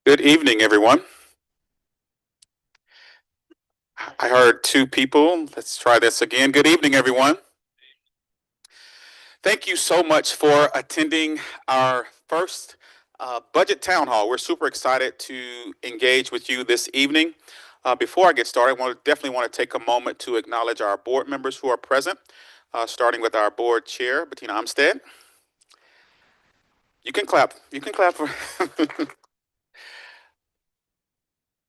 Good evening, everyone. I heard two people. Let's try this again. Good evening, everyone. Thank you so much for attending our first budget town hall. We're super excited to engage with you this evening. Before I get started, I definitely want to take a moment to acknowledge our board members who are present, starting with our board chair, Bettina Amstead. You can clap. You can clap for.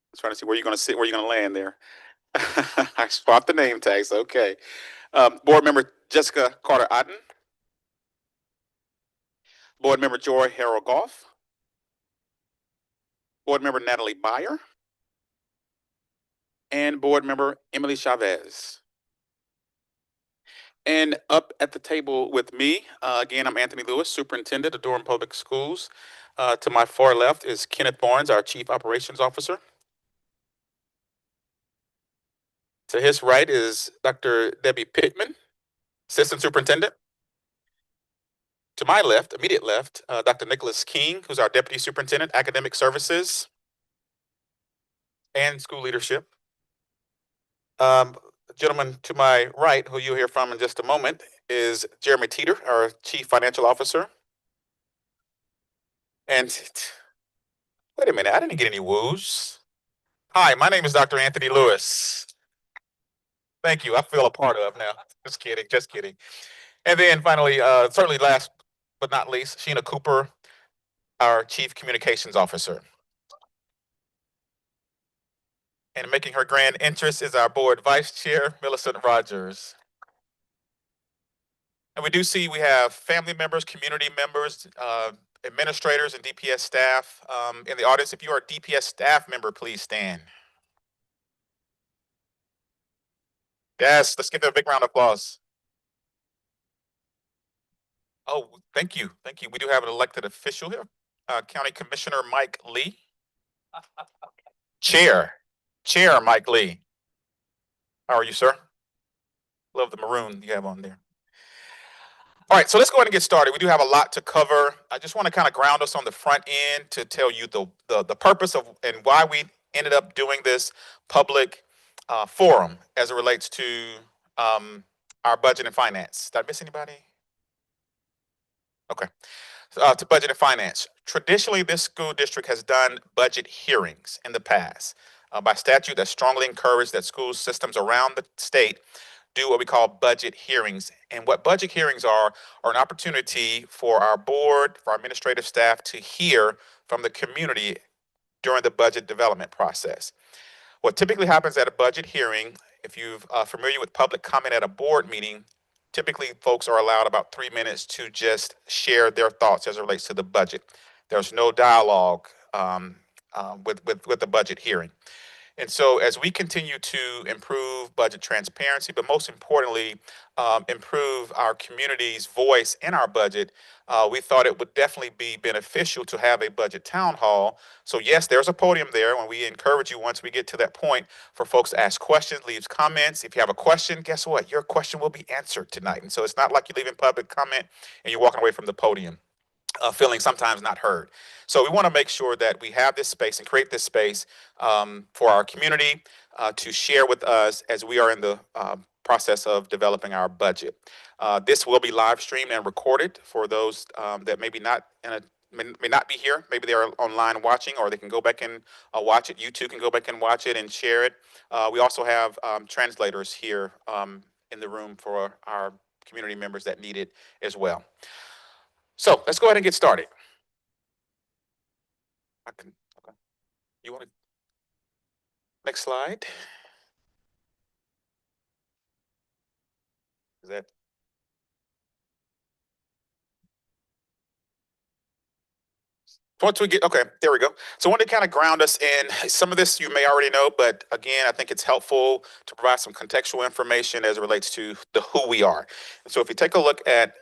I'm trying to see where you're going to sit, where you're going to land there. I swapped the name tags. Okay. Board member Jessica Carter Otten, board member Joy Harold Goff, board member Natalie Byer, and board member Emily Chavez. And up at the table with me, again, I'm Anthony Lewis, superintendent of Durham Public Schools. To my far left is Kenneth Barnes, our chief operations officer. To his right is Dr. Debbie Pittman, assistant superintendent. To my left, immediate left, Dr. Nicholas King, who's our deputy superintendent, academic services and school leadership. Gentleman to my right, who you'll hear from in just a moment, is Jeremy Teeter, our chief financial officer. And wait a minute, I didn't get any woos. Hi, my name is Dr. Anthony Lewis. Thank you. I feel a part of now. Just kidding, just kidding. And then finally, certainly last but not least, Sheena Cooper, our chief communications officer. And making her grand entrance is our board vice chair, Millicent Rogers. And we do see we have family members, community members, administrators, and DPS staff in the audience. If you are a DPS staff member, please stand. Yes, let's give them a big round of applause. Oh, thank you. Thank you. We do have an elected official here, County Commissioner Mike Lee. Chair Mike Lee. How are you, sir? Love the maroon you have on there. All right, so let's go ahead and get started. We do have a lot to cover. I just want to kind of ground us on the front end to tell you the purpose of and why we ended up doing this public forum as it relates to our budget and finance. Did I miss anybody? Okay. To budget and finance. Traditionally, this school district has done budget hearings in the past. By statute, that's strongly encouraged that school systems around the state do what we call budget hearings. And what budget hearings are an opportunity for our board, for our administrative staff to hear from the community during the budget development process. What typically happens at a budget hearing, if you're familiar with public comment at a board meeting, typically folks are allowed about 3 minutes to just share their thoughts as it relates to the budget. There's no dialogue with the budget hearing. And so as we continue to improve budget transparency, but most importantly, improve our community's voice in our budget, we thought it would definitely be beneficial to have a budget town hall. So yes, there's a podium there, and we encourage you once we get to that point for folks to ask questions, leave comments. If you have a question, guess what? Your question will be answered tonight. And so it's not like you're leaving public comment and you're walking away from the podium. Feeling sometimes not heard. So we want to make sure that we have this space and create this space for our community to share with us as we are in the process of developing our budget. This will be live streamed and recorded for those that maybe not may not be here. Maybe they're online watching, or they can go back and watch it. You too can go back and watch it and share it. We also have translators here in the room for our community members that need it as well. So let's go ahead and get started. Okay. You want to, next slide? Is that? Once we get, okay, there we go. So I want to kind of ground us in some of this you may already know, but again, I think it's helpful to provide some contextual information as it relates to the who we are. And so if you take a look at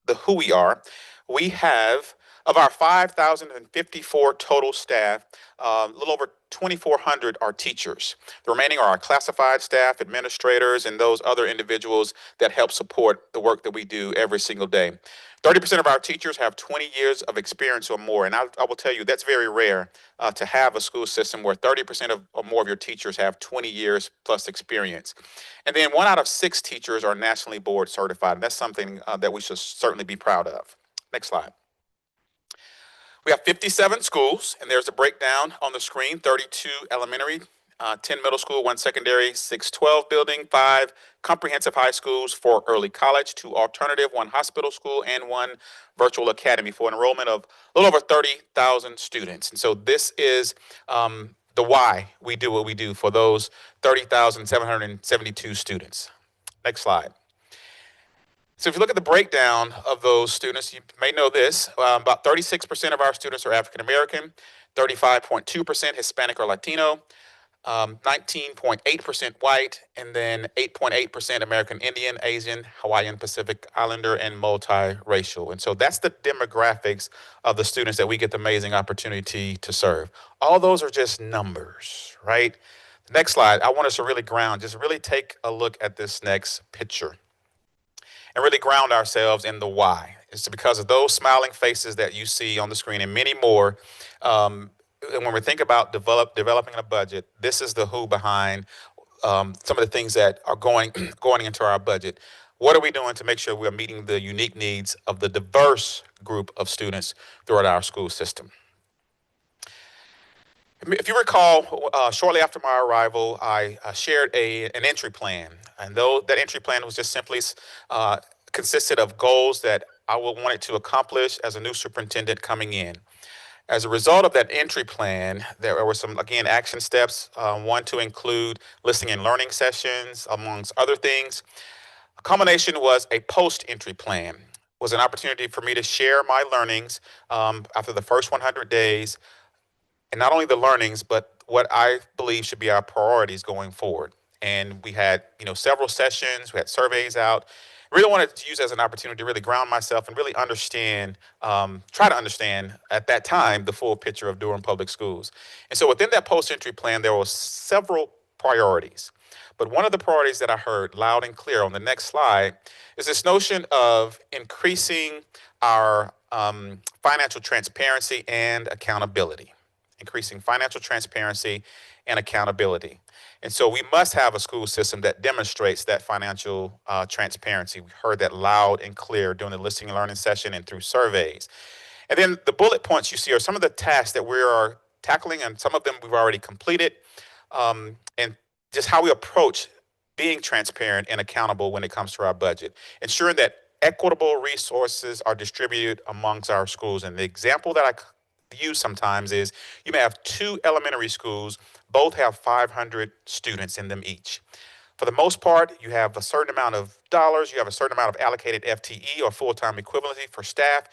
the who we have, of our 5,054 total staff, a little over 2,400 are teachers. The remaining are our classified staff, administrators, and those other individuals that help support the work that we do every single day. 30% of our teachers have 20 years of experience or more. And I will tell you, that's very rare to have a school system where 30% or more of your teachers have 20 years plus experience. And then 1 out of 6 teachers are nationally board certified. And that's something that we should certainly be proud of. Next slide. We have 57 schools, and there's a breakdown on the screen: 32 elementary, 10 middle school, 1 secondary, 612 building, 5 comprehensive high schools, 4 early college, 2 alternative, 1 hospital school, and 1 virtual academy for an enrollment of a little over 30,000 students. And so this is the why we do what we do for those 30,772 students. Next slide. So if you look at the breakdown of those students, you may know this, about 36% of our students are African American, 35.2% Hispanic or Latino, 19.8% white, and then 8.8% American Indian, Asian, Hawaiian, Pacific Islander, and multiracial. And so that's the demographics of the students that we get the amazing opportunity to serve. All those are just numbers, right? The next slide, I want us to really ground, just really take a look at this next picture and really ground ourselves in the why. It's because of those smiling faces that you see on the screen and many more. And when we think about developing a budget, this is the who behind some of the things that are going into our budget. What are we doing to make sure we're meeting the unique needs of the diverse group of students throughout our school system? If you recall, shortly after my arrival, I shared an entry plan. And though that entry plan was just simply consisted of goals that I wanted to accomplish as a new superintendent coming in. As a result of that entry plan, there were some, again, action steps. One to include listening and learning sessions, amongst other things. A culmination was a post-entry plan. It was an opportunity for me to share my learnings after the first 100 days, and not only the learnings, but what I believe should be our priorities going forward. And we had, several sessions. We had surveys out. Really wanted to use it as an opportunity to really ground myself and really understand, try to understand at that time the full picture of Durham Public Schools. And so within that post-entry plan, there were several priorities. But one of the priorities that I heard loud and clear on the next slide is this notion of increasing our financial transparency and accountability. Increasing financial transparency and accountability. And so we must have a school system that demonstrates that financial transparency. We heard that loud and clear during the listening and learning session and through surveys. And then the bullet points you see are some of the tasks that we are tackling, and some of them we've already completed, and just how we approach being transparent and accountable when it comes to our budget, ensuring that equitable resources are distributed amongst our schools. And the example that I use sometimes is you may have 2 elementary schools, both have 500 students in them each. For the most part, you have a certain amount of dollars, you have a certain amount of allocated FTE or full-time equivalency for staff.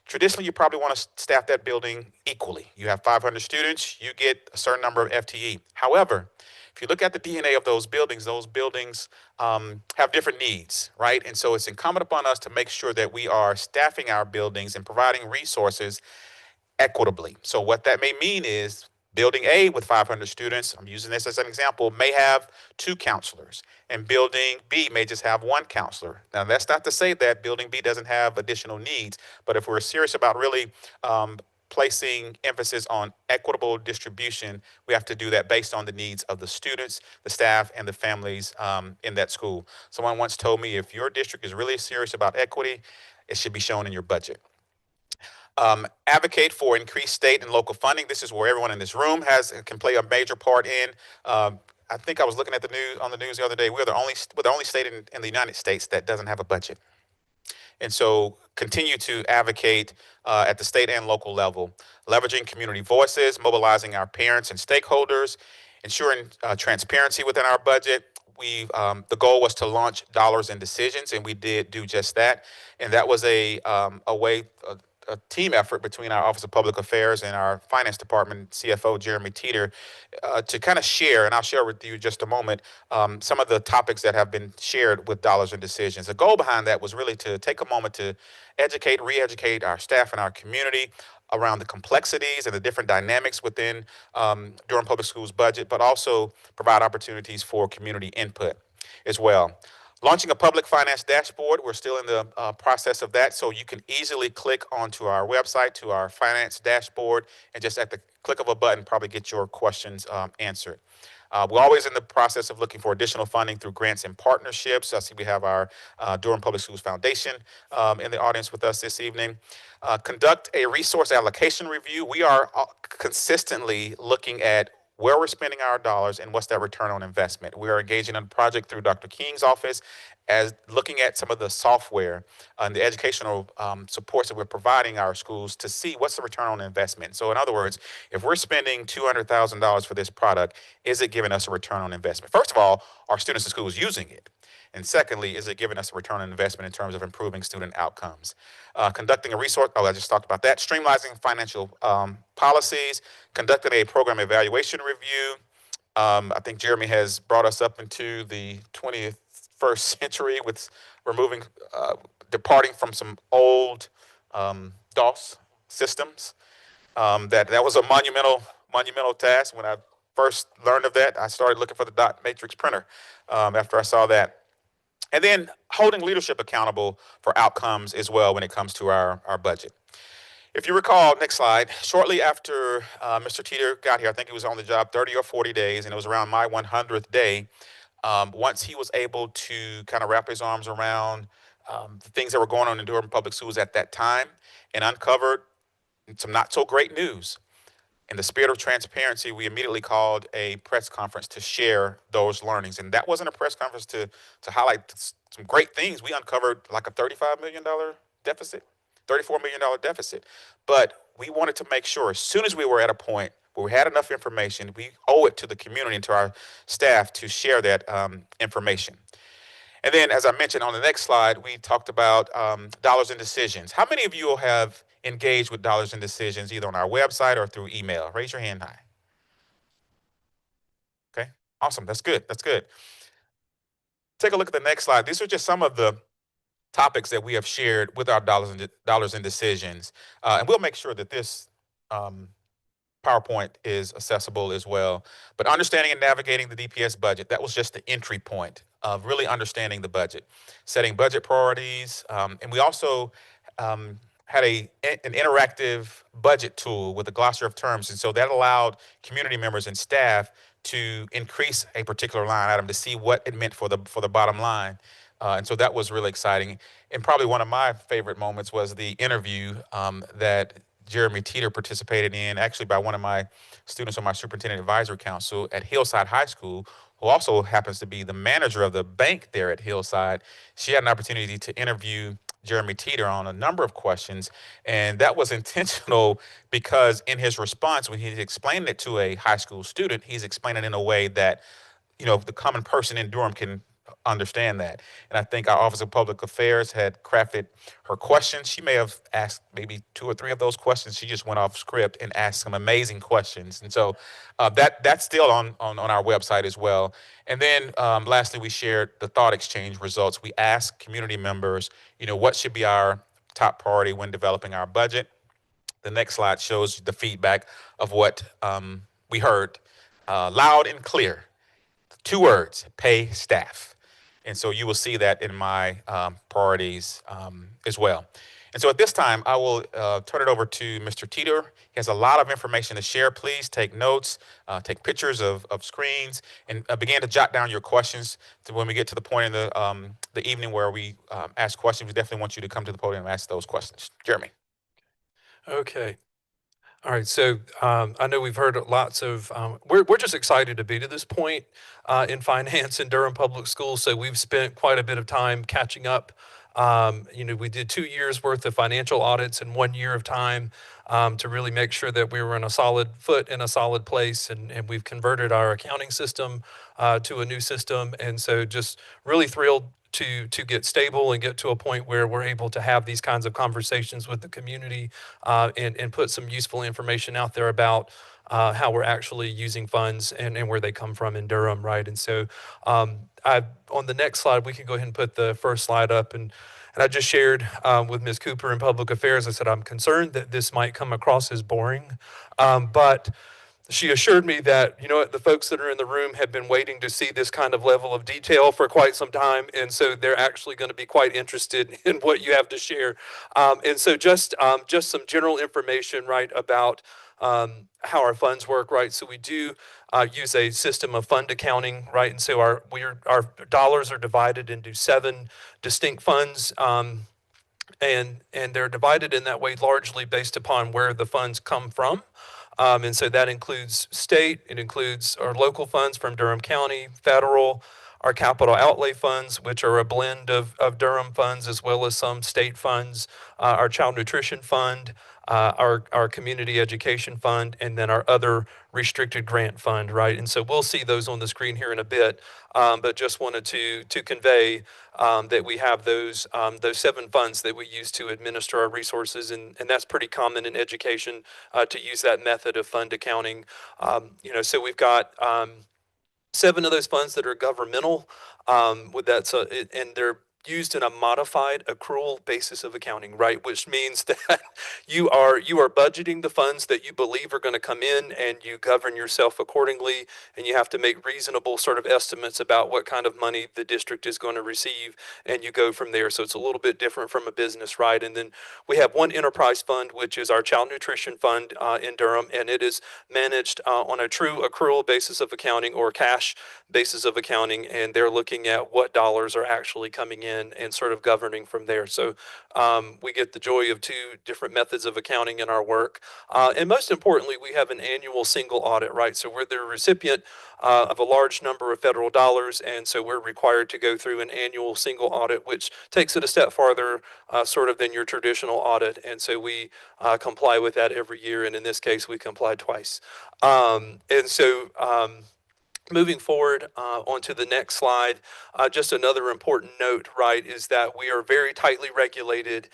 Traditionally, you probably want to staff that building equally. You have 500 students, you get a certain number of FTE. However, if you look at the DNA of those buildings have different needs, right? And so it's incumbent upon us to make sure that we are staffing our buildings and providing resources equitably. So what that may mean is building A with 500 students, I'm using this as an example, may have 2 counselors, and building B may just have 1 counselor. Now, that's not to say that building B doesn't have additional needs, but if we're serious about really placing emphasis on equitable distribution, we have to do that based on the needs of the students, the staff, and the families in that school. Someone once told me, if your district is really serious about equity, it should be shown in your budget. Advocate for increased state and local funding. This is where everyone in this room can play a major part in. I think I was looking at the news the other day. We're the only state in the United States that doesn't have a budget. And so continue to advocate at the state and local level, leveraging community voices, mobilizing our parents and stakeholders, ensuring transparency within our budget. The goal was to launch Dollars and Decisions, and we did do just that. And that was a team effort between our Office of Public Affairs and our Finance Department CFO, Jeremy Teeter, to kind of share, and I'll share with you in just a moment, some of the topics that have been shared with Dollars and Decisions. The goal behind that was really to take a moment to educate, re-educate our staff and our community around the complexities and the different dynamics within Durham Public Schools budget, but also provide opportunities for community input as well. Launching a public finance dashboard. We're still in the process of that. So you can easily click onto our website, to our finance dashboard, and just at the click of a button, probably get your questions answered. We're always in the process of looking for additional funding through grants and partnerships. I see we have our Durham Public Schools Foundation in the audience with us this evening. Conduct a resource allocation review. We are consistently looking at where we're spending our dollars and what's that return on investment. We are engaging in a project through Dr. King's office as looking at some of the software and the educational supports that we're providing our schools to see what's the return on investment. So in other words, if we're spending $200,000 for this product, is it giving us a return on investment? First of all, are students in schools using it? And secondly, is it giving us a return on investment in terms of improving student outcomes? Conducting a resource, I just talked about that. Streamlining financial policies, conducting a program evaluation review. I think Jeremy has brought us up into the 21st century with removing, departing from some old DOS systems. That was a monumental task. When I first learned of that, I started looking for the dot matrix printer after I saw that. And then holding leadership accountable for outcomes as well when it comes to our budget. If you recall, next slide, shortly after Mr. Teeter got here, I think he was on the job 30 or 40 days, and it was around my 100th day. Once he was able to kind of wrap his arms around the things that were going on in Durham Public Schools at that time and uncovered some not so great news. In the spirit of transparency, we immediately called a press conference to share those learnings. And that wasn't a press conference to highlight some great things. We uncovered like a $35 million deficit, $34 million deficit. But we wanted to make sure as soon as we were at a point where we had enough information, we owe it to the community and to our staff to share that information. And then, as I mentioned on the next slide, we talked about dollars and decisions. How many of you have engaged with dollars and decisions either on our website or through email? Raise your hand high. Okay, awesome. That's good. That's good. Take a look at the next slide. These are just some of the topics that we have shared with our dollars and decisions, and we'll make sure that this PowerPoint is accessible as well. But understanding and navigating the DPS budget, that was just the entry point of really understanding the budget, setting budget priorities. And we also had an interactive budget tool with a glossary of terms. And so that allowed community members and staff to increase a particular line item to see what it meant for the bottom line. And so that was really exciting. And probably one of my favorite moments was the interview that Jeremy Teeter participated in, actually by one of my students on my superintendent advisory council at Hillside High School, who also happens to be the manager of the bank there at Hillside. She had an opportunity to interview Jeremy Teeter on a number of questions, and that was intentional because in his response, when he's explaining it to a high school student, he's explaining it in a way that, you know, the common person in Durham can understand that. And I think our Office of Public Affairs had crafted her questions. She may have asked maybe 2 or 3 of those questions. She just went off script and asked some amazing questions. And so that's still on our website as well. And then lastly, we shared the thought exchange results. We asked community members, you know, what should be our top priority when developing our budget. The next slide shows the feedback of what we heard loud and clear. 2 words: pay staff. And so you will see that in my priorities as well. And so at this time, I will turn it over to Mr. Teeter. He has a lot of information to share. Please take notes, take pictures of screens, and begin to jot down your questions. So when we get to the point in the evening where we ask questions, we definitely want you to come to the podium and ask those questions. Jeremy. Okay. All right, so I know we've heard lots of, we're just excited to be to this point in finance in Durham Public Schools. So we've spent quite a bit of time catching up. You know, we did 2 years worth of financial audits in 1 year of time to really make sure that we were in a solid foot in a solid place. And we've converted our accounting system to a new system. And so just really thrilled to get stable and get to a point where we're able to have these kinds of conversations with the community and put some useful information out there about how we're actually using funds and where they come from in Durham, right? And so on the next slide, we can go ahead and put the first slide up. And And I just shared with Ms. Cooper in Public Affairs, I said, I'm concerned that this might come across as boring, but she assured me that, you know what, the folks that are in the room have been waiting to see this kind of level of detail for quite some time. And so they're actually going to be quite interested in what you have to share. And so just some general information, right, about how our funds work, right? So we do use a system of fund accounting, right? And so our dollars are divided into 7 distinct funds. And they're divided in that way largely based upon where the funds come from. And so that includes state, it includes our local funds from Durham County, federal, our capital outlay funds, which are a blend of Durham funds as well as some state funds, our child nutrition fund, our community education fund, and then our other restricted grant fund, right? And so we'll see those on the screen here in a bit, but just wanted to convey that we have those 7 funds that we use to administer our resources, and that's pretty common in education to use that method of fund accounting. So we've got 7 of those funds that are governmental, and they're used in a modified accrual basis of accounting, right? Which means that you are budgeting the funds that you believe are going to come in, and you govern yourself accordingly, and you have to make reasonable sort of estimates about what kind of money the district is going to receive, and you go from there. So it's a little bit different from a business, right? And then we have one enterprise fund, which is our child nutrition fund in Durham, and it is managed on a true accrual basis of accounting or cash basis of accounting, and they're looking at what dollars are actually coming in and sort of governing from there. So we get the joy of 2 different methods of accounting in our work. And most importantly, we have an annual single audit, right? So we're the recipient of a large number of federal dollars, and so we're required to go through an annual single audit, which takes it a step farther sort of than your traditional audit. And so we comply with that every year, and in this case, we complied twice. Moving forward onto the next slide, just another important note, right, is that we are very tightly regulated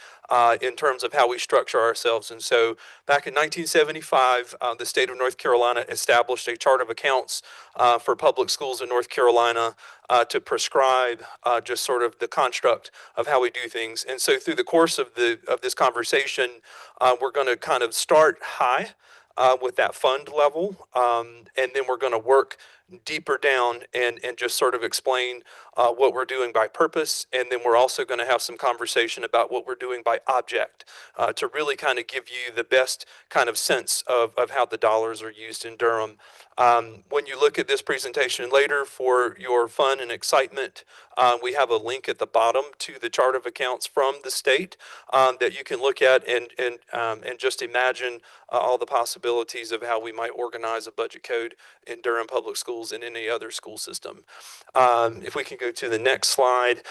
in terms of how we structure ourselves. And so back in 1975, the state of North Carolina established a chart of accounts for public schools in North Carolina to prescribe just sort of the construct of how we do things. And so through the course of this conversation, we're going to kind of start high with that fund level, and then we're going to work deeper down and just sort of explain what we're doing by purpose. And then we're also going to have some conversation about what we're doing by object to really kind of give you the best kind of sense of how the dollars are used in Durham. When you look at this presentation later for your fun and excitement, we have a link at the bottom to the chart of accounts from the state that you can look at and just imagine all the possibilities of how we might organize a budget code in Durham Public Schools and any other school system. If we can go to the next slide.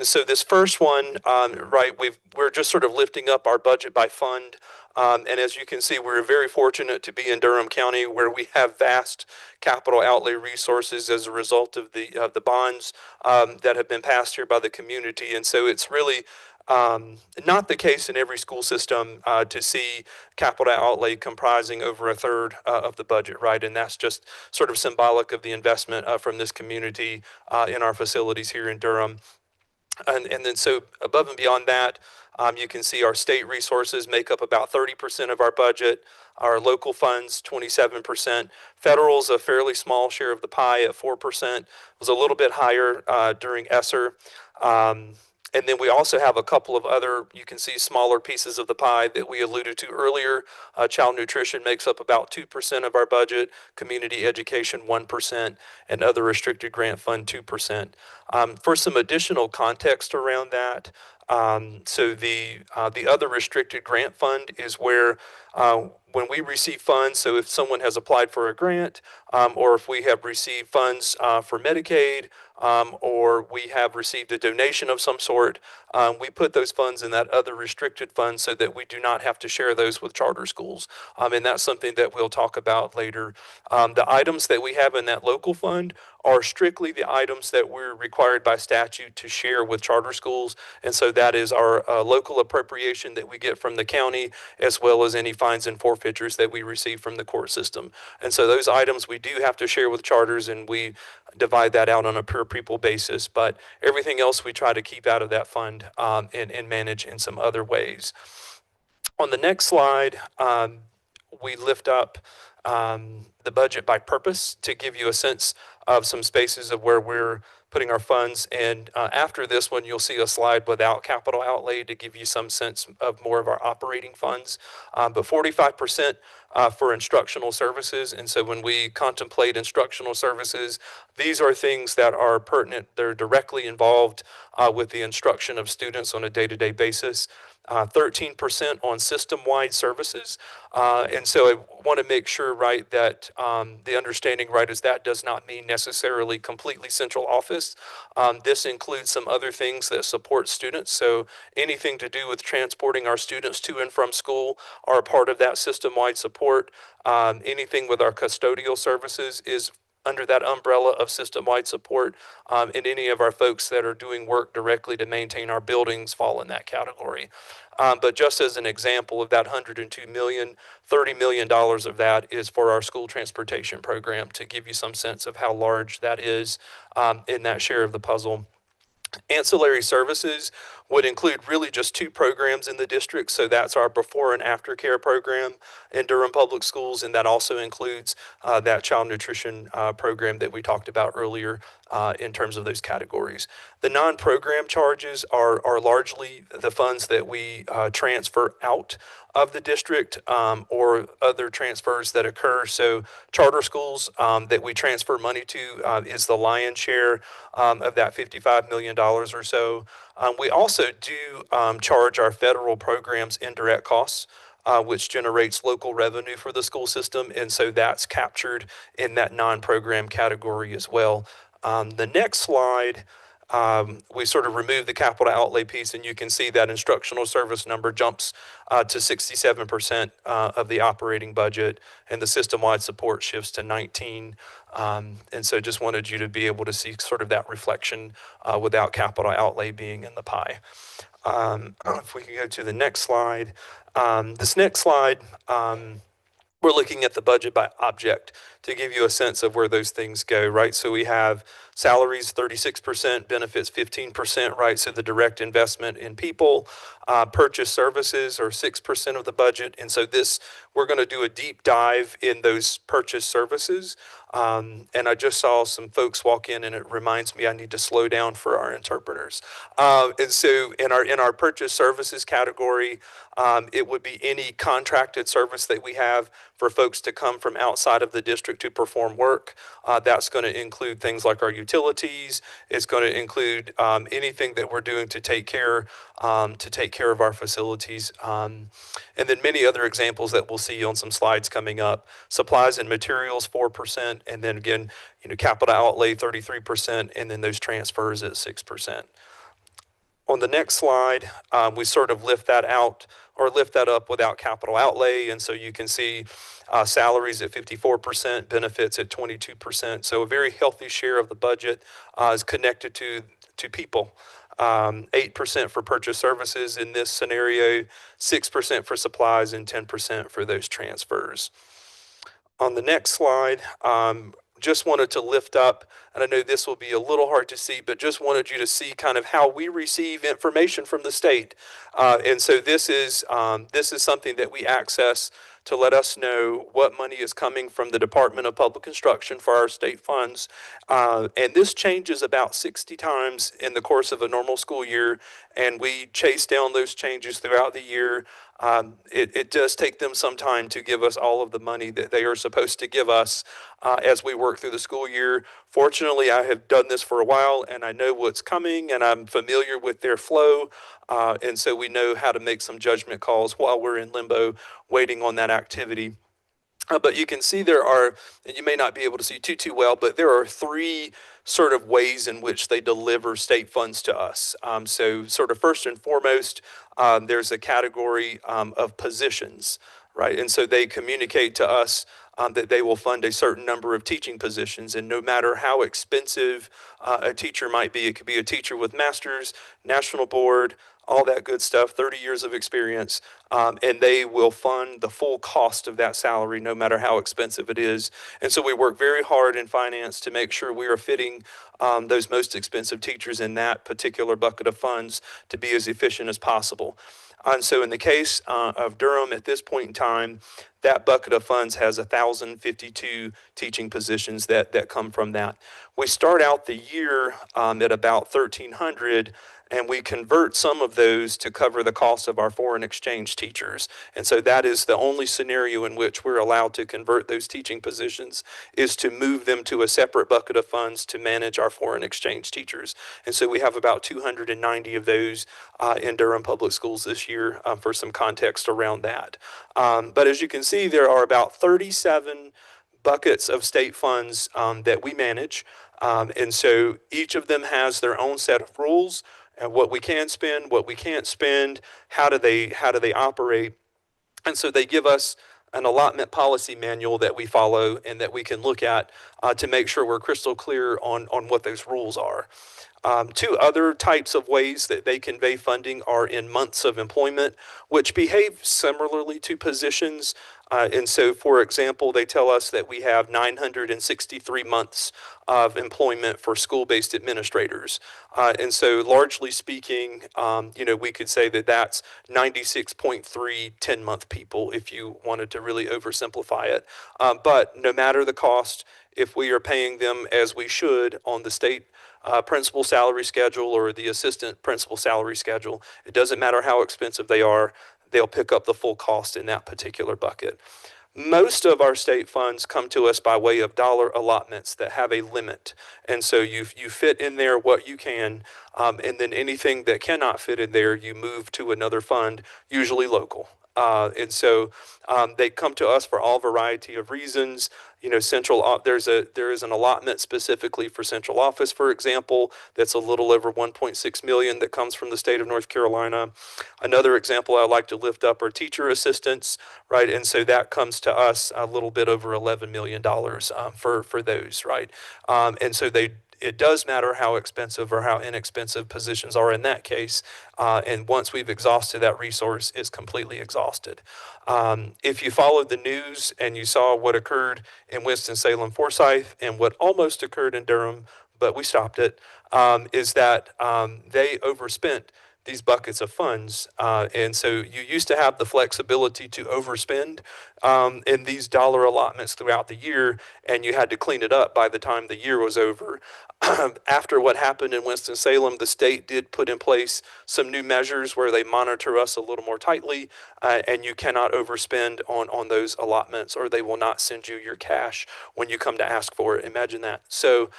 So this first one, right, we're just sort of lifting up our budget by fund. And as you can see, we're very fortunate to be in Durham County, where we have vast capital outlay resources as a result of the bonds that have been passed here by the community. And so it's really not the case in every school system to see capital outlay comprising over a third of the budget, right? And that's just sort of symbolic of the investment from this community in our facilities here in Durham. And then so above and beyond that, you can see our state resources make up about 30% of our budget, our local funds 27%. Federal's a fairly small share of the pie at 4%. It was a little bit higher during ESSER. And then we also have a couple of other, you can see, smaller pieces of the pie that we alluded to earlier. Child nutrition makes up about 2% of our budget, community education 1%, and other restricted grant fund 2%. For some additional context around that, so the other restricted grant fund is where when we receive funds, so if someone has applied for a grant, or if we have received funds for Medicaid, or we have received a donation of some sort, we put those funds in that other restricted fund so that we do not have to share those with charter schools. And that's something that we'll talk about later. The items that we have in that local fund are strictly the items that we're required by statute to share with charter schools. And so that is our local appropriation that we get from the county, as well as any fines and forfeitures forfeitures that we receive from the court system. And so those items we do have to share with charters, and we divide that out on a per pupil basis. But everything else we try to keep out of that fund, and manage in some other ways. On the next slide, we lift up the budget by purpose to give you a sense of some spaces of where we're putting our funds. And after this one, you'll see a slide without capital outlay to give you some sense of more of our operating funds. But 45% for instructional services. And so when we contemplate instructional services, these are things that are pertinent. They're directly involved with the instruction of students on a day-to-day basis. 13% on system-wide services. And so I want to make sure, right, that the understanding, right, is that does not mean necessarily completely central office. This includes some other things that support students. So anything to do with transporting our students to and from school are a part of that system-wide support. Anything with our custodial services is under that umbrella of system-wide support, and any of our folks that are doing work directly to maintain our buildings fall in that category. But just as an example of that 102 million, $30 million of that is for our school transportation program, to give you some sense of how large that is in that share of the puzzle. Ancillary services would include really just two programs in the district. So that's our before and after care program in Durham Public Schools. And that also includes that child nutrition program that we talked about earlier in terms of those categories. The non-program charges are largely the funds that we transfer out of the district or other transfers that occur. So charter schools that we transfer money to is the lion's share of that $55 million or so. We also do charge our federal programs indirect costs, which generates local revenue for the school system. And so that's captured in that non-program category as well. The next slide, we sort of remove the capital outlay piece, and you can see that instructional service number jumps to 67% of the operating budget, and the system-wide support shifts to 19. And so just wanted you to be able to see sort of that reflection without capital outlay being in the pie. If we can go to the next slide. This next slide, we're looking at the budget by object to give you a sense of where those things go, right? So we have salaries 36%, benefits 15%, right? So the direct investment in people, purchase services are 6% of the budget. And so we're going to do a deep dive in those purchase services. And I just saw some folks walk in, and it reminds me I need to slow down for our interpreters. And so in our purchase services category, it would be any contracted service that we have for folks to come from outside of the district to perform work. That's going to include things like our utilities. It's going to include anything that we're doing to take care of our facilities, and then many other examples that we'll see on some slides coming up. Supplies and materials 4%, and then again, capital outlay 33%, and then those transfers at 6%. On the next slide, we sort of lift that out or lift that up without capital outlay. And so you can see salaries at 54%, benefits at 22%. So a very healthy share of the budget is connected to people. 8% for purchase services in this scenario, 6% for supplies, and 10% for those transfers. On the next slide, just wanted to lift up, and I know this will be a little hard to see, but just wanted you to see kind of how we receive information from the state. And so this is something that we access to let us know what money is coming from the Department of Public Instruction for our state funds. And this changes about 60 times in the course of a normal school year, and we chase down those changes throughout the year. It does take them some time to give us all of the money that they are supposed to give us as we work through the school year. Fortunately, I have done this for a while, and I know what's coming, and I'm familiar with their flow. And so we know how to make some judgment calls while we're in limbo waiting on that activity. But you can see there are, and you may not be able to see too well, but there are three sort of ways in which they deliver state funds to us. So sort of first and foremost, there's a category of positions, right? And so they communicate to us that they will fund a certain number of teaching positions. And no matter how expensive a teacher might be, it could be a teacher with master's, national board, all that good stuff, 30 years of experience, and they will fund the full cost of that salary, no matter how expensive it is. And so we work very hard in finance to make sure we are fitting those most expensive teachers in that particular bucket of funds to be as efficient as possible. And so in the case of Durham at this point in time, that bucket of funds has 1,052 teaching positions that come from that. We start out the year at about 1,300, and we convert some of those to cover the cost of our foreign exchange teachers. And so that is the only scenario in which we're allowed to convert those teaching positions, is to move them to a separate bucket of funds to manage our foreign exchange teachers. And so we have about 290 of those in Durham Public Schools this year, for some context around that. But as you can see, there are about 37 buckets of state funds that we manage. And so each of them has their own set of rules, and what we can spend, what we can't spend, how do they operate. And so they give us an allotment policy manual that we follow and that we can look at to make sure we're crystal clear on what those rules are. Two other types of ways that they convey funding are in months of employment, which behave similarly to positions. And so, for example, they tell us that we have 963 months of employment for school-based administrators. And so, largely speaking, we could say that that's 96.3 10-month people if you wanted to really oversimplify it. But no matter the cost, if we are paying them as we should on the state principal salary schedule or the assistant principal salary schedule, it doesn't matter how expensive they are, they'll pick up the full cost in that particular bucket. Most of our state funds come to us by way of dollar allotments that have a limit. And so you fit in there what you can, and then anything that cannot fit in there, you move to another fund, usually local. And so they come to us for all variety of reasons. There is an allotment specifically for central office, for example, that's a little over 1.6 million that comes from the state of North Carolina. Another example I like to lift up are teacher assistants, right? And so that comes to us a little bit over $11 million for those, right? And so it does matter how expensive or how inexpensive positions are in that case. And once we've exhausted that resource, it's completely exhausted. If you followed the news and you saw what occurred in Winston-Salem, Forsyth, and what almost occurred in Durham, but we stopped it, is that they overspent these buckets of funds. And so you used to have the flexibility to overspend in these dollar allotments throughout the year, and you had to clean it up by the time the year was over. After what happened in Winston-Salem, the state did put in place some new measures where they monitor us a little more tightly, and you cannot overspend on those allotments, or they will not send you your cash when you come to ask for it. Imagine that. So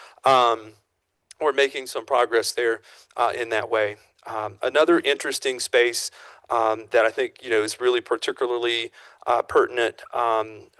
we're making some progress there in that way. Another interesting space that I think is really particularly pertinent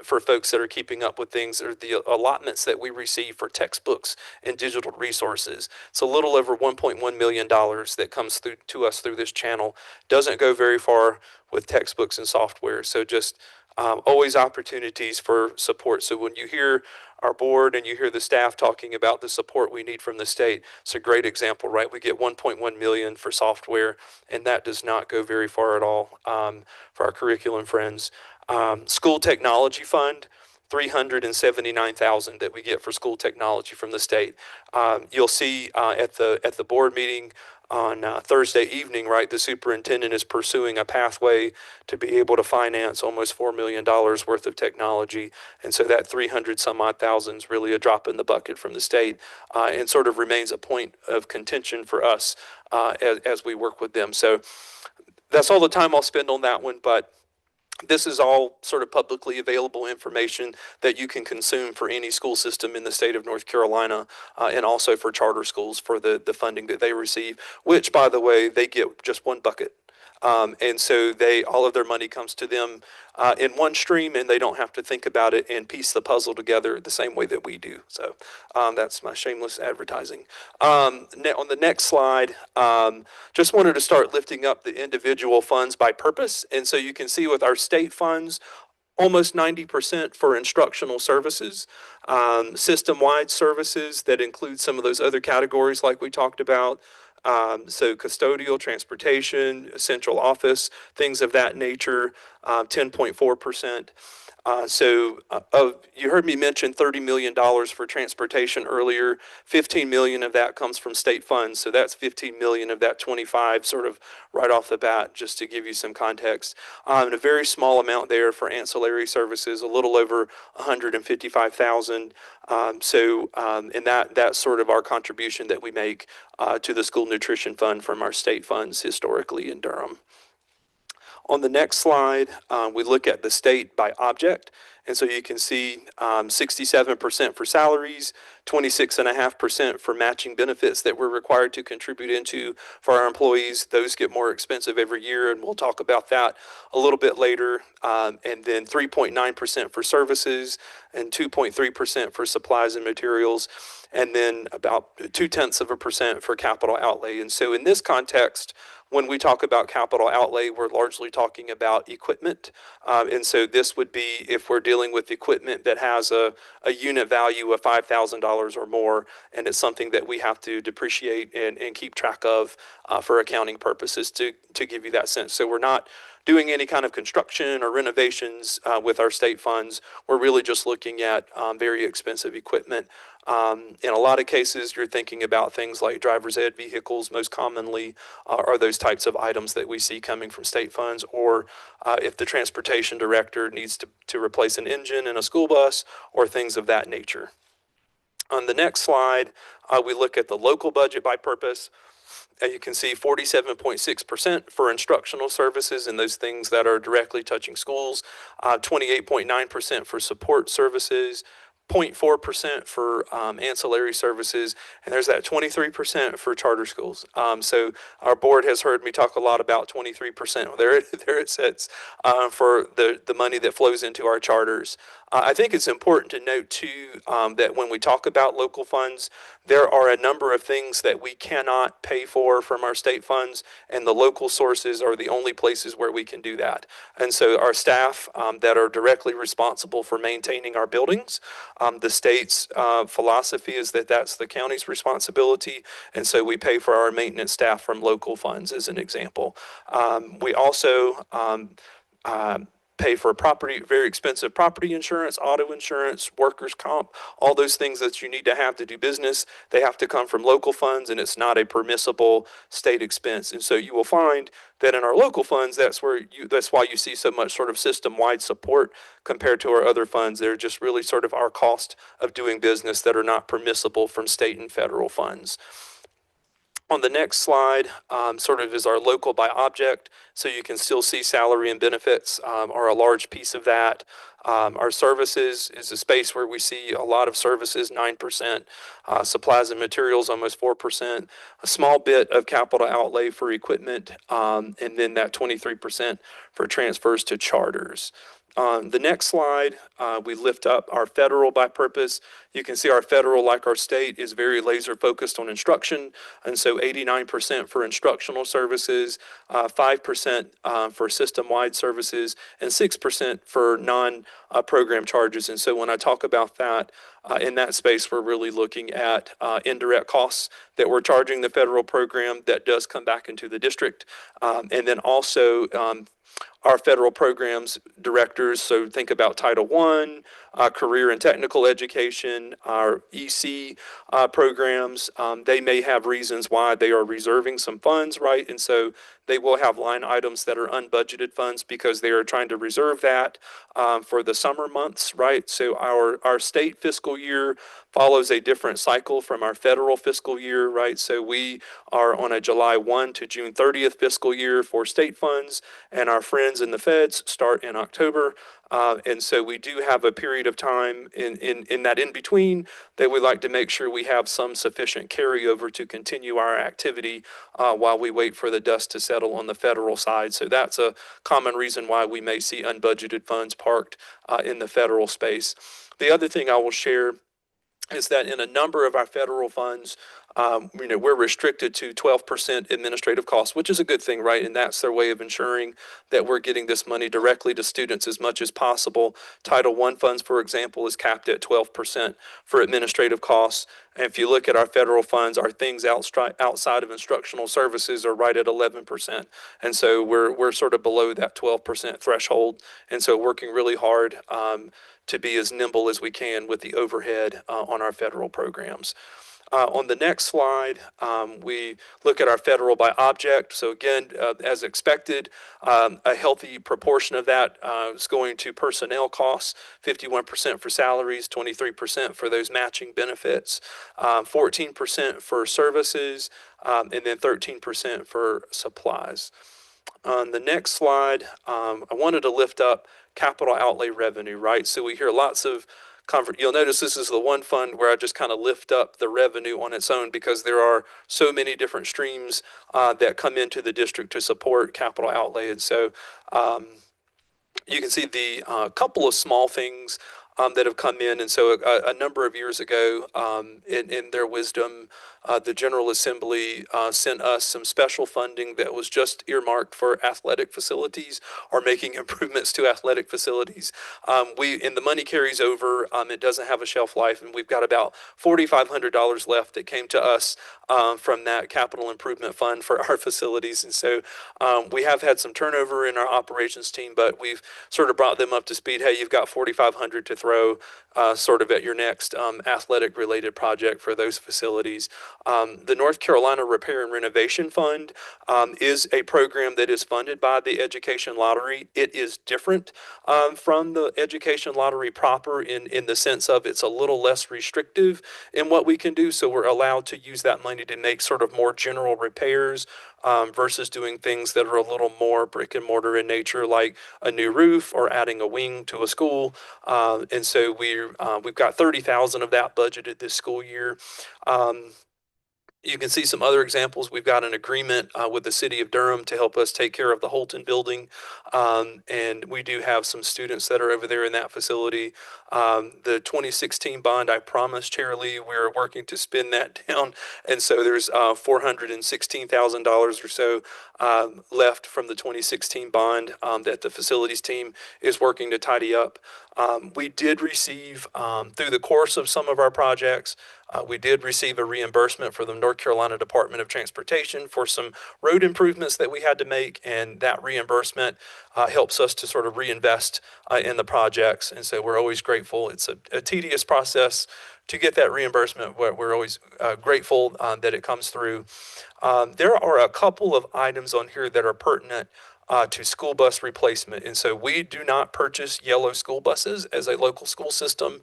for folks that are keeping up with things are the allotments that we receive for textbooks and digital resources. It's a little over $1.1 million that comes through to us through this channel. Doesn't go very far with textbooks and software. So just always opportunities for support. So when you hear our board and you hear the staff talking about the support we need from the state, it's a great example, right? We get 1.1 million for software, and that does not go very far at all for our curriculum friends. School technology fund, 379,000 that we get for school technology from the state. You'll see at the board meeting on Thursday evening, right, the superintendent is pursuing a pathway to be able to finance almost $4 million worth of technology. And so that 300 some odd thousand is really a drop in the bucket from the state, and sort of remains a point of contention for us as we work with them. So that's all the time I'll spend on that one, but this is all sort of publicly available information that you can consume for any school system in the state of North Carolina, and also for charter schools for the funding that they receive, which, by the way, they get just one bucket. And so all of their money comes to them in one stream, and they don't have to think about it and piece the puzzle together the same way that we do. So that's my shameless advertising. On the next slide, just wanted to start lifting up the individual funds by purpose. And so you can see with our state funds, almost 90% for instructional services, system-wide services that include some of those other categories like we talked about. So custodial, transportation, central office, things of that nature, 10.4%. You heard me mention $30 million for transportation earlier. 15 million of that comes from state funds. So that's 15 million of that 25 sort of right off the bat, just to give you some context. And a very small amount there for ancillary services, a little over 155,000. And that's sort of our contribution that we make to the school nutrition fund from our state funds historically in Durham. On the next slide, we look at the state by object. And so you can see 67% for salaries, 26.5% for matching benefits that we're required to contribute into for our employees. Those get more expensive every year, and we'll talk about that a little bit later. And then 3.9% for services and 2.3% for supplies and materials, and then about 0.2% for capital outlay. And so in this context, when we talk about capital outlay, we're largely talking about equipment. And so this would be if we're dealing with equipment that has a unit value of $5,000 or more, and it's something that we have to depreciate and keep track of for accounting purposes to give you that sense. So we're not doing any kind of construction or renovations with our state funds. We're really just looking at very expensive equipment. In a lot of cases, you're thinking about things like driver's ed vehicles, most commonly are those types of items that we see coming from state funds, or if the transportation director needs to replace an engine in a school bus or things of that nature. On the next slide, we look at the local budget by purpose. You can see 47.6% for instructional services and those things that are directly touching schools, 28.9% for support services, 0.4% for ancillary services, and there's that 23% for charter schools. So our board has heard me talk a lot about 23%. There it sits for the money that flows into our charters. I think it's important to note too that when we talk about local funds, there are a number of things that we cannot pay for from our state funds, and the local sources are the only places where we can do that. And so our staff that are directly responsible for maintaining our buildings, the state's philosophy is that that's the county's responsibility, and so we pay for our maintenance staff from local funds, as an example. We also pay for very expensive property insurance, auto insurance, workers' comp, all those things that you need to have do business. They have to come from local funds, and it's not a permissible state expense. And so you will find that in our local funds, that's why you see so much sort of system-wide support compared to our other funds. They're just really sort of our cost of doing business that are not permissible from state and federal funds. On the next slide, sort of is our local by object. So you can still see salary and benefits are a large piece of that. Our services is a space where we see a lot of services, 9%, supplies and materials, almost 4%, a small bit of capital outlay for equipment, and then that 23% for transfers to charters. On the next slide, we lift up our federal by purpose. You can see our federal, like our state, is very laser focused on instruction. And so 89% for instructional services, 5% for system-wide services, and 6% for non-program charges. And so when I talk about that, in that space, we're really looking at indirect costs that we're charging the federal program that does come back into the district. And then also our federal programs directors, so think about Title I, career and technical education, our EC programs, they may have reasons why they are reserving some funds, right? And so they will have line items that are unbudgeted funds because they are trying to reserve that for the summer months, right? So our state fiscal year follows a different cycle from our federal fiscal year, right? So we are on a July 1 to June 30th fiscal year for state funds, and our friends in the feds start in October. And so we do have a period of time in that in between that we like to make sure we have some sufficient carryover to continue our activity while we wait for the dust to settle on the federal side. So that's a common reason why we may see unbudgeted funds parked in the federal space. The other thing I will share is that in a number of our federal funds, we're restricted to 12% administrative costs, which is a good thing, right? And that's their way of ensuring that we're getting this money directly to students as much as possible. Title I funds, for example, is capped at 12% for administrative costs. And if you look at our federal funds, our things outside of instructional services are right at 11%. And so we're sort of below that 12% threshold. And so working really hard to be as nimble as we can with the overhead on our federal programs. On the next slide, we look at our federal by object. So again, as expected, a healthy proportion of that is going to personnel costs, 51% for salaries, 23% for those matching benefits, 14% for services, and then 13% for supplies. On the next slide, I wanted to lift up capital outlay revenue, right? So we hear lots of you'll notice this is the one fund where I just kind of lift up the revenue on its own because there are so many different streams that come into the district to support capital outlay. And so you can see the couple of small things that have come in. And so a number of years ago, in their wisdom, the General Assembly sent us some special funding that was just earmarked for athletic facilities or making improvements to athletic facilities. And the money carries over. It doesn't have a shelf life, and we've got about $4,500 left that came to us from that capital improvement fund for our facilities. And so we have had some turnover in our operations team, but we've sort of brought them up to speed. Hey, you've got 4,500 to throw sort of at your next athletic related project for those facilities. The North Carolina Repair and Renovation Fund is a program that is funded by the Education Lottery. It is different from the Education Lottery proper in the sense of it's a little less restrictive in what we can do. So we're allowed to use that money to make sort of more general repairs versus doing things that are a little more brick and mortar in nature, like a new roof or adding a wing to a school. And so we've got 30,000 of that budgeted this school year. You can see some other examples. We've got an agreement with the city of Durham to help us take care of the Holton building. And we do have some students that are over there in that facility. The 2016 bond, I promised Chair Lee, we're working to spin that down. And so there's $416,000 or so left from the 2016 bond that the facilities team is working to tidy up. We did receive, through the course of some of our projects, we did receive a reimbursement from the North Carolina Department of Transportation for some road improvements that we had to make, and that reimbursement helps us to sort of reinvest in the projects. And so we're always grateful. It's a tedious process to get that reimbursement, but we're always grateful that it comes through. There are a couple of items on here that are pertinent to school bus replacement. And so we do not purchase yellow school buses as a local school system.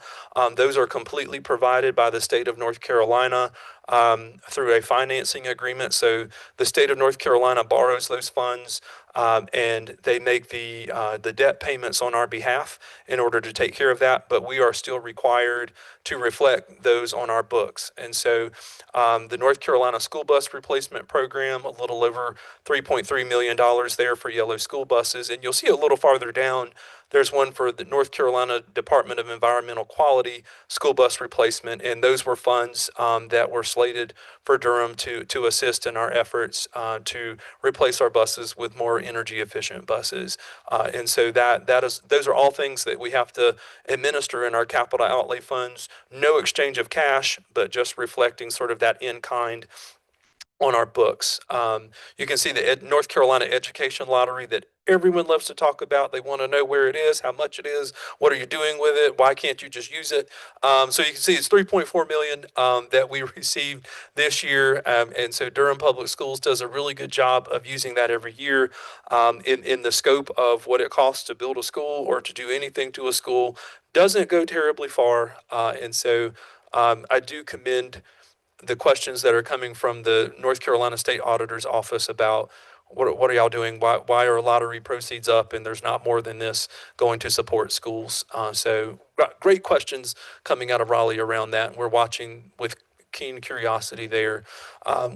Those are completely provided by the state of North Carolina through a financing agreement. So the state of North Carolina borrows those funds and they make the debt payments on our behalf in order to take care of that. But we are still required to reflect those on our books. And so the North Carolina School Bus Replacement Program, a little over $3.3 million there for yellow school buses. And you'll see a little farther down, there's one for the North Carolina Department of Environmental Quality school bus replacement. And those were funds that were slated for Durham to assist in our efforts to replace our buses with more energy efficient buses. And so those are all things that we have to administer in our capital outlay funds. No exchange of cash, but just reflecting sort of that in kind on our books. You can see the North Carolina Education Lottery that everyone loves to talk about. They want to know where it is, how much it is, what are you doing with it, why can't you just use it? So you can see it's 3.4 million that we received this year. And so Durham Public Schools does a really good job of using that every year in the scope of what it costs to build a school or to do anything to a school. Doesn't go terribly far. And so I do commend the questions that are coming from the North Carolina State Auditor's Office about what are y'all doing? Why are lottery proceeds up and there's not more than this going to support schools? So great questions coming out of Raleigh around that. We're watching with keen curiosity there.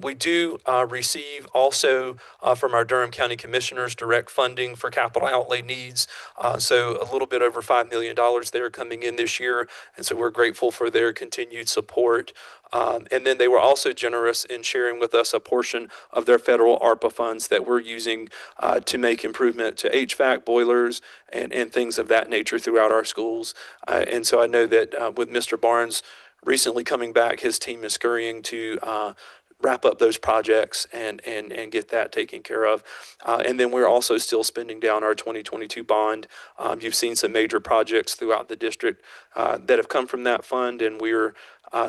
We do receive also from our Durham County Commissioners direct funding for capital outlay needs. So a little bit over $5 million there coming in this year. And so we're grateful for their continued support. And then they were also generous in sharing with us a portion of their federal ARPA funds that we're using to make improvement to HVAC boilers and things of that nature throughout our schools. And so I know that with Mr. Barnes recently coming back, his team is scurrying to wrap up those projects and get that taken care of. And then we're also still spending down our 2022 bond. You've seen some major projects throughout the district that have come from that fund, and we're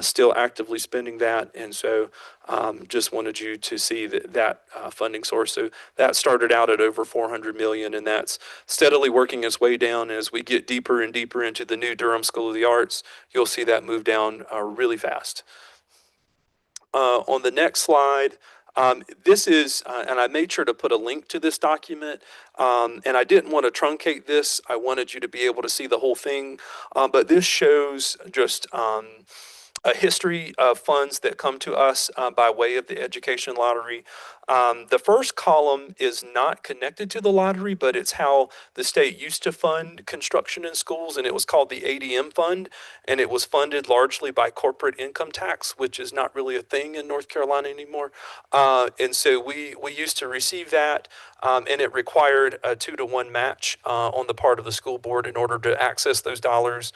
still actively spending that. And so just wanted you to see that funding source. So that started out at over 400 million, and that's steadily working its way down. As we get deeper and deeper into the new Durham School of the Arts, you'll see that move down really fast. On the next slide, this is, and I made sure to put a link to this document, and I didn't want to truncate this. I wanted you to be able to see the whole thing, but this shows just a history of funds that come to us by way of the education lottery. The first column is not connected to the lottery, but it's how the state used to fund construction in schools, and it was called the ADM fund, and it was funded largely by corporate income tax, which is not really a thing in North Carolina anymore. And so we used to receive that, and it required a 2-to-1 match on the part of the school board in order to access those dollars.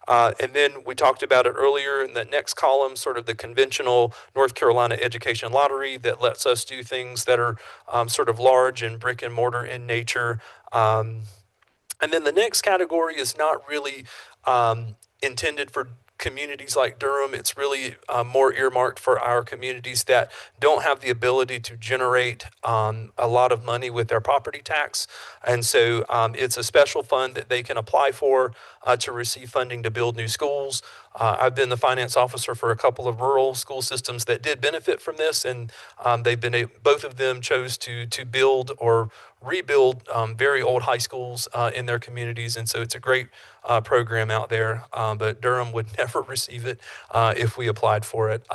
And then we talked about it earlier in the next column, sort of the conventional North Carolina education lottery that lets us do things that are sort of large and brick and mortar in nature. And then the next category is not really intended for communities like Durham. It's really more earmarked for our communities that don't have the ability to generate a lot of money with their property tax. And so it's a special fund that they can apply for to receive funding to build new schools. I've been the finance officer for a couple of rural school systems that did benefit from this, and both of them chose to build or rebuild very old high schools in their communities, and so it's a great program out there. But Durham would never receive it if we applied for it.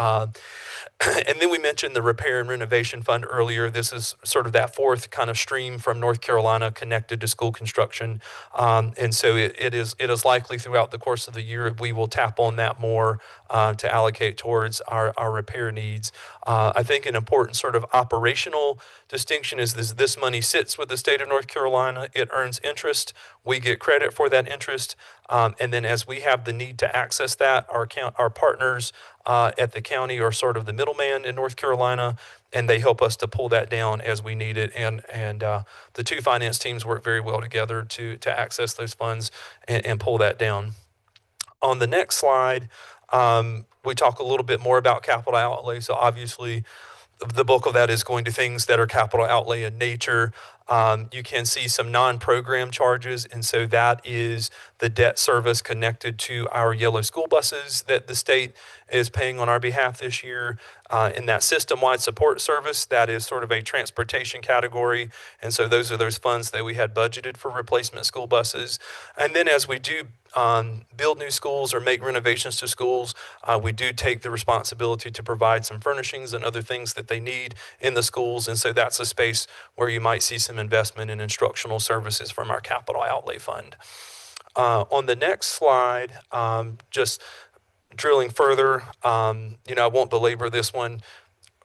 And then we mentioned the repair and renovation fund earlier. This is sort of that fourth kind of stream from North Carolina connected to school construction. And so it is likely throughout the course of the year we will tap on that more to allocate towards our repair needs. I think an important sort of operational distinction is this money sits with the state of North Carolina. It earns interest. We get credit for that interest. And then as we have the need to access that, our partners at the county are sort of the middleman in North Carolina, and they help us to pull that down as we need it. And the two finance teams work very well together to access those funds and pull that down. On the next slide, we talk a little bit more about capital outlay. So obviously, the bulk of that is going to things that are capital outlay in nature. You can see some non-program charges, and so that is the debt service connected to our yellow school buses that the state is paying on our behalf this year. In that system-wide support service, that is sort of a transportation category, and so those are those funds that we had budgeted for replacement school buses. And then as we do build new schools or make renovations to schools, we do take the responsibility to provide some furnishings and other things that they need in the schools, and so that's a space where you might see some investment in instructional services from our capital outlay fund. On the next slide, just drilling further, I won't belabor this one.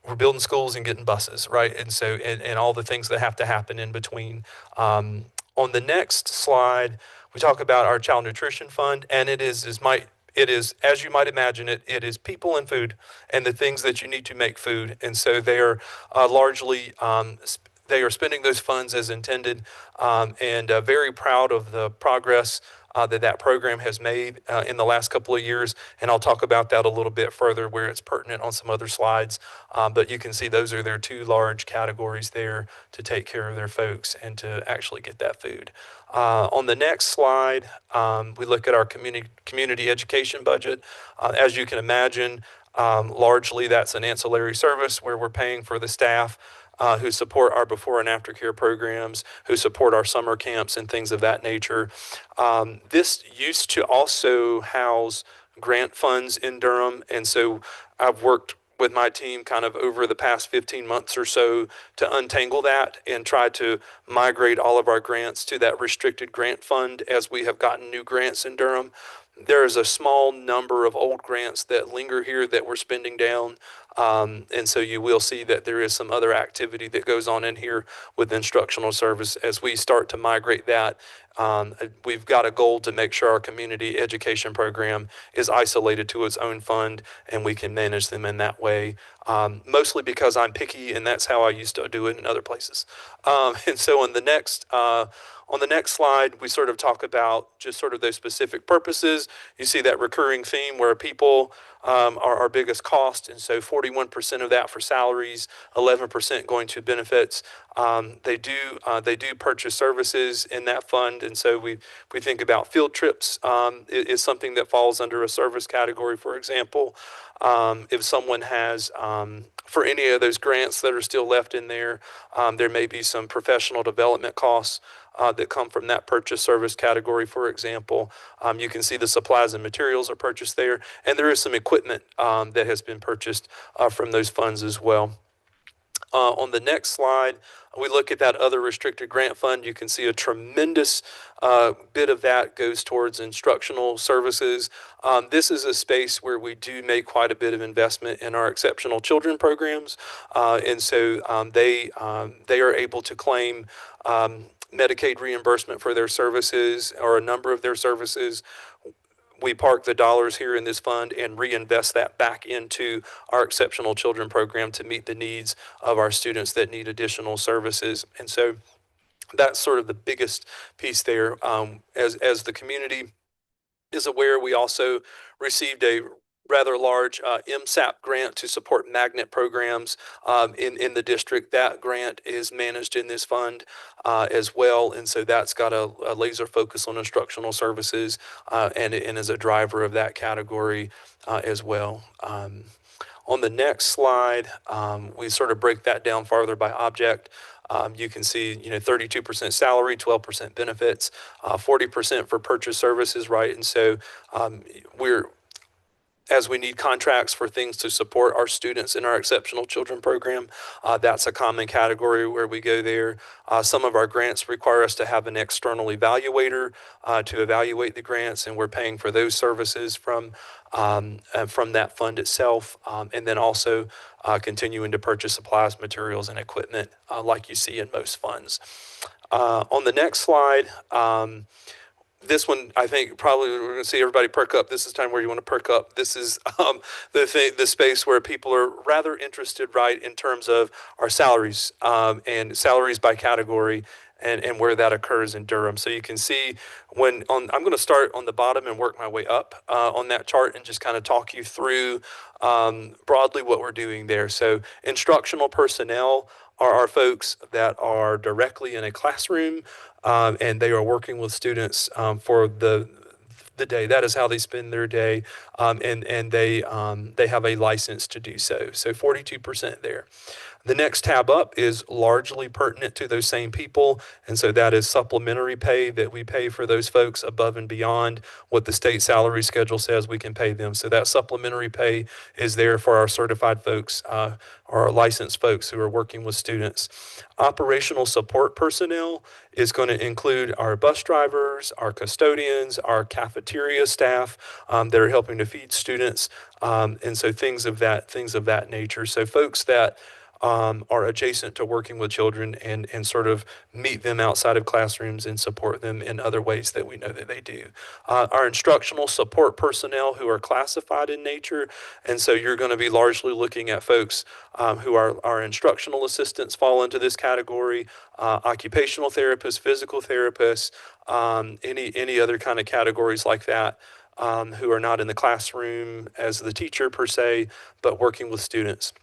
We're building schools and getting buses, right? And so, and all the things that have to happen in between. On the next slide, we talk about our child nutrition fund, and it is, as you might imagine it is people and food and the things that you need to make food. And so they are largely, they are spending those funds as intended, and very proud of the progress that program has made in the last couple of years. And I'll talk about that a little bit further where it's pertinent on some other slides. But you can see those are their two large categories there to take care of their folks and to actually get that food. On the next slide, we look at our community education budget. As you can imagine, largely that's an ancillary service where we're paying for the staff who support our before and after care programs, who support our summer camps and things of that nature. This used to also house grant funds in Durham. And so I've worked with my team kind of over the past 15 months or so to untangle that and try to migrate all of our grants to that restricted grant fund as we have gotten new grants in Durham. There is a small number of old grants that linger here that we're spending down. And so you will see that there is some other activity that goes on in here with instructional service as we start to migrate that. We've got a goal to make sure our community education program is isolated to its own fund and we can manage them in that way. Mostly because I'm picky and that's how I used to do it in other places. And so on the next slide, we sort of talk about just sort of those specific purposes. You see that recurring theme where people are our biggest cost, and so 41% of that for salaries, 11% going to benefits. They do purchase services in that fund, and so we think about field trips is something that falls under a service category. For example, if someone has for any of those grants that are still left in there, there may be some professional development costs that come from that purchase service category. For example, you can see the supplies and materials are purchased there, and there is some equipment that has been purchased from those funds as well. On the next slide, we look at that other restricted grant fund. You can see a tremendous bit of that goes towards instructional services. This is a space where we do make quite a bit of investment in our exceptional children programs. And so they are able to claim Medicaid reimbursement for their services or a number of their services. We park the dollars here in this fund and reinvest that back into our exceptional children program to meet the needs of our students that need additional services. And so that's sort of the biggest piece there. As the community is aware, we also received a rather large MSAP grant to support magnet programs in the district. That grant is managed in this fund as well. And so that's got a laser focus on instructional services and is a driver of that category as well. On the next slide, we sort of break that down farther by object. You can see, 32% salary, 12% benefits, 40% for purchase services, right? And so as we need contracts for things to support our students in our exceptional children program, that's a common category where we go there. Some of our grants require us to have an external evaluator to evaluate the grants, and we're paying for those services from that fund itself, and then also continuing to purchase supplies, materials, and equipment like you see in most funds. On the next slide, this one, I think probably we're going to see everybody perk up. This is time where you want to perk up. This is the space where people are rather interested, right, in terms of our salaries and salaries by category and where that occurs in Durham. So you can see I'm going to start on the bottom and work my way up on that chart and just kind of talk you through broadly what we're doing there. So instructional personnel are our folks that are directly in a classroom and they are working with students for the day. That is how they spend their day, and they have a license to do so. So 42% there. The next tab up is largely pertinent to those same people, and so that is supplementary pay that we pay for those folks above and beyond what the state salary schedule says we can pay them. So that supplementary pay is there for our certified folks or our licensed folks who are working with students. Operational support personnel is going to include our bus drivers, our custodians, our cafeteria staff that are helping to feed students, and so things of that nature. So folks that are adjacent to working with children and sort of meet them outside of classrooms and support them in other ways that we know that they do. Our instructional support personnel who are classified in nature, and so you're going to be largely looking at folks who are our instructional assistants fall into this category, occupational therapists, physical therapists, any other kind of categories like that. Who are not in the classroom as the teacher per se, but working with students.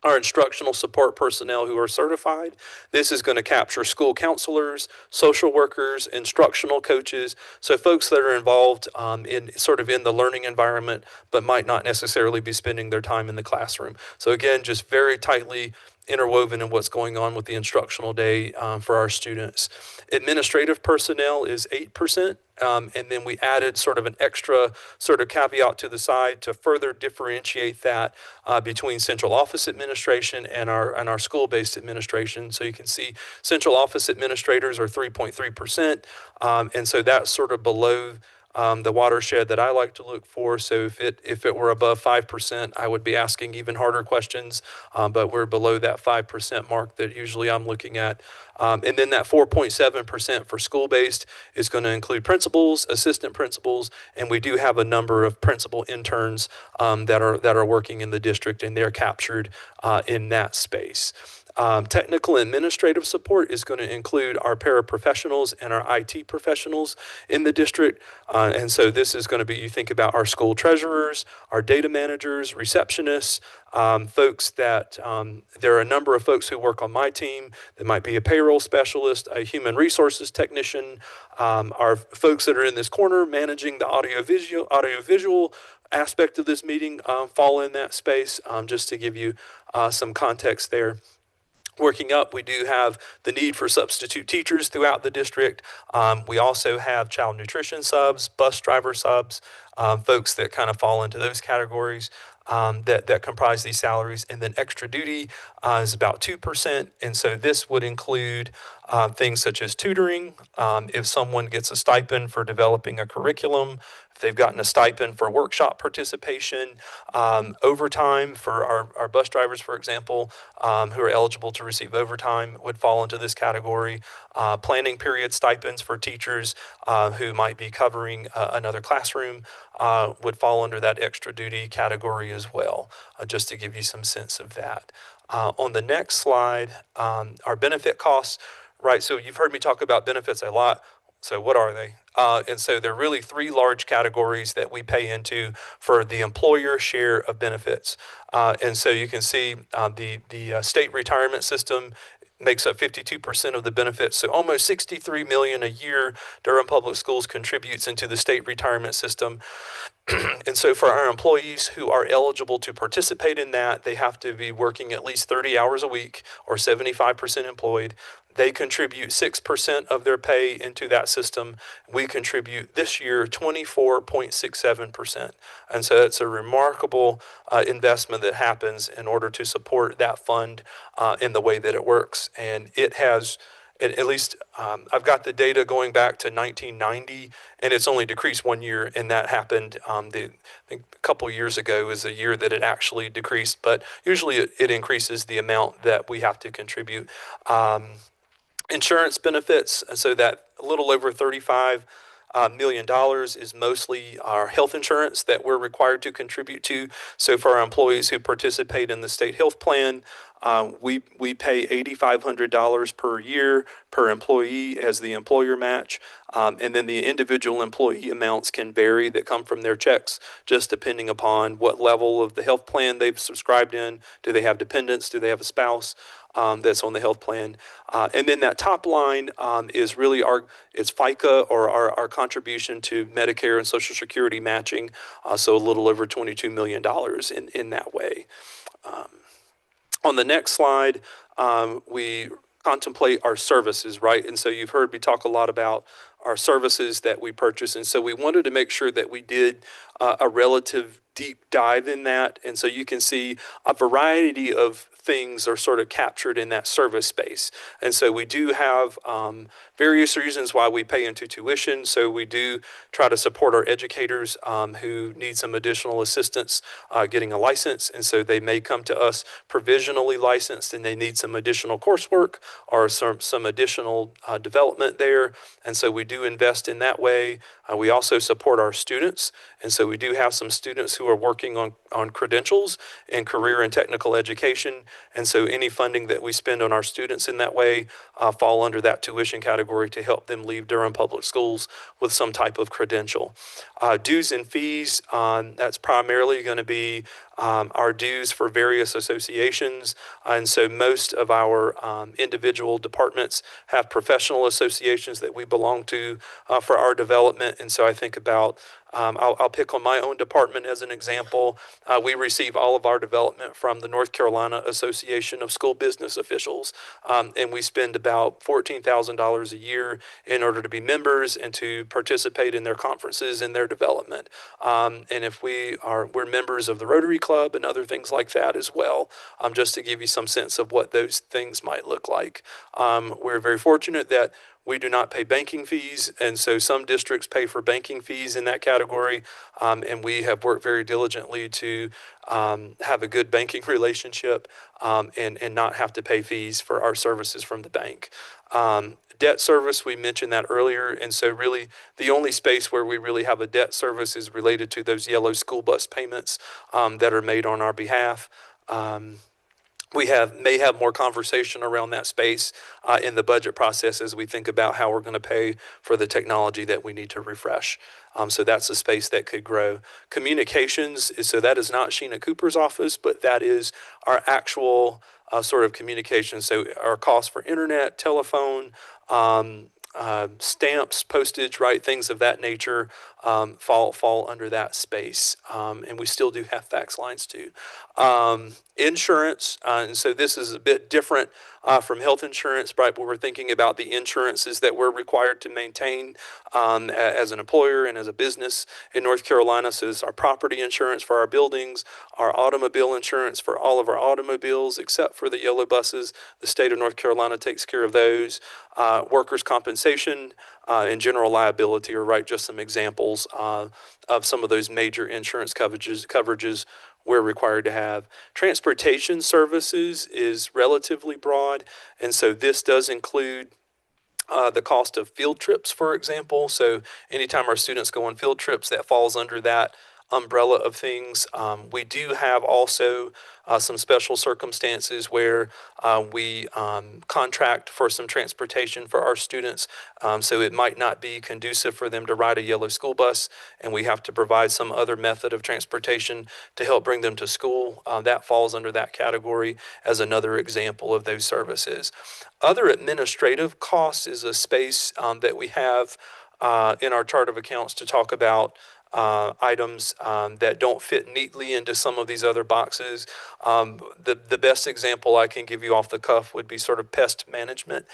Our instructional support personnel who are certified. This is going to capture school counselors, social workers, instructional coaches, so folks that are involved in the learning environment, but might not necessarily be spending their time in the classroom. So again, just very tightly interwoven in what's going on with the instructional day for our students. Administrative personnel is 8%. And then we added sort of an extra sort of caveat to the side to further differentiate that between central office administration and our school-based administration. So you can see central office administrators are 3.3%. And so that's sort of below the watershed that I like to look for. So if it were above 5%, I would be asking even harder questions. But we're below that 5% mark that usually I'm looking at. And then that 4.7% for school-based is going to include principals, assistant principals, and we do have a number of principal interns that are working in the district, and they're captured in that space. Technical administrative support is going to include our paraprofessionals and our IT professionals in the district. And so this is going to be, you think about our school treasurers, our data managers, receptionists, folks that there are a number of folks who work on my team. There might be a payroll specialist, a human resources technician, our folks that are in this corner managing the audiovisual aspect of this meeting fall in that space, just to give you some context there. Working up, we do have the need for substitute teachers throughout the district. We also have child nutrition subs, bus driver subs, folks that kind of fall into those categories that comprise these salaries. And then extra duty is about 2%. And so this would include things such as tutoring. If someone gets a stipend for developing a curriculum, if they've gotten a stipend for workshop participation, overtime for our bus drivers, for example, who are eligible to receive overtime would fall into this category. Planning period stipends for teachers who might be covering another classroom would fall under that extra duty category as well, just to give you some sense of that. On the next slide, our benefit costs, right? So you've heard me talk about benefits a lot. So what are they? And so there are really three large categories that we pay into for the employer share of benefits. And so you can see the state retirement system makes up 52% of the benefits. So almost 63 million a year Durham Public Schools contributes into the state retirement system. And so for our employees who are eligible to participate in that, they have to be working at least 30 hours a week or 75% employed. They contribute 6% of their pay into that system. We contribute this year 24.67%. And so it's a remarkable investment that happens in order to support that fund in the way that it works. And it has, at least I've got the data going back to 1990, and it's only decreased 1 year, and that happened I think a couple years ago is a year that it actually decreased, but usually it increases the amount that we have to contribute. Insurance benefits, so that a little over $35 million is mostly our health insurance that we're required to contribute to. So for our employees who participate in the state health plan, we pay $8,500 per year per employee as the employer match. And then the individual employee amounts can vary that come from their checks, just depending upon what level of the health plan they've subscribed in. Do they have dependents? Do they have a spouse that's on the health plan? And then that top line is really it's FICA, or our contribution to Medicare and Social Security matching. So a little over $22 million in that way. On the next slide, we contemplate our services, right? And so you've heard me talk a lot about our services that we purchase. And so we wanted to make sure that we did a relative deep dive in that. And so you can see a variety of things are sort of captured in that service space. And so we do have various reasons why we pay into tuition. So we do try to support our educators who need some additional assistance getting a license. And so they may come to us provisionally licensed and they need some additional coursework or some additional development there. And so we do invest in that way. We also support our students. And so we do have some students who are working on credentials in career and technical education. And so any funding that we spend on our students in that way fall under that tuition category to help them leave Durham Public Schools with some type of credential. Dues and fees, that's primarily going to be our dues for various associations. And so most of our individual departments have professional associations that we belong to for our development. And so I think about I'll pick on my own department as an example. We receive all of our development from the North Carolina Association of School Business Officials, and we spend about $14,000 a year in order to be members and to participate in their conferences and their development. And if we're members of the Rotary Club and other things like that as well, just to give you some sense of what those things might look like. We're very fortunate that we do not pay banking fees, and so some districts pay for banking fees in that category, and we have worked very diligently to have a good banking relationship and not have to pay fees for our services from the bank. Debt service, we mentioned that earlier, and so really the only space where we really have a debt service is related to those yellow school bus payments that are made on our behalf. We may have more conversation around that space in the budget process as we think about how we're going to pay for the technology that we need to refresh. So that's a space that could grow. Communications, so that is not Sheena Cooper's office, but that is our actual sort of communication. So our costs for internet, telephone, stamps, postage, right, things of that nature fall under that space, and we still do have fax lines too. Insurance, and so this is a bit different from health insurance, right? Where we're thinking about the insurances that we're required to maintain as an employer and as a business in North Carolina. So this is our property insurance for our buildings, our automobile insurance for all of our automobiles, except for the yellow buses. The state of North Carolina takes care of those. Workers' compensation and general liability are, right, just some examples of some of those major insurance coverages we're required to have. Transportation services is relatively broad, and so this does include the cost of field trips, for example. So anytime our students go on field trips, that falls under that umbrella of things. We do have also some special circumstances where we contract for some transportation for our students. So it might not be conducive for them to ride a yellow school bus, and we have to provide some other method of transportation to help bring them to school. That falls under that category as another example of those services. Other administrative costs is a space that we have in our chart of accounts to talk about items that don't fit neatly into some of these other boxes. The best example I can give you off the cuff would be sort of pest management,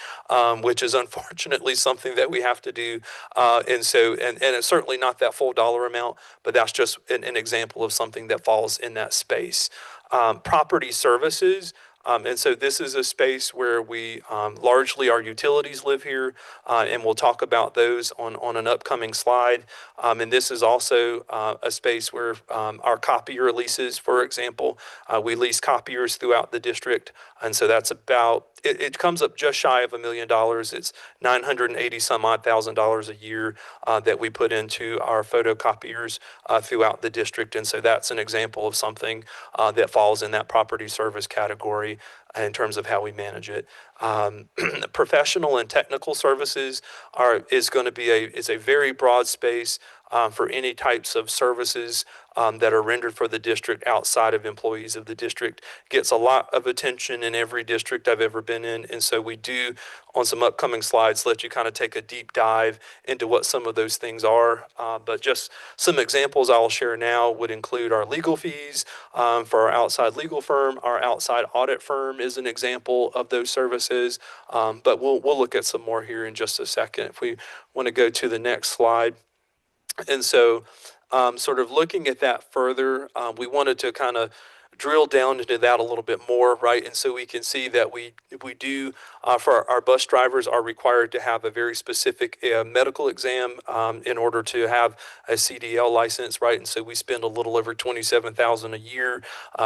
which is unfortunately something that we have to do. And it's certainly not that full dollar amount, but that's just an example of something that falls in that space. Property services. And so this is a space where we largely our utilities live here, and we'll talk about those on an upcoming slide. And this is also a space where our copier leases, for example, we lease copiers throughout the district, and so that's about it comes up just shy of $1 million. It's 980 some odd $1,000 a year that we put into our photocopiers throughout the district, and so that's an example of something that falls in that property service category in terms of how we manage it. Professional and technical services is going to be is a very broad space for any types of services that are rendered for the district outside of employees of the district. Gets a lot of attention in every district I've ever been in, and so we do on some upcoming slides let you kind of take a deep dive into what some of those things are. But just some examples I'll share now would include our legal fees for our outside legal firm. Our outside audit firm is an example of those services. But we'll look at some more here in just a second if we want to go to the next slide. And so, sort of looking at that further, we wanted to kind of drill down into that a little bit more, right? And so we can see that we do for our bus drivers are required to have a very specific medical exam in order to have a CDL license, right? And so we spend a little over $27,000 a year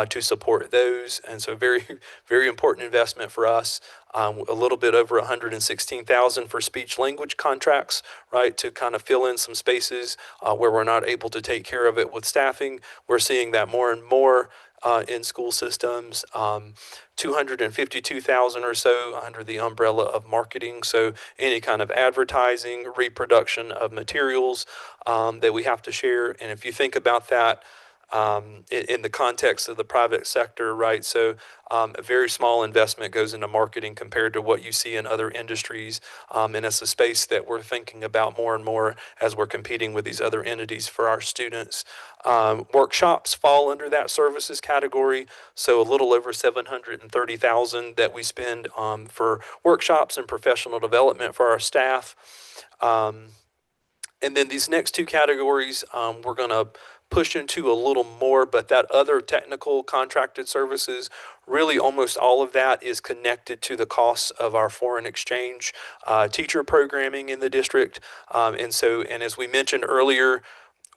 to support those, and so very very important investment for us. A little bit over 116,000 for speech language contracts, right, to kind of fill in some spaces where we're not able to take care of it with staffing. We're seeing that more and more in school systems. 252,000 or so under the umbrella of marketing. So any kind of advertising, reproduction of materials that we have to share. And if you think about that, in the context of the private sector, right? So a very small investment goes into marketing compared to what you see in other industries. And it's a space that we're thinking about more and more as we're competing with these other entities for our students. Workshops fall under that services category. So a little over 730,000 that we spend for workshops and professional development for our staff. Um, and then these next two categories, we're going to push into a little more, but that other technical contracted services, really almost all of that is connected to the costs of our foreign exchange teacher programming in the district. And as we mentioned earlier,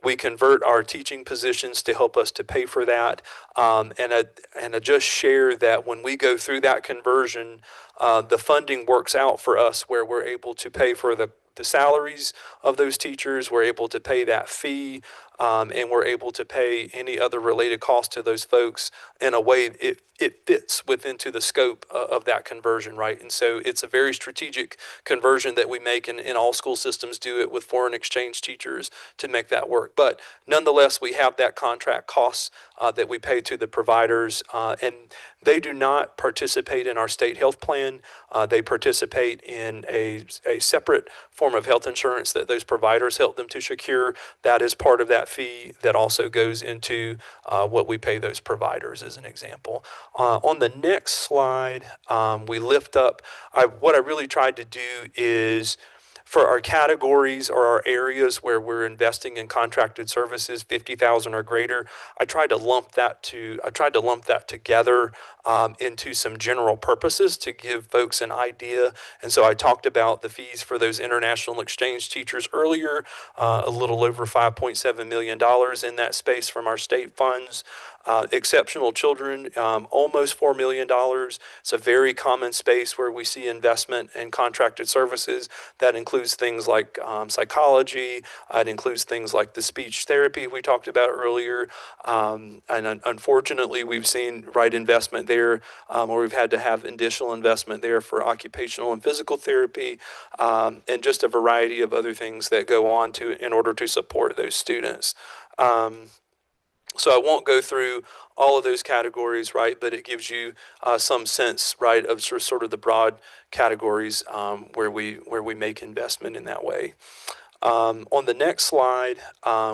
we convert our teaching positions to help us to pay for that. And I just share that when we go through that conversion, the funding works out for us where we're able to pay for the salaries of those teachers, we're able to pay that fee, and we're able to pay any other related costs to those folks in a way it fits within to the scope of that conversion, right? And so it's a very strategic conversion that we make, and all school systems do it with foreign exchange teachers to make that work. But nonetheless, we have that contract costs that we pay to the providers, and they do not participate in our state health plan. They participate in a separate form of health insurance that those providers help them to secure. That is part of that fee that also goes into what we pay those providers, as an example. On the next slide, we lift up, what I really tried to do is for our categories or our areas where we're investing in contracted services, 50,000 or greater, I tried to lump that together into some general purposes to give folks an idea. And so I talked about the fees for those international exchange teachers earlier, a little over $5.7 million in that space from our state funds. Exceptional children, almost $4 million. It's a very common space where we see investment in contracted services. That includes things like psychology. It includes things like the speech therapy we talked about earlier. And unfortunately, we've seen right investment there, or we've had to have additional investment there for occupational and physical therapy, and just a variety of other things that go on in order to support those students. So I won't go through all of those categories, right? But it gives you some sense, right, of sort of the broad categories where we make investment in that way. On the next slide,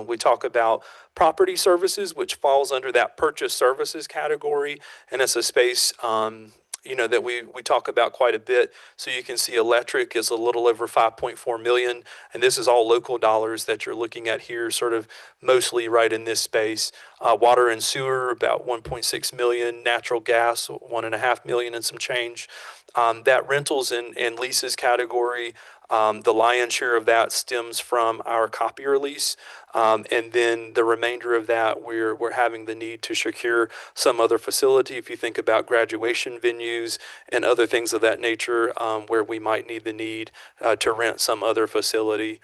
we talk about property services, which falls under that purchase services category, and it's a space that we talk about quite a bit. So you can see electric is a little over 5.4 million, and this is all local dollars that you're looking at here, sort of mostly right in this space. Water and sewer about 1.6 million, natural gas 1.5 million and some change. That rentals and leases category, the lion's share of that stems from our copier lease. And then the remainder of that, we're having the need to secure some other facility. If you think about graduation venues and other things of that nature, where we might need the need to rent some other facility.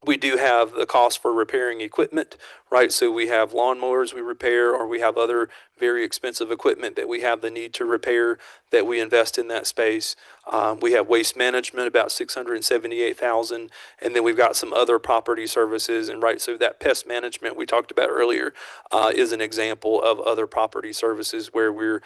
We do have the cost for repairing equipment, right? So we have lawnmowers we repair, or we have other very expensive equipment that we have the need to repair that we invest in that space. We have waste management, about 678,000, and then we've got some other property services. And right, so that pest management we talked about earlier is an example of other property services where we're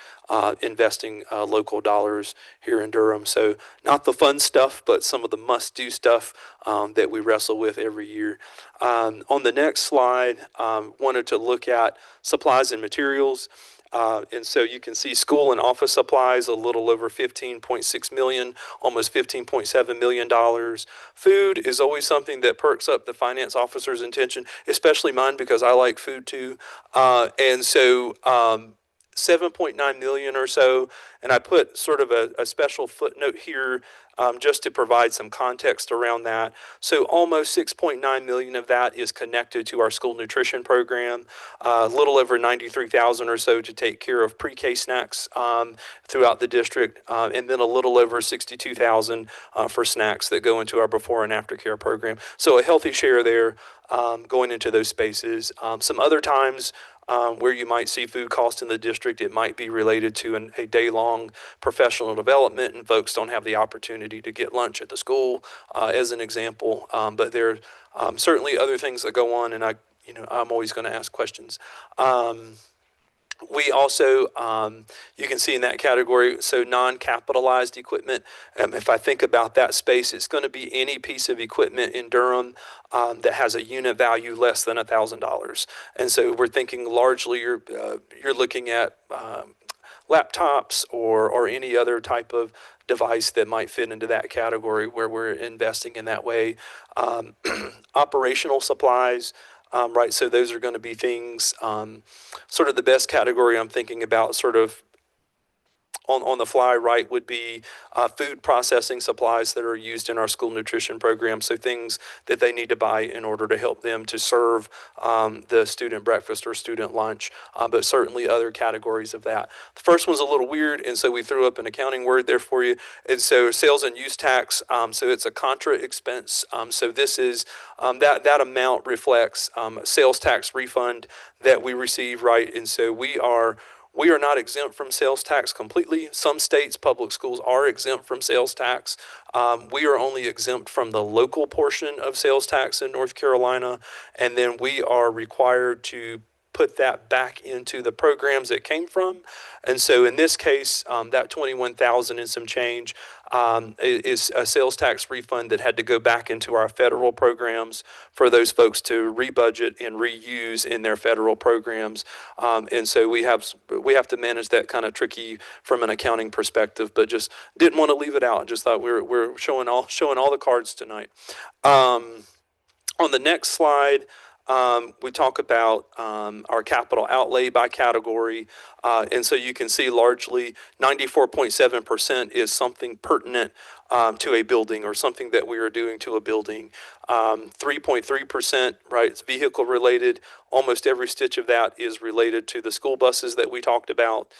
investing local dollars here in Durham. So not the fun stuff, but some of the must-do stuff that we wrestle with every year. On the next slide, wanted to look at supplies and materials. And so you can see school and office supplies a little over 15.6 million, almost $15.7 million. Food is always something that perks up the finance officer's attention, especially mine because I like food too. And so 7.9 million or so, and I put sort of a special footnote here just to provide some context around that. So almost 6.9 million of that is connected to our school nutrition program, a little over 93,000 or so to take care of pre-K snacks throughout the district, and then a little over 62,000 for snacks that go into our before and after care program. So a healthy share there going into those spaces. Some other times where you might see food costs in the district, it might be related to a day-long professional development, and folks don't have the opportunity to get lunch at the school, as an example. But there are certainly other things that go on, and I'm always going to ask questions. We also, you can see in that category, so non-capitalized equipment. If I think about that space, it's going to be any piece of equipment in Durham that has a unit value less than $1,000. And so we're thinking largely you're looking at laptops or any other type of device that might fit into that category where we're investing in that way. Um, Operational supplies, right? So those are going to be things, sort of the best category I'm thinking about, sort of on the fly, right, would be food processing supplies that are used in our school nutrition program. So things that they need to buy in order to help them to serve the student breakfast or student lunch, but certainly other categories of that. The first one's a little weird, and so we threw up an accounting word there for you. And so sales and use tax, so it's a contra expense. So this is that amount reflects sales tax refund that we receive, right? And so we are not exempt from sales tax completely. Some states, public schools are exempt from sales tax. We are only exempt from the local portion of sales tax in North Carolina, and then we are required to put that back into the programs it came from. And so in this case, that 21,000 and some change is a sales tax refund that had to go back into our federal programs for those folks to rebudget and reuse in their federal programs. And so we have to manage that kind of tricky from an accounting perspective, but just didn't want to leave it out. Just thought we're showing all the cards tonight. On the next slide, we talk about our capital outlay by category. And so you can see largely 94.7% is something pertinent to a building or something that we are doing to a building. 3.3%, right, it's vehicle related. Almost every stitch of that is related to the school buses that we talked about.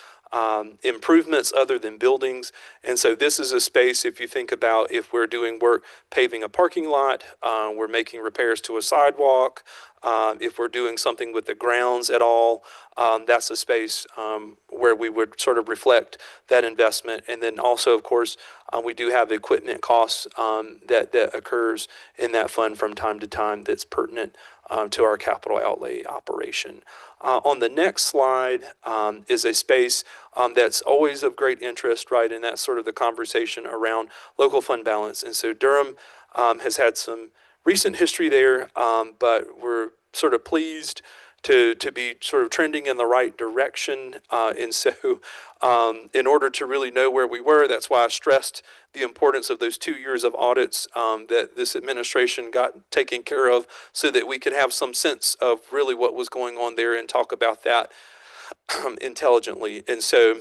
Improvements other than buildings. And so this is a space, if you think about if we're doing work paving a parking lot, we're making repairs to a sidewalk, if we're doing something with the grounds at all, that's a space where we would sort of reflect that investment. And then also, of course, we do have equipment costs that occurs in that fund from time to time that's pertinent to our capital outlay operation. On the next slide is a space that's always of great interest, right? And that's sort of the conversation around local fund balance. And so Durham has had some recent history there, but we're sort of pleased to be sort of trending in the right direction. And so in order to really know where we were, that's why I stressed the importance of those 2 years of audits that this administration got taken care of so that we could have some sense of really what was going on there and talk about that intelligently. And so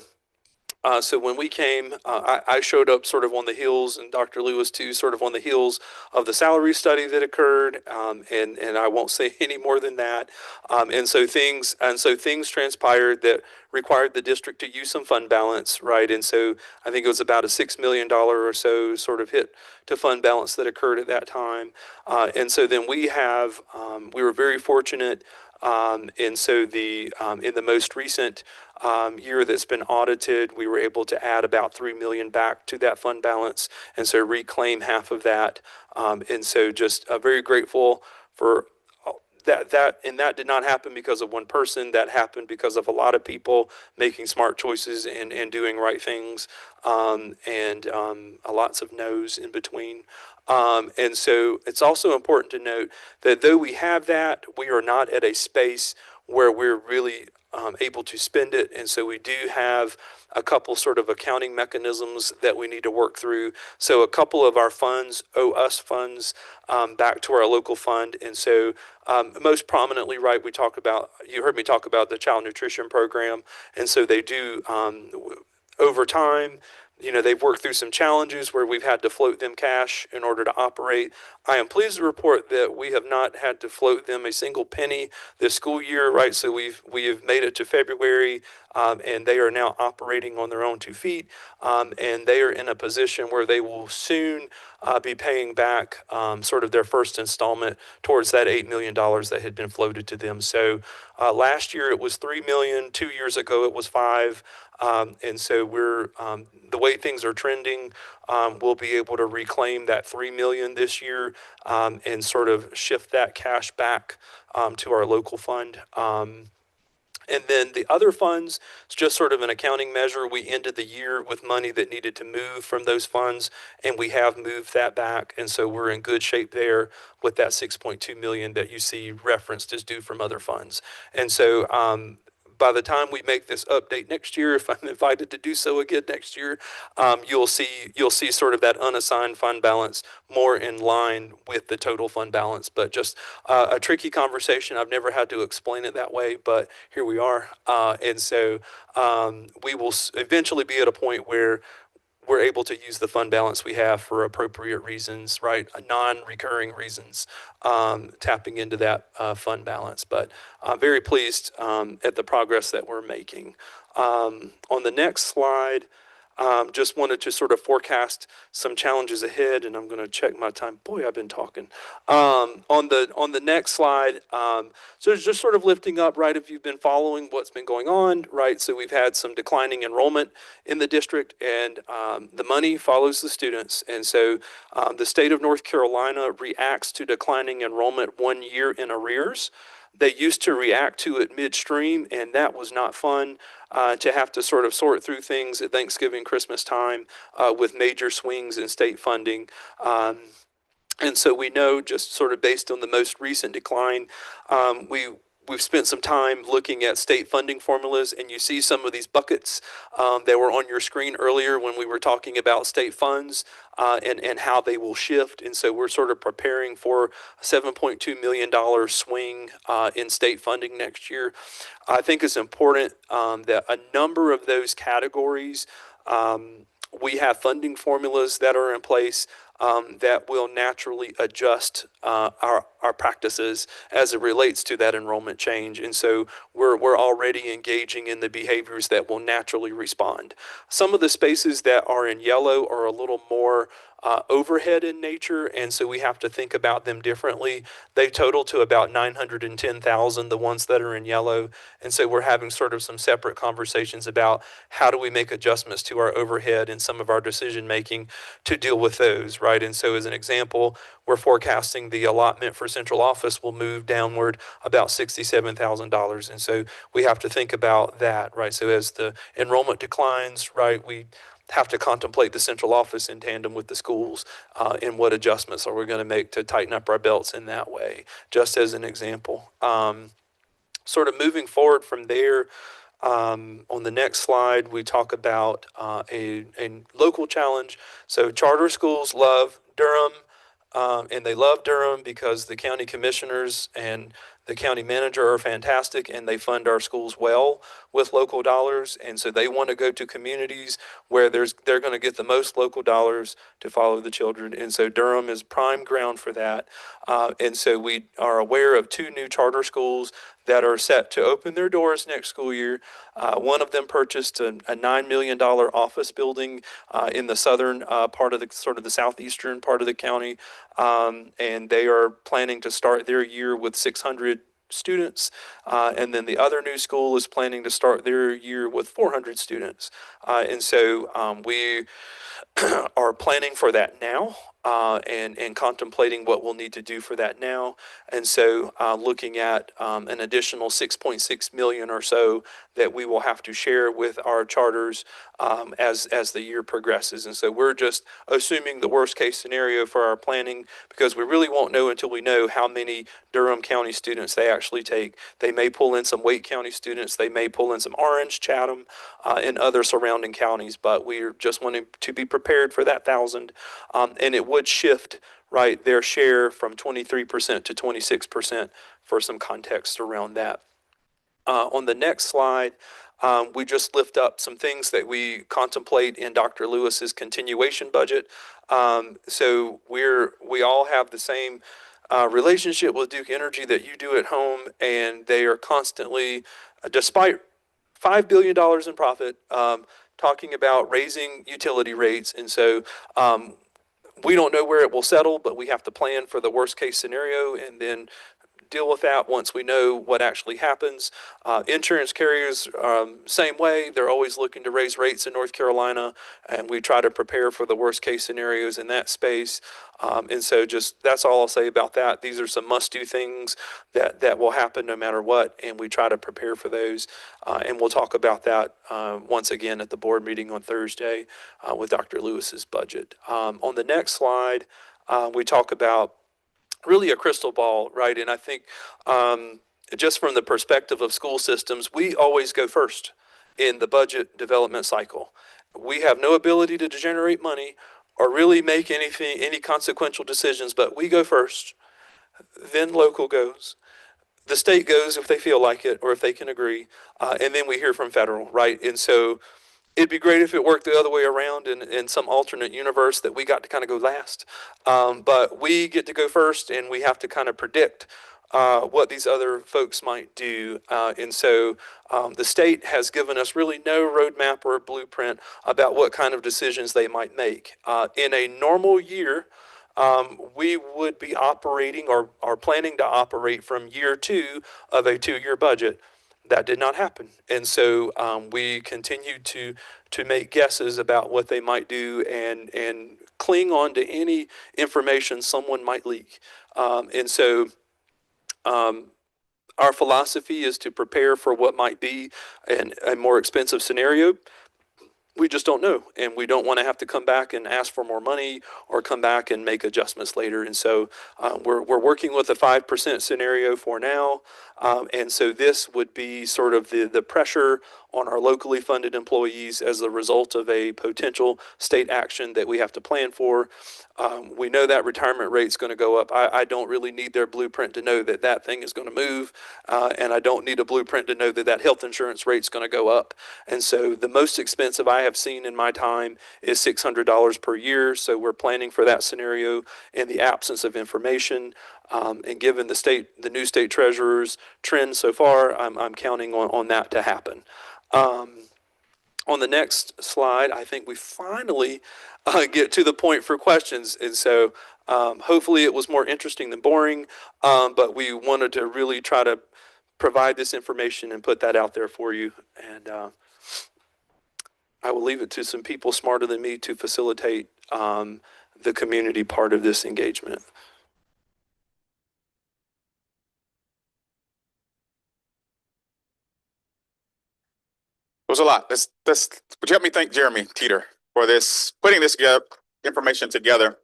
when we came, I showed up sort of on the heels, and Dr. Lewis too, sort of on the heels of the salary study that occurred, and I won't say any more than that. And so things transpired that required the district to use some fund balance, right? And so I think it was about a $6 million or so sort of hit to fund balance that occurred at that time. And so then we were very fortunate. And so in the most recent year that's been audited, we were able to add about 3 million back to that fund balance, and so reclaim half of that. And so just very grateful for that did not happen because of one person. That happened because of a lot of people making smart choices and doing right things, and lots of no's in between. And so it's also important to note that though we have that, we are not at a space where we're really able to spend it. And so we do have a couple sort of accounting mechanisms that we need to work through. So a couple of our funds owe us funds back to our local fund. And so most prominently, right, you heard me talk about the child nutrition program. And so they do, over time, they've worked through some challenges where we've had to float them cash in order to operate. I am pleased to report that we have not had to float them a single penny this school year, right? So we have made it to February, and they are now operating on their own 2 feet, and they are in a position where they will soon be paying back sort of their first installment towards that $8 million that had been floated to them. So last year it was 3 million. 2 years ago it was 5. And so the way things are trending, we'll be able to reclaim that 3 million this year, and sort of shift that cash back to our local fund. And then the other funds, it's just sort of an accounting measure. We ended the year with money that needed to move from those funds, and we have moved that back. And so we're in good shape there with that 6.2 million that you see referenced as due from other funds. And so by the time we make this update next year, if I'm invited to do so again next year, you'll see sort of that unassigned fund balance more in line with the total fund balance. But just a tricky conversation. I've never had to explain it that way, but here we are. And so we will eventually be at a point where we're able to use the fund balance we have for appropriate reasons, right? Non-recurring reasons, tapping into that fund balance. But I'm very pleased at the progress that we're making. On the next slide, just wanted to sort of forecast some challenges ahead, and I'm going to check my time. Boy, I've been talking. On the next slide, so it's just sort of lifting up, right? If you've been following what's been going on, right? So we've had some declining enrollment in the district, and the money follows the students, and so the state of North Carolina reacts to declining enrollment 1 year in arrears. They used to react to it midstream, and that was not fun to have to sort of sort through things at Thanksgiving, Christmas time with major swings in state funding. And so we know, just sort of based on the most recent decline, we've spent some time looking at state funding formulas, and you see some of these buckets that were on your screen earlier when we were talking about state funds and how they will shift. And so we're sort of preparing for a $7.2 million swing in state funding next year. I think it's important that a number of those categories, we have funding formulas that are in place that will naturally adjust our practices as it relates to that enrollment change. And so we're already engaging in the behaviors that will naturally respond. Some of the spaces that are in yellow are a little more overhead in nature, and so we have to think about them differently. They total to about 910,000, the ones that are in yellow, and so we're having sort of some separate conversations about how do we make adjustments to our overhead and some of our decision making to deal with those, right? And so as an example, we're forecasting the allotment for central office will move downward about $67,000, and so we have to think about that, right? So as the enrollment declines, right, we have to contemplate the central office in tandem with the schools and what adjustments are we going to make to tighten up our belts in that way, just as an example. Sort of moving forward from there, on the next slide, we talk about a local challenge. So charter schools love Durham, and they love Durham because the county commissioners and the county manager are fantastic, and they fund our schools well with local dollars. And so they want to go to communities where they're going to get the most local dollars to follow the children. And so Durham is prime ground for that. And so we are aware of 2 new charter schools that are set to open their doors next school year. One of them purchased a $9 million office building in the southern part of the sort of the southeastern part of the county. And they are planning to start their year with 600 students. And then the other new school is planning to start their year with 400 students. And so we are planning for that now and contemplating what we'll need to do for that now. And so looking at an additional 6.6 million or so that we will have to share with our charters as the year progresses. And so we're just assuming the worst case scenario for our planning, because we really won't know until we know how many Durham County students they actually take. They may pull in some Wake County students, they may pull in some Orange, Chatham, and other surrounding counties, but we're just wanting to be prepared for that 1,000. And it would shift, right, their share from 23% to 26% for some context around that. On the next slide, we just lift up some things that we contemplate in Dr. Lewis's continuation budget. So we all have the same relationship with Duke Energy that you do at home, and they are constantly, despite $5 billion in profit, talking about raising utility rates. And so we don't know where it will settle, but we have to plan for the worst case scenario and then deal with that once we know what actually happens. Insurance carriers, same way. They're always looking to raise rates in North Carolina, and we try to prepare for the worst case scenarios in that space. And so just that's all I'll say about that. These are some must do things that will happen no matter what, and we try to prepare for those. And we'll talk about that once again at the board meeting on Thursday with Dr. Lewis's budget. On the next slide, we talk about really a crystal ball, right? And I think just from the perspective of school systems, we always go first in the budget development cycle. We have no ability to generate money or really make any consequential decisions, but we go first, then local goes. The state goes if they feel like it or if they can agree, and then we hear from federal, right? And so it'd be great if it worked the other way around in some alternate universe that we got to kind of go last. But we get to go first, and we have to kind of predict what these other folks might do. And so the state has given us really no roadmap or blueprint about what kind of decisions they might make. In a normal year, we would be operating or are planning to operate from year two of a 2 year budget. That did not happen. And so we continued to make guesses about what they might do and cling on to any information someone might leak. And so our philosophy is to prepare for what might be a more expensive scenario. We just don't know, and we don't want to have to come back and ask for more money or come back and make adjustments later. And so we're working with a 5% scenario for now. And so this would be sort of the pressure on our locally funded employees as a result of a potential state action that we have to plan for. We know that retirement rate is going to go up. I don't really need their blueprint to know that that thing is going to move. And I don't need a blueprint to know that that health insurance rate is going to go up. And so the most expensive I have seen in my time is $600 per year. So we're planning for that scenario in the absence of information. And given the new state treasurer's trend so far, I'm counting on that to happen. On the next slide, I think we finally get to the point for questions. And so hopefully it was more interesting than boring, but we wanted to really try to provide this information and put that out there for you. And I will leave it to some people smarter than me to facilitate the community part of this engagement. It was a lot. Would you help me thank Jeremy Teeter for putting this information together.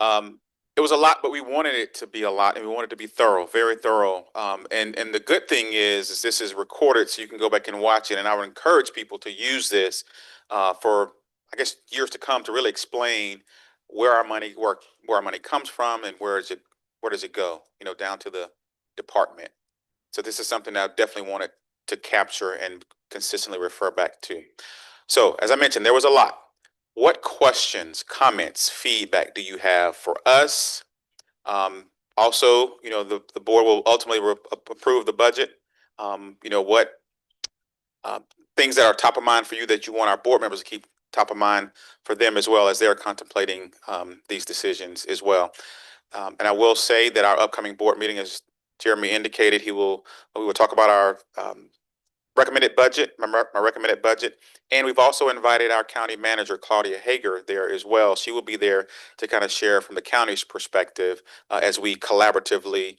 It was a lot, but we wanted it to be a lot, and we wanted it to be thorough, very thorough. And the good thing is this is recorded, so you can go back and watch it. And I would encourage people to use this for, I guess, years to come to really explain where our money comes from, and where does it go, down to the department. So this is something that I definitely wanted to capture and consistently refer back to. So as I mentioned, there was a lot. What questions, comments, feedback do you have for us? Also, the board will ultimately approve the budget. What things that are top of mind for you that you want our board members to keep top of mind for them as well as they're contemplating these decisions as well. And I will say that our upcoming board meeting, as Jeremy indicated, we will talk about our recommended budget, my recommended budget. And we've also invited our county manager, Claudia Hager, there as well. She will be there to kind of share from the county's perspective as we collaboratively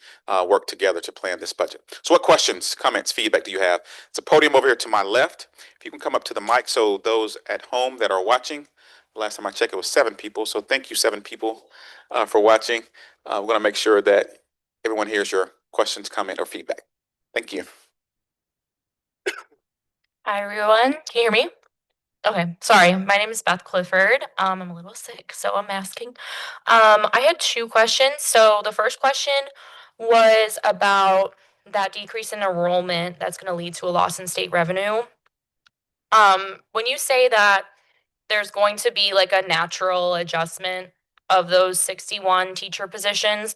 work together to plan this budget. So what questions, comments, feedback do you have? It's a podium over here to my left. If you can come up to the mic so those at home that are watching, last time I checked, it was 7 people. So thank you, 7 people, for watching. We're going to make sure that everyone hears your questions, comment, or feedback. Thank you. Hi, everyone. Can you hear me? Okay, sorry. My name is Beth Clifford. I'm a little sick, so I'm asking. I had 2 questions. So the first question was about that decrease in enrollment that's going to lead to a loss in state revenue. When you say that there's going to be like a natural adjustment of those 61 teacher positions,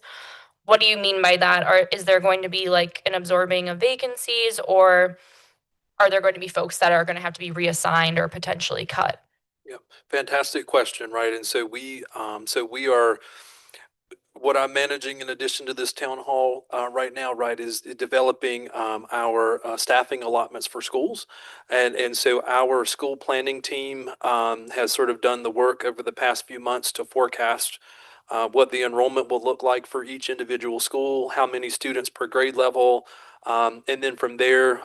what do you mean by that? Or is there going to be like an absorbing of vacancies, or are there going to be folks that are going to have to be reassigned or potentially cut? Yep, fantastic question, right? And so we what I'm managing in addition to this town hall right now, right, is developing our staffing allotments for schools. And so our school planning team has sort of done the work over the past few months to forecast what the enrollment will look like for each individual school, how many students per grade level. And then from there,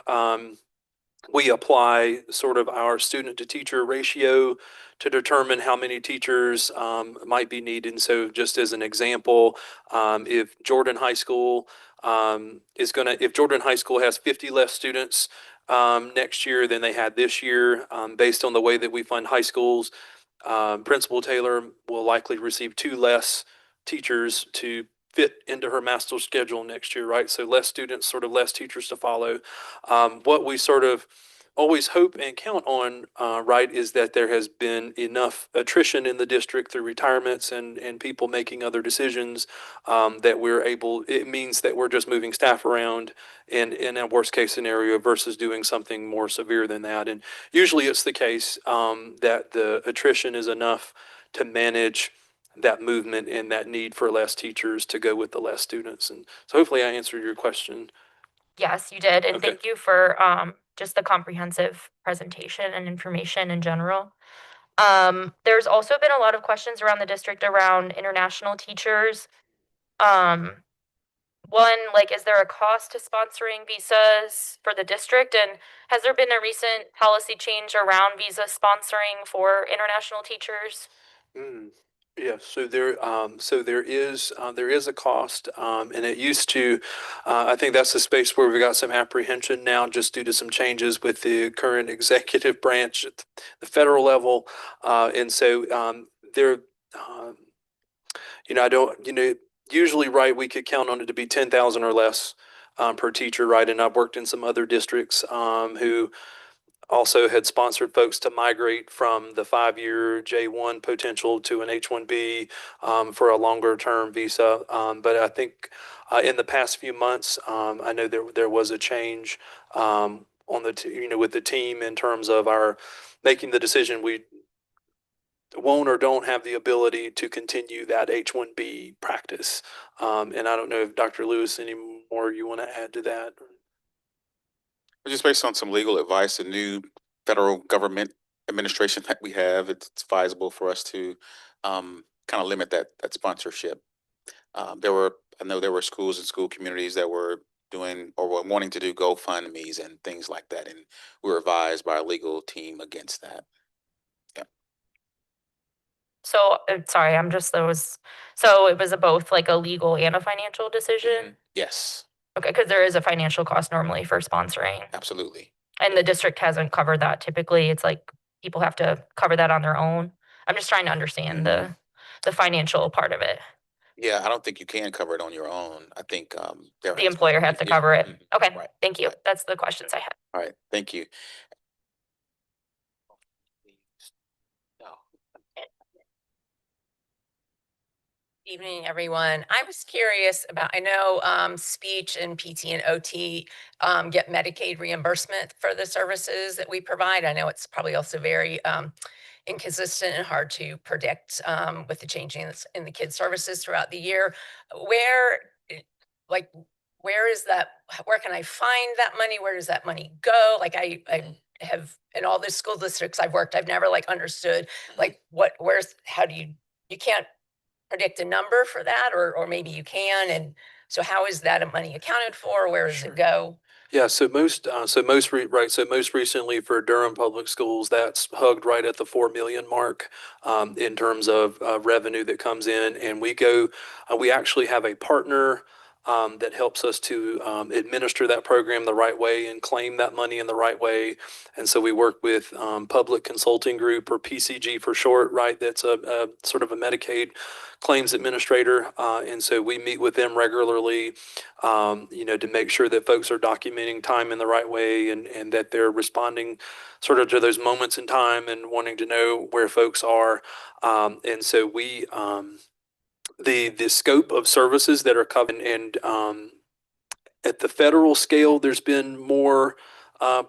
we apply sort of our student to teacher ratio to determine how many teachers might be needed. And so just as an example, if Jordan High School if Jordan High School has 50 less students next year than they had this year, based on the way that we fund high schools, Principal Taylor will likely receive 2 less teachers to fit into her master's schedule next year, right? So less students, sort of less teachers to follow. What we sort of always hope and count on, right, is that there has been enough attrition in the district through retirements and people making other decisions that it means that we're just moving staff around in a worst case scenario versus doing something more severe than that. And usually it's the case that the attrition is enough to manage that movement and that need for less teachers to go with the less students. And so hopefully I answered your question. Yes, you did, and Okay. thank you for just the comprehensive presentation and information in general. There's also been a lot of questions around the district around international teachers. One, like, is there a cost to sponsoring visas for the district? And has there been a recent policy change around visa sponsoring for international teachers? Mm. Yeah, so there is a cost, and it used to. I think that's a space where we got some apprehension now, just due to some changes with the current executive branch at the federal level, and so there. Um, I don't. Usually, right, we could count on it to be 10,000 or less per teacher, right? And I've worked in some other districts who also had sponsored folks to migrate from the 5-year J1 potential to an H1B for a longer term visa. But I think in the past few months, I know there was a change on with the team in terms of our making the decision we won't or don't have the ability to continue that H1B practice. And I don't know if Dr. Lewis, any more you want to add to that? Just based on some legal advice, the new federal government administration that we have, it's advisable for us to kind of limit that sponsorship. I know there were schools and school communities that were doing or were wanting to do GoFundMe's and things like that, and we were advised by our legal team against that. Yeah. So, sorry, so it was a both like a legal and a financial decision? Yes, Okay, because there is a financial cost normally for sponsoring, absolutely. and the district hasn't covered that. Typically, it's like people have to cover that on their own. I'm just trying to understand the financial part of it. Yeah, I don't think you can cover it on your own. I think there The has to be employer has to yeah. cover it. Okay, Right. thank you. Right. That's the questions I had. All right. Thank you. No. Evening, everyone. I was curious about, I know speech and PT and OT get Medicaid reimbursement for the services that we provide. I know it's probably also very inconsistent and hard to predict with the changing in the kids' services throughout the year. Where, like, where is that? Where can I find that money? Where does that money go? Like, I have in all the school districts I've worked, I've never like understood like how do you can't predict a number for that, or maybe you can. And so how is that money accounted for? Where does Sure. it go? Yeah, so most recently for Durham Public Schools, that's hugged right at the 4 million mark in terms of revenue that comes in, and we actually have a partner that helps us to administer that program the right way and claim that money in the right way. And so we work with Public Consulting Group, or PCG for short, right? That's a sort of a Medicaid claims administrator, and so we meet with them regularly, to make sure that folks are documenting time in the right way and that they're responding sort of to those moments in time and wanting to know where folks are. And so the scope of services that are covered, and at the federal scale, there's been more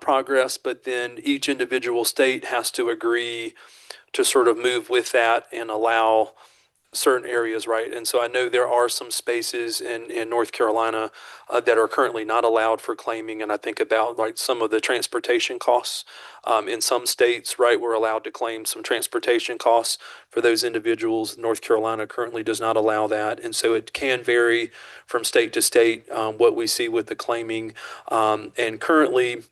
progress, but then each individual state has to agree to sort of move with that and allow certain areas, right? And so I know there are some spaces in North Carolina that are currently not allowed for claiming. And I think about like some of the transportation costs. In some states, right, we're allowed to claim some transportation costs for those individuals. North Carolina currently does not allow that. And so it can vary from state to state what we see with the claiming. And currently,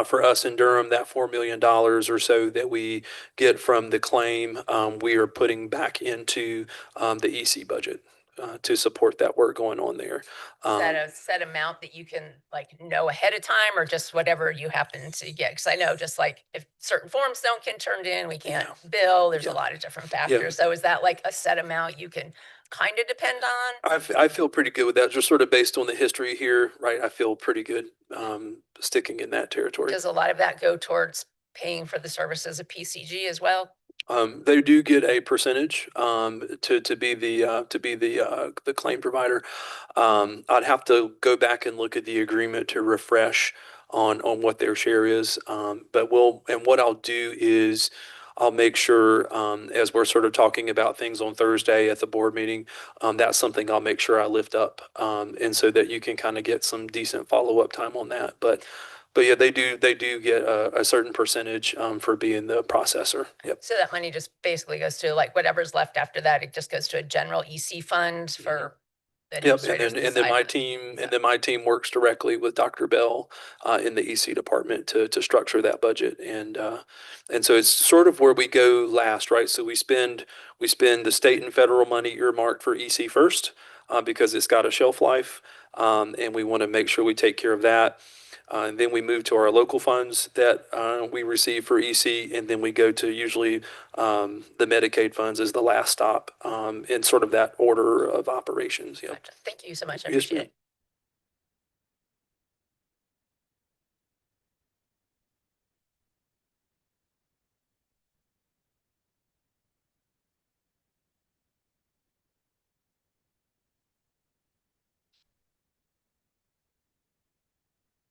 for us in Durham, that $4 million or so that we get from the claim, we are putting back into the EC budget to support that work going on there. Is that a set amount that you can like know ahead of time, or just whatever you happen to get? Because I know just like if certain forms don't get turned in, we can't bill. There's a lot of different factors. So is that like a set amount you can kind of depend on? I feel pretty good with that, just sort of based on the history here, right? I feel pretty good sticking in that territory. Does a lot of that go towards paying for the services of PCG as well? They do get a percentage to be the claim provider. I'd have to go back and look at the agreement to refresh on what their share is. But what I'll do is I'll make sure as we're sort of talking about things on Thursday at the board meeting, that's something I'll make sure I lift up, and so that you can kind of get some decent follow-up time on that. But yeah, they do get a certain percentage for being the processor. Yep. So that money just basically goes to like whatever's left after that. It just goes to a general EC fund for the Yep, administrators. and then my team works directly with Dr. Bell in the EC department to structure that budget, and so it's sort of where we go last, right? So we spend the state and federal money earmarked for EC first because it's got a shelf life, and we want to make sure we take care of that. And then we move to our local funds that we receive for EC, and then we go to usually the Medicaid funds as the last stop in sort of that order of operations. Yeah. Gotcha. Thank you so much. I Yes, appreciate ma'am. it.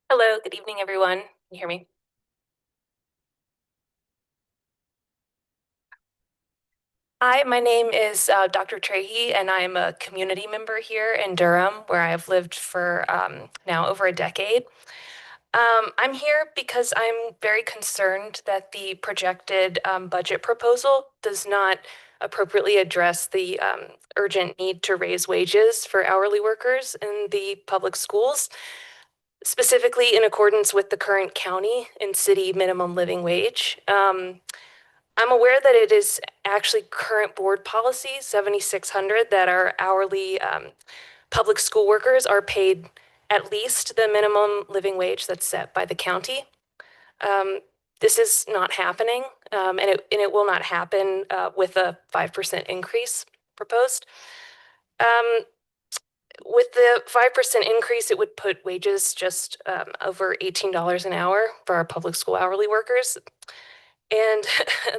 Hello, good evening, everyone. Can you hear me? Hi, my name is Dr. Trahey, and I'm a community member here in Durham, where I have lived for now over a decade. I'm here because I'm very concerned that the projected budget proposal does not appropriately address the urgent need to raise wages for hourly workers in the public schools, specifically in accordance with the current county and city minimum living wage. I'm aware that it is actually current board policy 7600 that our hourly public school workers are paid at least the minimum living wage that's set by the county. This is not happening, and it will not happen with a 5% increase proposed. With the 5% increase, it would put wages just over $18 an hour for our public school hourly workers. And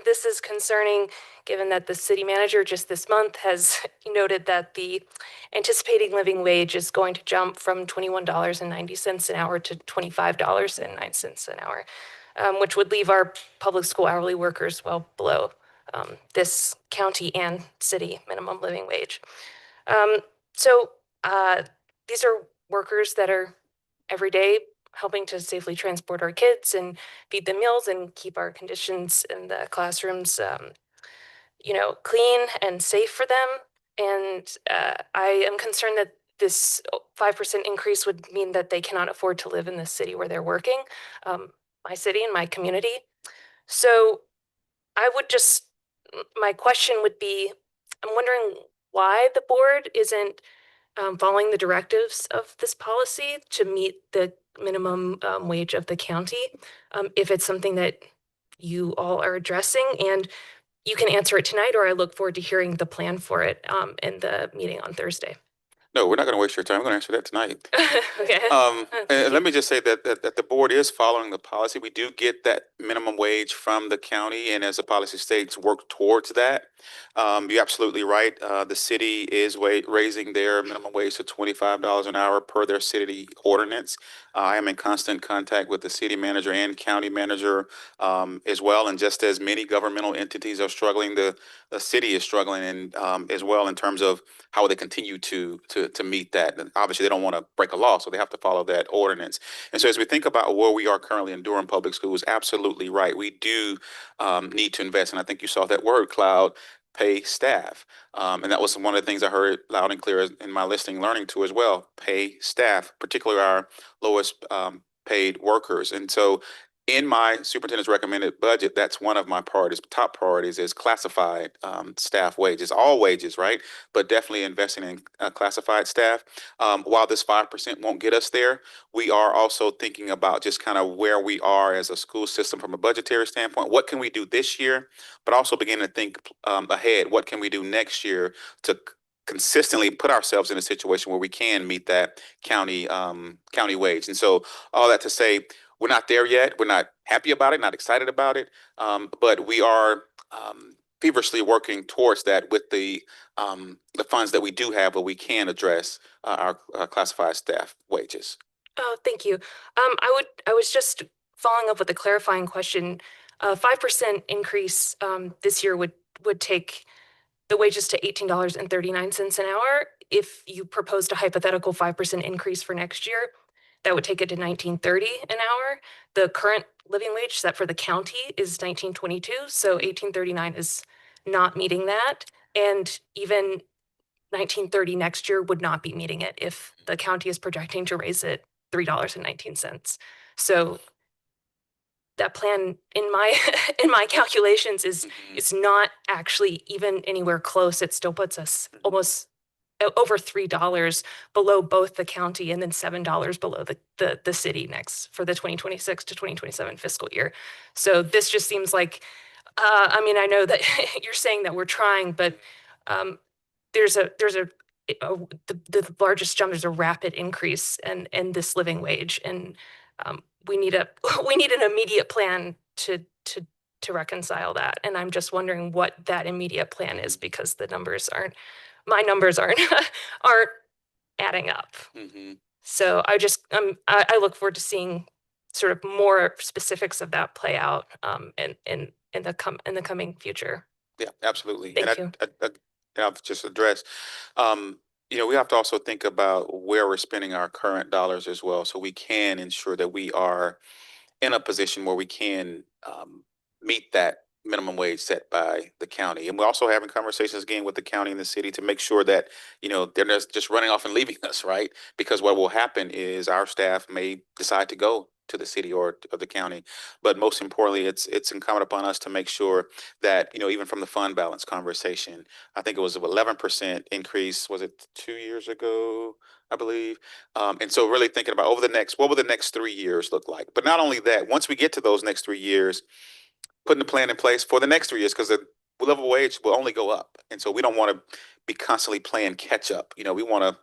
this is concerning given that the city manager just this month has noted that the anticipating living wage is going to jump from $21.90 an hour to $25.09 an hour, which would leave our public school hourly workers well below this county and city minimum living wage. So these are workers that are every day helping to safely transport our kids and feed them meals and keep our conditions in the classrooms, clean and safe for them. And I am concerned that this 5% increase would mean that they cannot afford to live in the city where they're working, my city and my community. So my question would be, I'm wondering why the board isn't following the directives of this policy to meet the minimum wage of the county, if it's something that you all are addressing. And you can answer it tonight, or I look forward to hearing the plan for it in the meeting on Thursday. No, we're not going to waste your time. We're going to answer that tonight. Okay. And let me just say that the board is following the policy. We do get that minimum wage from the county, and as the policy states, work towards that. You're absolutely right. The city is raising their minimum wage to $25 an hour per their city ordinance. I am in constant contact with the city manager and county manager as well, and just as many governmental entities are struggling, the city is struggling, and as well in terms of how they continue to meet that. And obviously, they don't want to break a law, so they have to follow that ordinance. And so, as we think about where we are currently in Durham Public Schools, absolutely right. We do need to invest, and I think you saw that word cloud. Pay staff, and that was one of the things I heard loud and clear in my listening learning tour as well. Pay staff, particularly our lowest paid workers, and so in my superintendent's recommended budget, that's one of my priorities. Top priorities is classified staff wages, all wages, right? But definitely investing in classified staff. While this 5% won't get us there, we are also thinking about just kind of where we are as a school system from a budgetary standpoint. What can we do this year? But also beginning to think ahead. What can we do next year to consistently put ourselves in a situation where we can meet that county wage? And so all that to say, we're not there yet. We're not happy about it, not excited about it, but we are feverishly working towards that with the funds that we do have, where we can address our classified staff wages. Oh, thank you. I was just following up with a clarifying question. 5% increase this year would take the wages to $18.39 an hour. If you proposed a hypothetical 5% increase for next year, that would take it to $19.30 an hour. The current living wage set for the county is $19.22, so $18.39 is not meeting that. And even $19.30 next year would not be meeting it if the county is projecting to raise it $3.19. So that plan in my in my calculations is not actually even anywhere close. It still puts us almost over $3 below both the county and then $7 below the city next for the 2026 to 2027 fiscal year. So this just seems like, I mean, I know that you're saying that we're trying, but there's the largest jump. There's a rapid increase in this living wage, and we need an immediate plan to reconcile that. And I'm just wondering what that immediate plan is, because my numbers aren't adding up. So I look forward to seeing sort of more specifics of that play out in the coming future. Yeah, absolutely. Thank you. I'll just address, we have to also think about where we're spending our current dollars as well, so we can ensure that we are in a position where we can meet that minimum wage set by the county. And we're also having conversations again with the county and the city to make sure that, they're not just running off and leaving us, right? Because what will happen is our staff may decide to go to the city or the county. But most importantly, it's incumbent upon us to make sure that, even from the fund balance conversation, I think it was an 11% increase, was it 2 years ago, I believe? And so really thinking about what will the next 3 years look like? But not only that, once we get to those next 3 years, putting a plan in place for the next 3 years, because the livable wage will only go up. And so we don't want to be constantly playing catch up. We want to,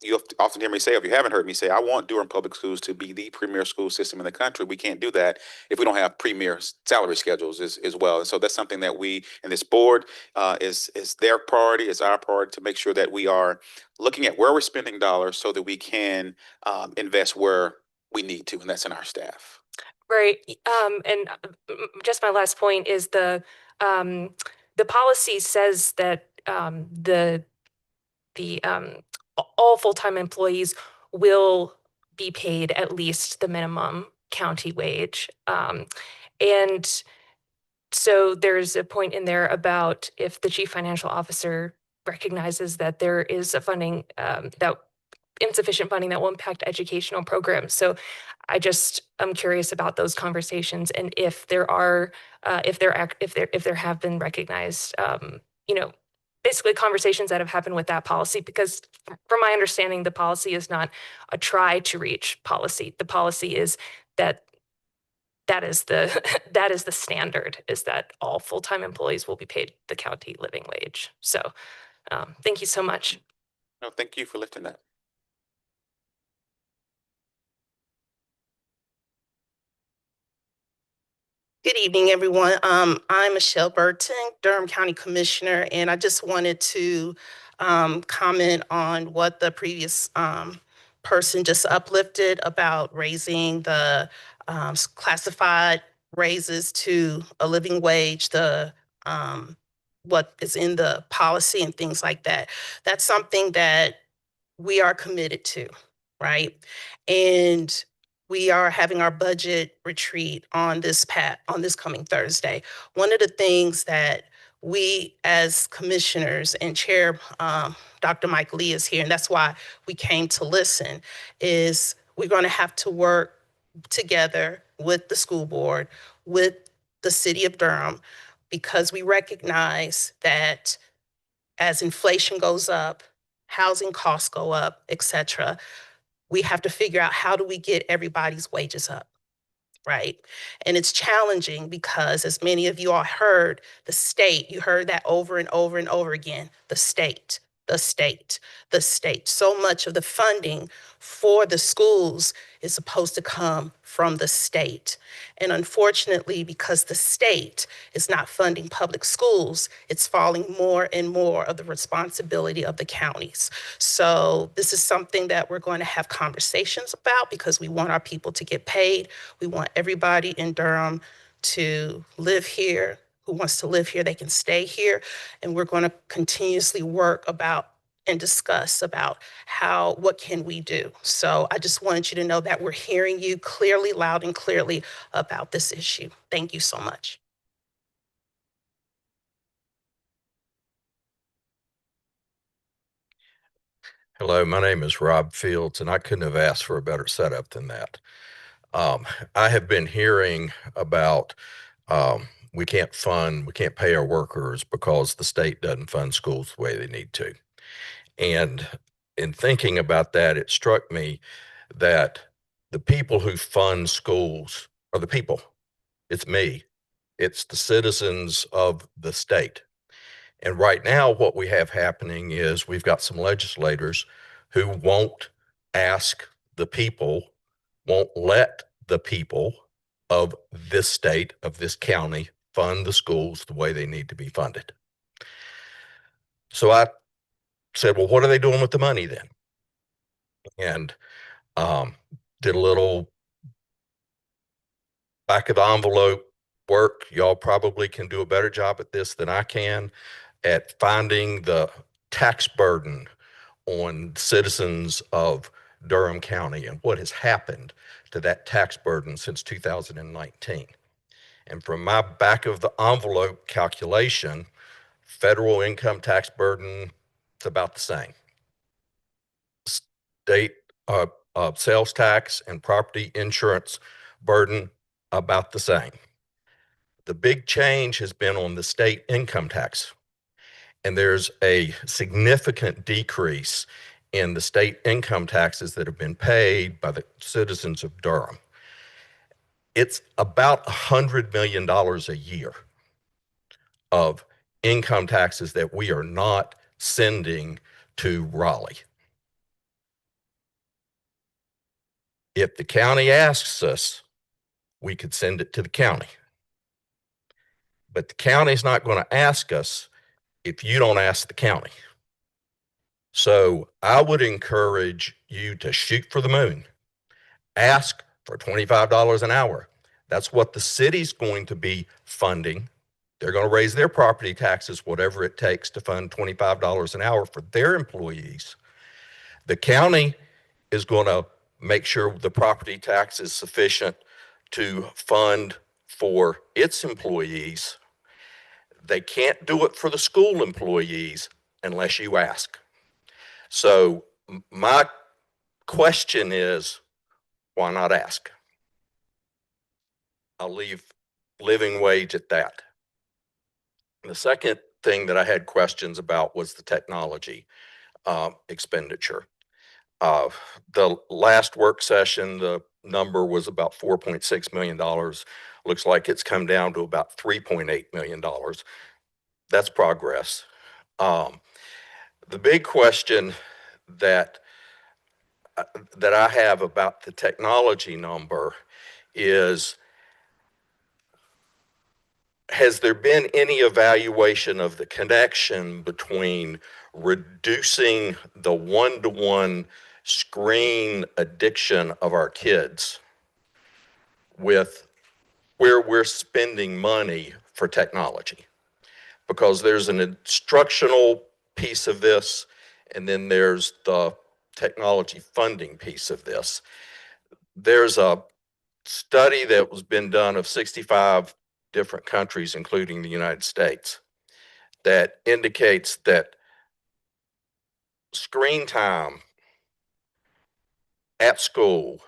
you often hear me say, if you haven't heard me say, I want Durham Public Schools to be the premier school system in the country. We can't do that if we don't have premier salary schedules as well. And so that's something that we and this board is their priority, is our priority, to make sure that we are looking at where we're spending dollars so that we can invest where we need to, and that's in our staff. Right. And just my last point is the policy says that all full-time employees will be paid at least the minimum county wage. And so there's a point in there about if the chief financial officer recognizes that there is insufficient funding that will impact educational programs. So I'm curious about those conversations, and if there have been recognized, basically conversations that have happened with that policy, because from my understanding, the policy is not a try to reach policy. The policy is that is the standard, is that all full-time employees will be paid the county living wage. So thank you so much. No, thank you for lifting that. Good evening, everyone. I'm Michelle Burton, Durham County Commissioner, and I just wanted to comment on what the previous person just uplifted about raising the classified raises to a living wage, what is in the policy and things like that. That's something that we are committed to, right? And we are having our budget retreat on this coming Thursday. One of the things that we as commissioners and Chair Dr. Mike Lee is here, and that's why we came to listen, is we're going to have to work together with the school board, with the city of Durham, because we recognize that as inflation goes up, housing costs go up, et cetera, we have to figure out how do we get everybody's wages up, right? And it's challenging because, as many of you all heard, the state, you heard that over and over and over again, the state, the state, the state. So much of the funding for the schools is supposed to come from the state. And unfortunately, because the state is not funding public schools, it's falling more and more of the responsibility of the counties. So this is something that we're going to have conversations about because we want our people to get paid. We want everybody in Durham to live here. Who wants to live here, they can stay here. And we're going to continuously work about and discuss about what can we do. So I just wanted you to know that we're hearing you clearly, loud and clearly about this issue. Thank you so much. Hello, my name is Rob Fields, and I couldn't have asked for a better setup than that. I have been hearing about we can't pay our workers because the state doesn't fund schools the way they need to. And in thinking about that, it struck me that the people who fund schools are the people. It's me. It's the citizens of the state. And right now, what we have happening is we've got some legislators who won't ask the people, won't let the people of this state, of this county, fund the schools the way they need to be funded. So I said, well, what are they doing with the money then? And did a little back of the envelope work. Y'all probably can do a better job at this than I can at finding the tax burden on citizens of Durham County and what has happened to that tax burden since 2019. And from my back of the envelope calculation, federal income tax burden, it's about the same. State sales tax and property insurance burden, about the same. The big change has been on the state income tax. And there's a significant decrease in the state income taxes that have been paid by the citizens of Durham. It's about $100 million a year of income taxes that we are not sending to Raleigh. If the county asks us, we could send it to the county. But the county's not going to ask us if you don't ask the county. So I would encourage you to shoot for the moon. Ask for $25 an hour. That's what the city's going to be funding. They're going to raise their property taxes, whatever it takes to fund $25 an hour for their employees. The county is going to make sure the property tax is sufficient to fund for its employees. They can't do it for the school employees unless you ask. So my question is, why not ask? I'll leave living wage at that. The second thing that I had questions about was the technology expenditure. The last work session, the number was about $4.6 million. Looks like it's come down to about $3.8 million. That's progress. The big question that that I have about the technology number is, has there been any evaluation of the connection between reducing the one-to-one screen addiction of our kids with where we're spending money for technology? Because there's an instructional piece of this, and then there's the technology funding piece of this. There's a study that was been done of 65 different countries, including the United States, that indicates that screen time at school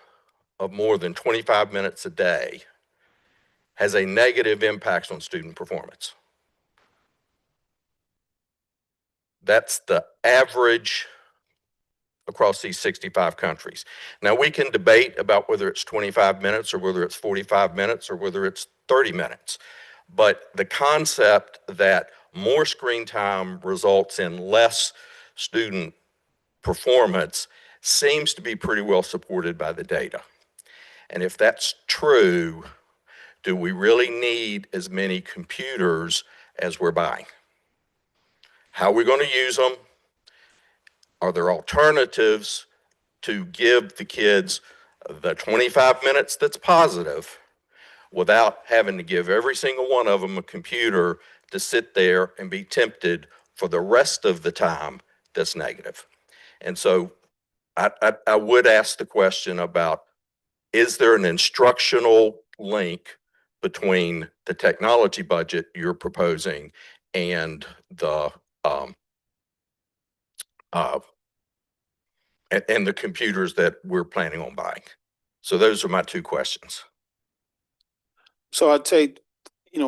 of more than 25 minutes a day has a negative impact on student performance. That's the average across these 65 countries. Now, we can debate about whether it's 25 minutes or whether it's 45 minutes or whether it's 30 minutes. But the concept that more screen time results in less student performance seems to be pretty well supported by the data. And if that's true, do we really need as many computers as we're buying? How are we going to use them? Are there alternatives to give the kids the 25 minutes that's positive without having to give every single one of them a computer to sit there and be tempted for the rest of the time that's negative? And so I would ask the question about, is there an instructional link between the technology budget you're proposing and the uh, and the computers that we're planning on buying? So those are my two questions. So I'd say,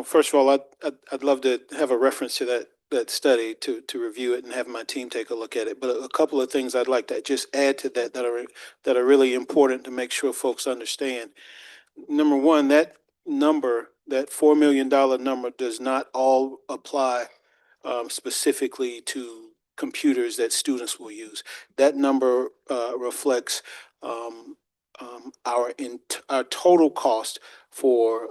first of all, I'd love to have a reference to that study to review it and have my team take a look at it. But a couple of things I'd like to just add to that are really important to make sure folks understand. Number one, that number, that $4 million number, does not all apply specifically to computers that students will use. That number reflects our total cost for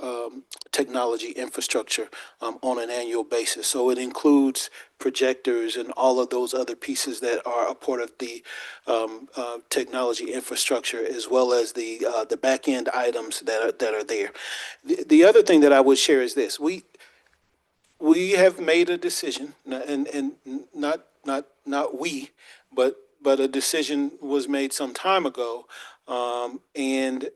technology infrastructure on an annual basis. So it includes projectors and all of those other pieces that are a part of the technology infrastructure, as well as the back end items that are there. The other thing that I would share is this: we have made a decision, and not we, but a decision was made some time ago, and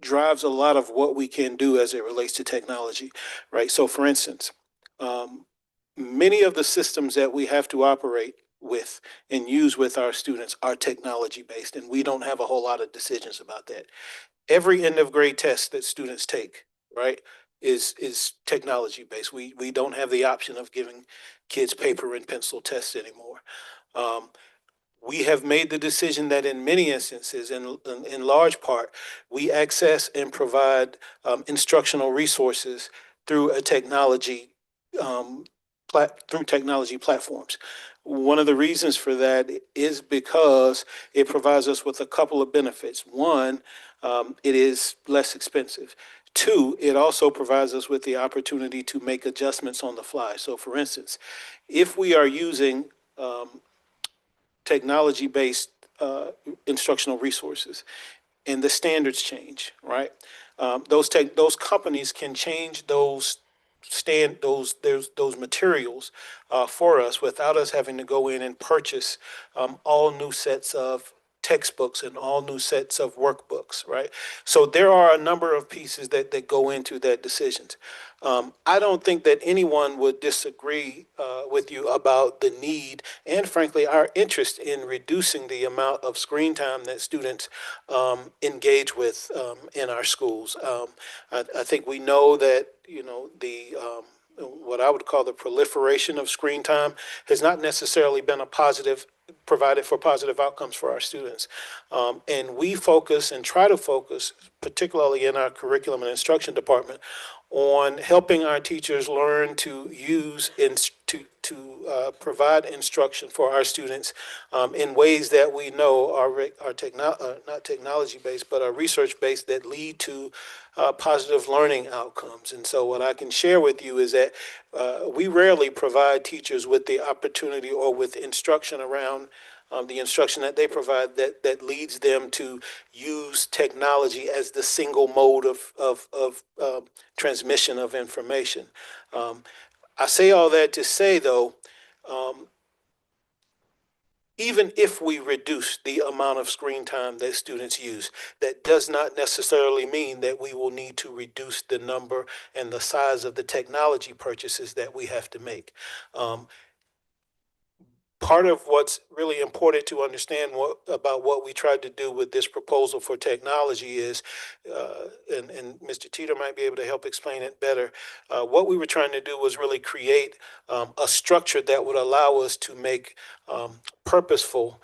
drives a lot of what we can do as it relates to technology, right? So, for instance, many of the systems that we have to operate with and use with our students are technology based, and we don't have a whole lot of decisions about that. Every end of grade test that students take, right, is technology based. We don't have the option of giving kids paper and pencil tests anymore. Um, we have made the decision that in many instances, in large part, we access and provide instructional resources through a technology through technology platforms. One of the reasons for that is because it provides us with a couple of benefits. One, it is less expensive. Two, it also provides us with the opportunity to make adjustments on the fly. So, for instance, if we are using technology-based instructional resources, and the standards change, right? Those companies can change those materials for us without us having to go in and purchase all new sets of textbooks and all new sets of workbooks, right? So there are a number of pieces that go into that decisions. I don't think that anyone would disagree with you about the need and, frankly, our interest in reducing the amount of screen time that students engage with in our schools. I think we know that the what I would call the proliferation of screen time has not necessarily been a positive, provided for positive outcomes for our students. And we focus and try to focus, particularly in our curriculum and instruction department, on helping our teachers learn to to provide instruction for our students in ways that we know are not technology based, but are research based, that lead to positive learning outcomes. And so, what I can share with you is that we rarely provide teachers with the opportunity or with instruction around the instruction that they provide that leads them to use technology as the single mode of transmission of information. I say all that to say, though, even if we reduce the amount of screen time that students use, that does not necessarily mean that we will need to reduce the number and the size of the technology purchases that we have to make. Part of what's really important to understand about what we tried to do with this proposal for technology is, and Mr. Teeter might be able to help explain it better, what we were trying to do was really create a structure that would allow us to make purposeful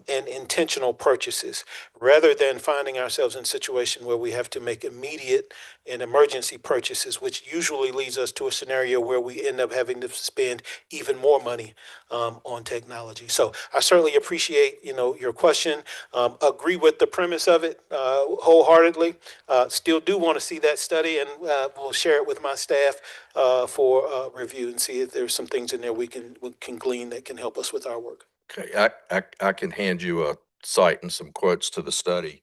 and intentional purchases, rather than finding ourselves in a situation where we have to make immediate and emergency purchases, which usually leads us to a scenario where we end up having to spend even more money on technology. So I certainly appreciate, your question. Agree with the premise of it wholeheartedly. Still do want to see that study, and we'll share it with my staff for review and see if there's some things in there we can glean that can help us with our work. Okay, I can hand you a cite and some quotes to the study.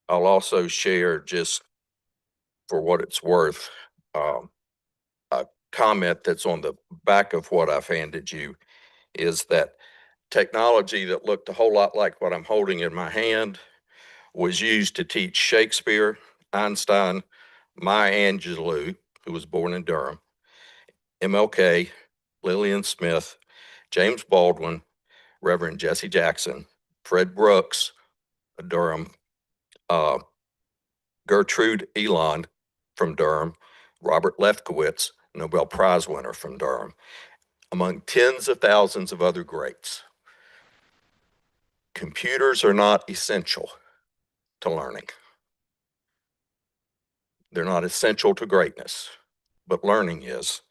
I'll also share, just for what it's worth, a comment that's on the back of what I've handed you, is that technology that looked a whole lot like what I'm holding in my hand was used to teach Shakespeare, Einstein, Maya Angelou, who was born in Durham, MLK, Lillian Smith, James Baldwin, Reverend Jesse Jackson, Fred Brooks, Durham, Gertrude Elon from Durham, Robert Lefkowitz, Nobel Prize winner from Durham, among tens of thousands of other greats. Computers are not essential to learning. They're not essential to greatness, but learning is.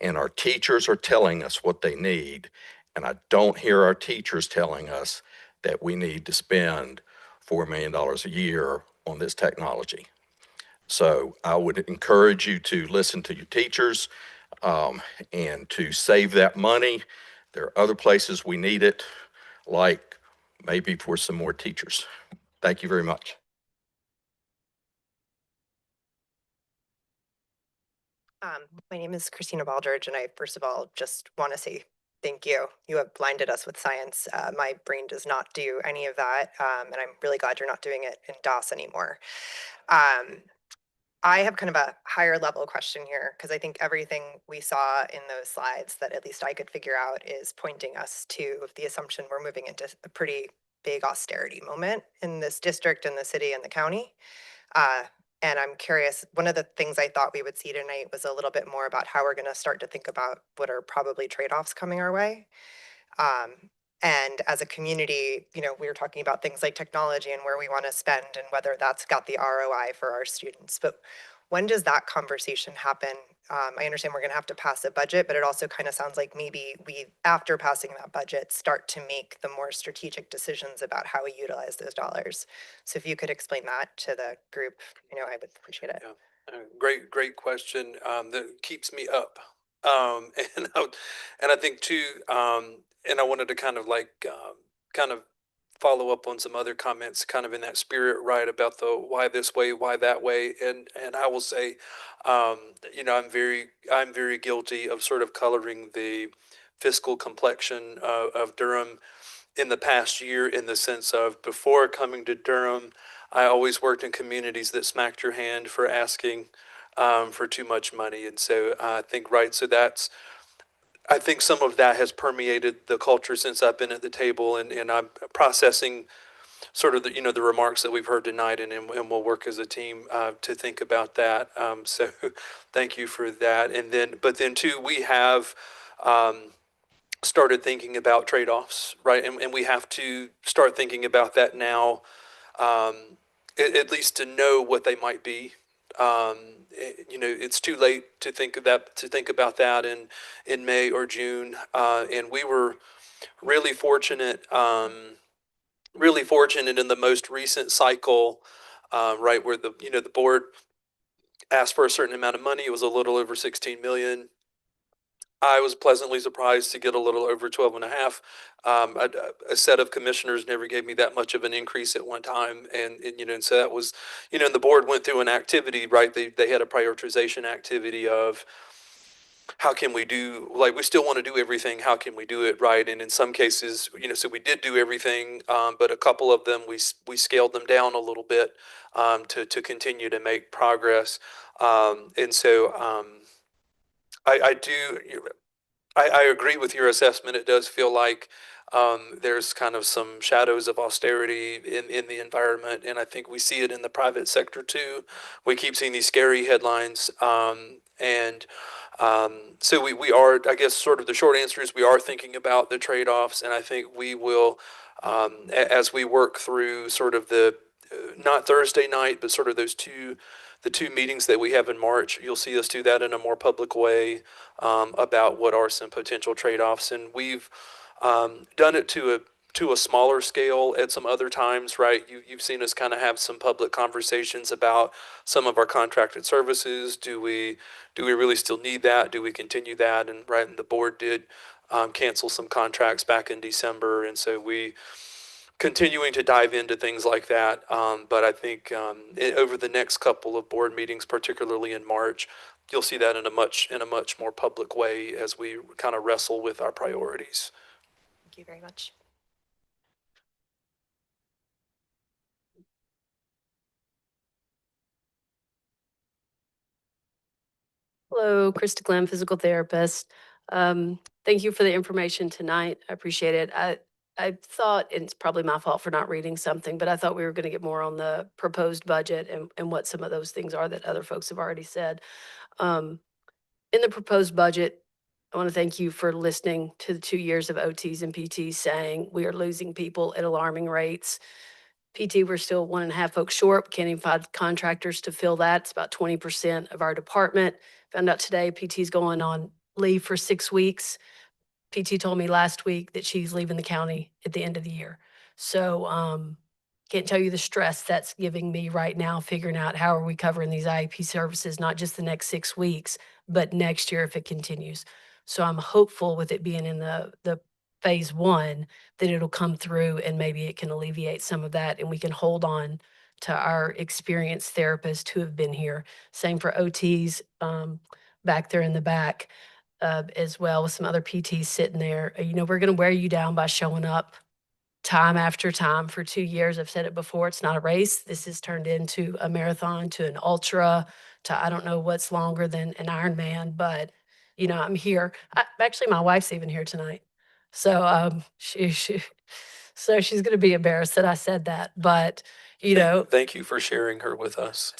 And our teachers are telling us what they need. And I don't hear our teachers telling us that we need to spend $4 million a year on this technology. So I would encourage you to listen to your teachers and to save that money. There are other places we need it, like maybe for some more teachers. Thank you very much. My name is Christina Baldridge, and I first of all just want to say thank you. You have blinded us with science. My brain does not do any of that, and I'm really glad you're not doing it in DOS anymore. I have kind of a higher level question here, because I think everything we saw in those slides that at least I could figure out is pointing us to the assumption we're moving into a pretty big austerity moment in this district and the city and the county. And I'm curious, one of the things I thought we would see tonight was a little bit more about how we're going to start to think about what are probably trade-offs coming our way. And as a community, we were talking about things like technology and where we want to spend and whether that's got the ROI for our students. But when does that conversation happen? I understand we're going to have to pass a budget, but it also kind of sounds like maybe we, after passing that budget, start to make the more strategic decisions about how we utilize those dollars. So if you could explain that to the group, I would appreciate it. Yeah, great question that keeps me up. And I think too, and I wanted to kind of kind of follow up on some other comments kind of in that spirit, right, about the why this way, why that way. And I will say, I'm very guilty of sort of coloring the fiscal complexion of Durham in the past year, in the sense of, before coming to Durham, I always worked in communities that smacked your hand for asking for too much money. And so I think, right, so I think some of that has permeated the culture since I've been at the table, and I'm processing sort of the remarks that we've heard tonight, and we'll work as a team to think about that. So thank you for that. But then too, we have started thinking about trade-offs, right? And we have to start thinking about that now, at least to know what they might be. It's too late to think about that in May or June. And we were really fortunate, in the most recent cycle, right, where the board asked for a certain amount of money. It was a little over 16 million. I was pleasantly surprised to get a little over 12 and a half. A set of commissioners never gave me that much of an increase at one time. And so that was, and the board went through an activity, right? They had a prioritization activity of how can we do, like, we still want to do everything. How can we do it right? And in some cases, so we did do everything, but a couple of them, we scaled them down a little bit, to continue to make progress. And so, I do, I agree with your assessment. It does feel like there's kind of some shadows of austerity in the environment, and I think we see it in the private sector too. We keep seeing these scary headlines, and so we are, I guess, sort of the short answer is we are thinking about the trade-offs, and I think we will, as we work through sort of the not Thursday night, but sort of the two meetings that we have in March. You'll see us do that in a more public way, about what are some potential trade-offs, and we've done it to a smaller scale at some other times, right? You've seen us kind of have some public conversations about some of our contracted services. Do we really still need that? Do we continue that? And right, and the board did cancel some contracts back in December, and so we continuing to dive into things like that. But I think over the next couple of board meetings, particularly in March, you'll see that in a much more public way as we kind of wrestle with our priorities. Thank you very much. Hello, Krista Glenn, physical therapist. Thank you for the information tonight. I appreciate it. I thought, and it's probably my fault for not reading something, but I thought we were going to get more on the proposed budget and what some of those things are that other folks have already said. In the proposed budget, I want to thank you for listening to the 2 years of OTs and PTs saying we are losing people at alarming rates. PT, we're still 1.5 folks short. Can't even find contractors to fill that. It's about 20% of our department. Found out today PT's going on leave for 6 weeks. PT told me last week that she's leaving the county at the end of the year. So can't tell you the stress that's giving me right now, figuring out how are we covering these IEP services, not just the next 6 weeks, but next year if it continues. So I'm hopeful with it being in the phase 1 that it'll come through and maybe it can alleviate some of that and we can hold on to our experienced therapists who have been here. Same for OTs back there in the back as well, with some other PTs sitting there. We're going to wear you down by showing up time after time for 2 years. I've said it before, it's not a race. This has turned into a marathon, to an ultra, to I don't know what's longer than an Ironman, but I'm here. Actually, my wife's even here tonight. So so she's going to be embarrassed that I said that, but Thank you for sharing her with us.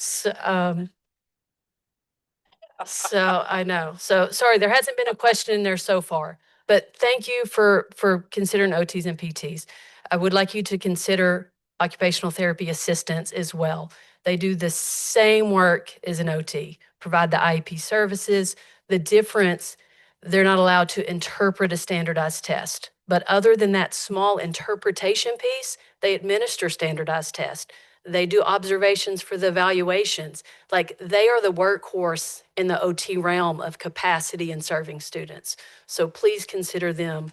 So I know. So sorry, there hasn't been a question in there so far, but thank you for considering OTs and PTs. I would like you to consider occupational therapy assistants as well. They do the same work as an OT, provide the IEP services. The difference, they're not allowed to interpret a standardized test. But other than that small interpretation piece, they administer standardized tests. They do observations for the evaluations. Like, they are the workhorse in the OT realm of capacity and serving students. So please consider them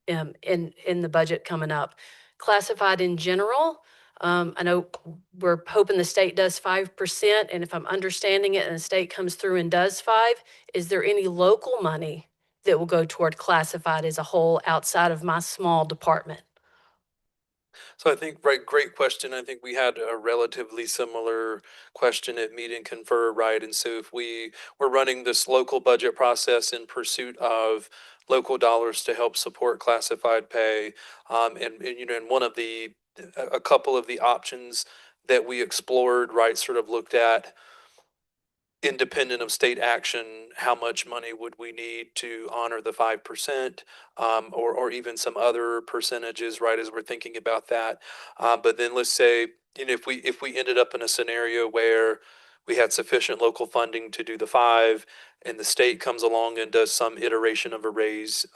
in the budget coming up. Classified in general, I know we're hoping the state does 5%, and if I'm understanding it and the state comes through and does 5, is there any local money that will go toward classified as a whole outside of my small department? So I think, right, great question. I think we had a relatively similar question at Meet and Confer, right? And so if we're running this local budget process in pursuit of local dollars to help support classified pay, and one of a couple of the options that we explored, right, sort of looked at independent of state action, how much money would we need to honor the 5%, or even some other percentages, right, as we're thinking about that. But then let's say, if we ended up in a scenario where we had sufficient local funding to do the 5, and the state comes along and does some iteration of a raise,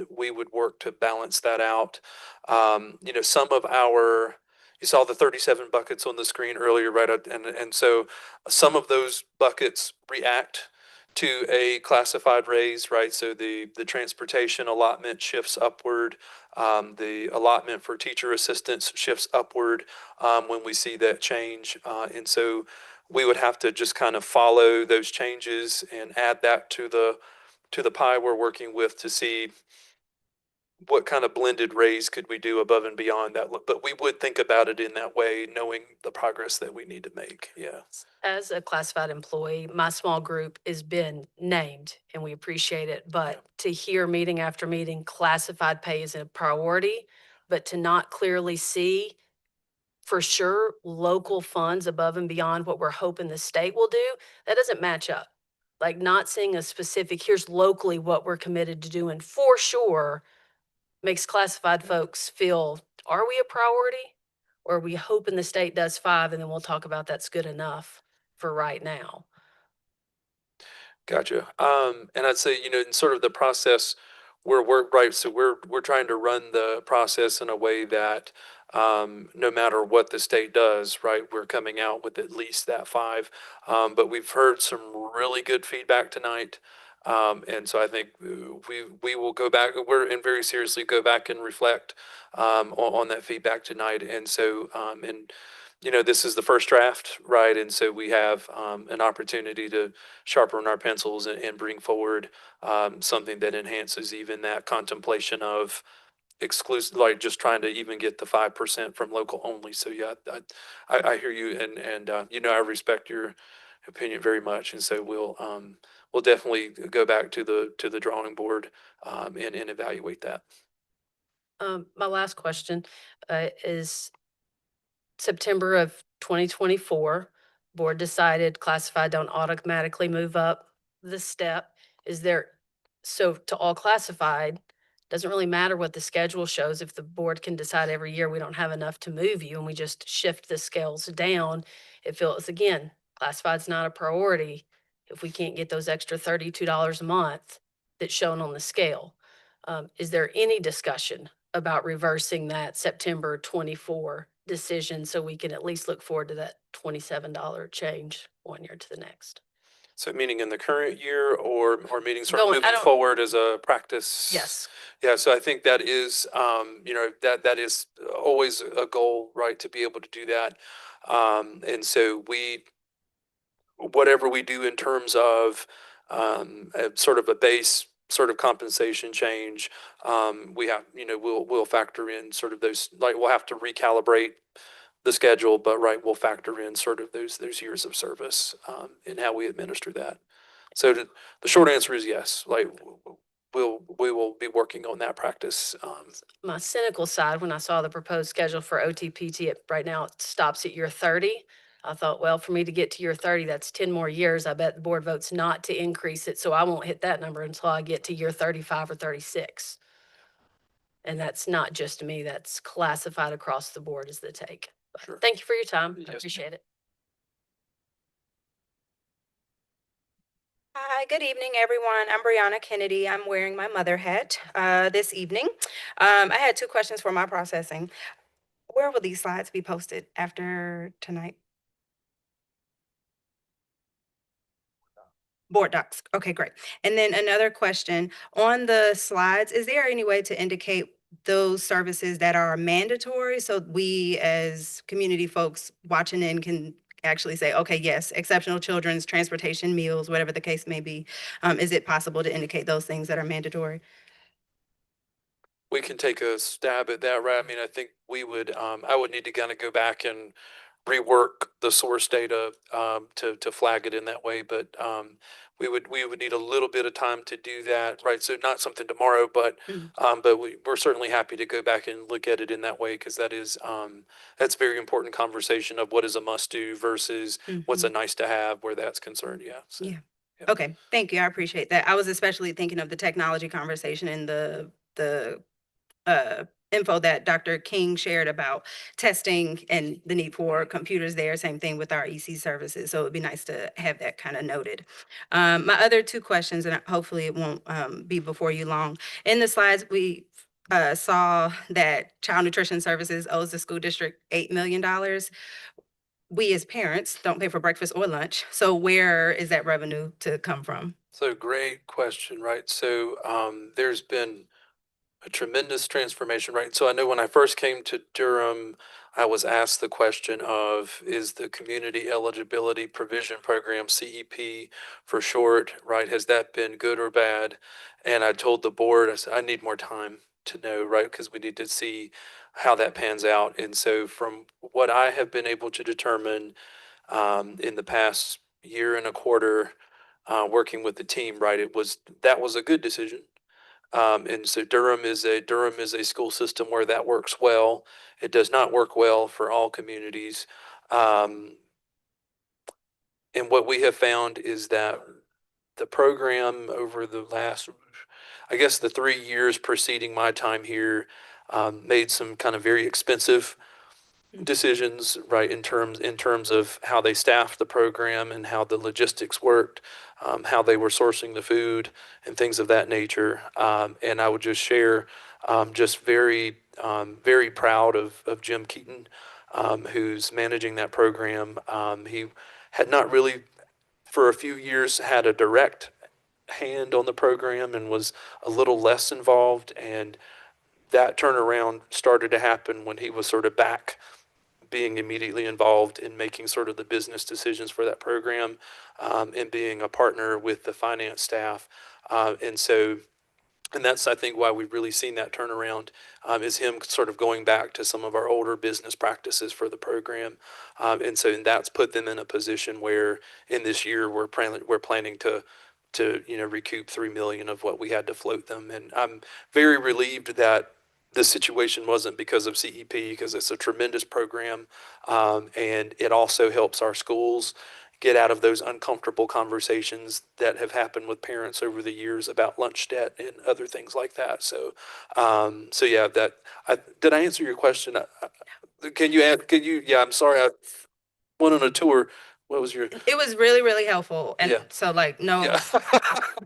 we would work to balance that out. Some of our, you saw the 37 buckets on the screen earlier, right? And so some of those buckets react to a classified raise, right? So the transportation allotment shifts upward. The allotment for teacher assistants shifts upward when we see that change. And so we would have to just kind of follow those changes and add that to the pie we're working with to see what kind of blended raise could we do above and beyond that. But we would think about it in that way, knowing the progress that we need to make. Yeah. As a classified employee, my small group has been named and we appreciate it. But to hear meeting after meeting, classified pay is a priority, but to not clearly see for sure local funds above and beyond what we're hoping the state will do, that doesn't match up. Like not seeing a specific, here's locally what we're committed to doing for sure makes classified folks feel, are we a priority? Or are we hoping the state does 5 and then we'll talk about that's good enough for right now? Gotcha. And I'd say, in sort of the process, so we're trying to run the process in a way that, no matter what the state does, right, we're coming out with at least that 5. But we've heard some really good feedback tonight. And so I think we will go back, and very seriously go back and reflect, on that feedback tonight. And so, this is the first draft, right? And so we have, an opportunity to sharpen our pencils and bring forward, something that enhances even that contemplation of exclusive, like just trying to even get the 5% from local only. So yeah, I hear you, and I respect your opinion very much, and so we'll definitely go back to the drawing board, and evaluate that. My last question is September of 2024, board decided classified don't automatically move up the step. Is there, so to all classified, doesn't really matter what the schedule shows. If the board can decide every year we don't have enough to move you and we just shift the scales down, it feels, again, classified's not a priority if we can't get those extra $32 a month that's shown on the scale. Is there any discussion about reversing that September 24 decision so we can at least look forward to that $27 change one year to the next? So meaning in the current year, or meaning sort of Going- I moving don't- forward as a practice? Yes. Yeah, so I think that is, that is always a goal, right, to be able to do that. And so whatever we do in terms of, a sort of a base sort of compensation change, we have, we'll factor in sort of those, like, we'll have to recalibrate the schedule, but right, we'll factor in sort of those years of service, and how we administer that. So the short answer is yes, like, we will be working on that practice. My cynical side, when I saw the proposed schedule for OTPT, right now it stops at year 30. I thought, well, for me to get to year 30, that's 10 more years. I bet the board votes not to increase it, so I won't hit that number until I get to year 35 or 36. And that's not just me, that's classified across the board as the take. But Sure. thank you for your time. I Yes. appreciate it. Hi, good evening, everyone. I'm Brianna Kennedy. I'm wearing my mother hat this evening. I had 2 questions for my processing. Where will these slides be posted after tonight? Board docs. Okay, great. And then another question, on the slides, is there any way to indicate those services that are mandatory so we as community folks watching in can actually say, okay, yes, exceptional children's transportation, meals, whatever the case may be? Is it possible to indicate those things that are mandatory? We can take a stab at that, right? I mean, I think we would, I would need to kind of go back and rework the source data to flag it in that way. But we would need a little bit of time to do that, right? So not something tomorrow, but we're certainly happy to go back and look at it in that way, because that is that's a very important conversation of what is a must do versus what's a nice to have where that's concerned. Yeah. So, Yeah. Okay, thank you. I appreciate that. I was especially thinking of the technology conversation and the info that Dr. King shared about testing and the need for computers there. Same thing with our EC services. So it'd be nice to have that kind of noted. My other two questions, and hopefully it won't be before you long. In the slides, we saw that Child Nutrition Services owes the school district $8 million. We as parents don't pay for breakfast or lunch. So where is that revenue to come from? So great question, right? So there's been a tremendous transformation, right? So I know when I first came to Durham, I was asked the question of, is the Community Eligibility Provision Program, CEP for short, right? Has that been good or bad? And I told the board, I said, I need more time to know, right? Because we need to see how that pans out. And so from what I have been able to determine in the past year and a quarter, working with the team, right, that was a good decision. And so Durham is a school system where that works well. It does not work well for all communities. And what we have found is that the program over the last, I guess, the 3 years preceding my time here, made some kind of very expensive decisions, right, in terms of how they staffed the program and how the logistics worked, how they were sourcing the food and things of that nature. And I would just share, just very proud of Jim Keaton, who's managing that program. He had not really, for a few years, had a direct hand on the program and was a little less involved. And that turnaround started to happen when he was sort of back being immediately involved in making sort of the business decisions for that program, and being a partner with the finance staff. And that's, I think, why we've really seen that turnaround, is him sort of going back to some of our older business practices for the program. And that's put them in a position where in this year we're planning to recoup 3 million of what we had to float them. And I'm very relieved that the situation wasn't because of CEP, because it's a tremendous program, and it also helps our schools get out of those uncomfortable conversations that have happened with parents over the years about lunch debt and other things like that. So, yeah, did I answer your question? Can you add? Can you? Yeah, I'm sorry. I went on a tour. What was your? It was really, really helpful. And Yeah. so like, no, Yeah.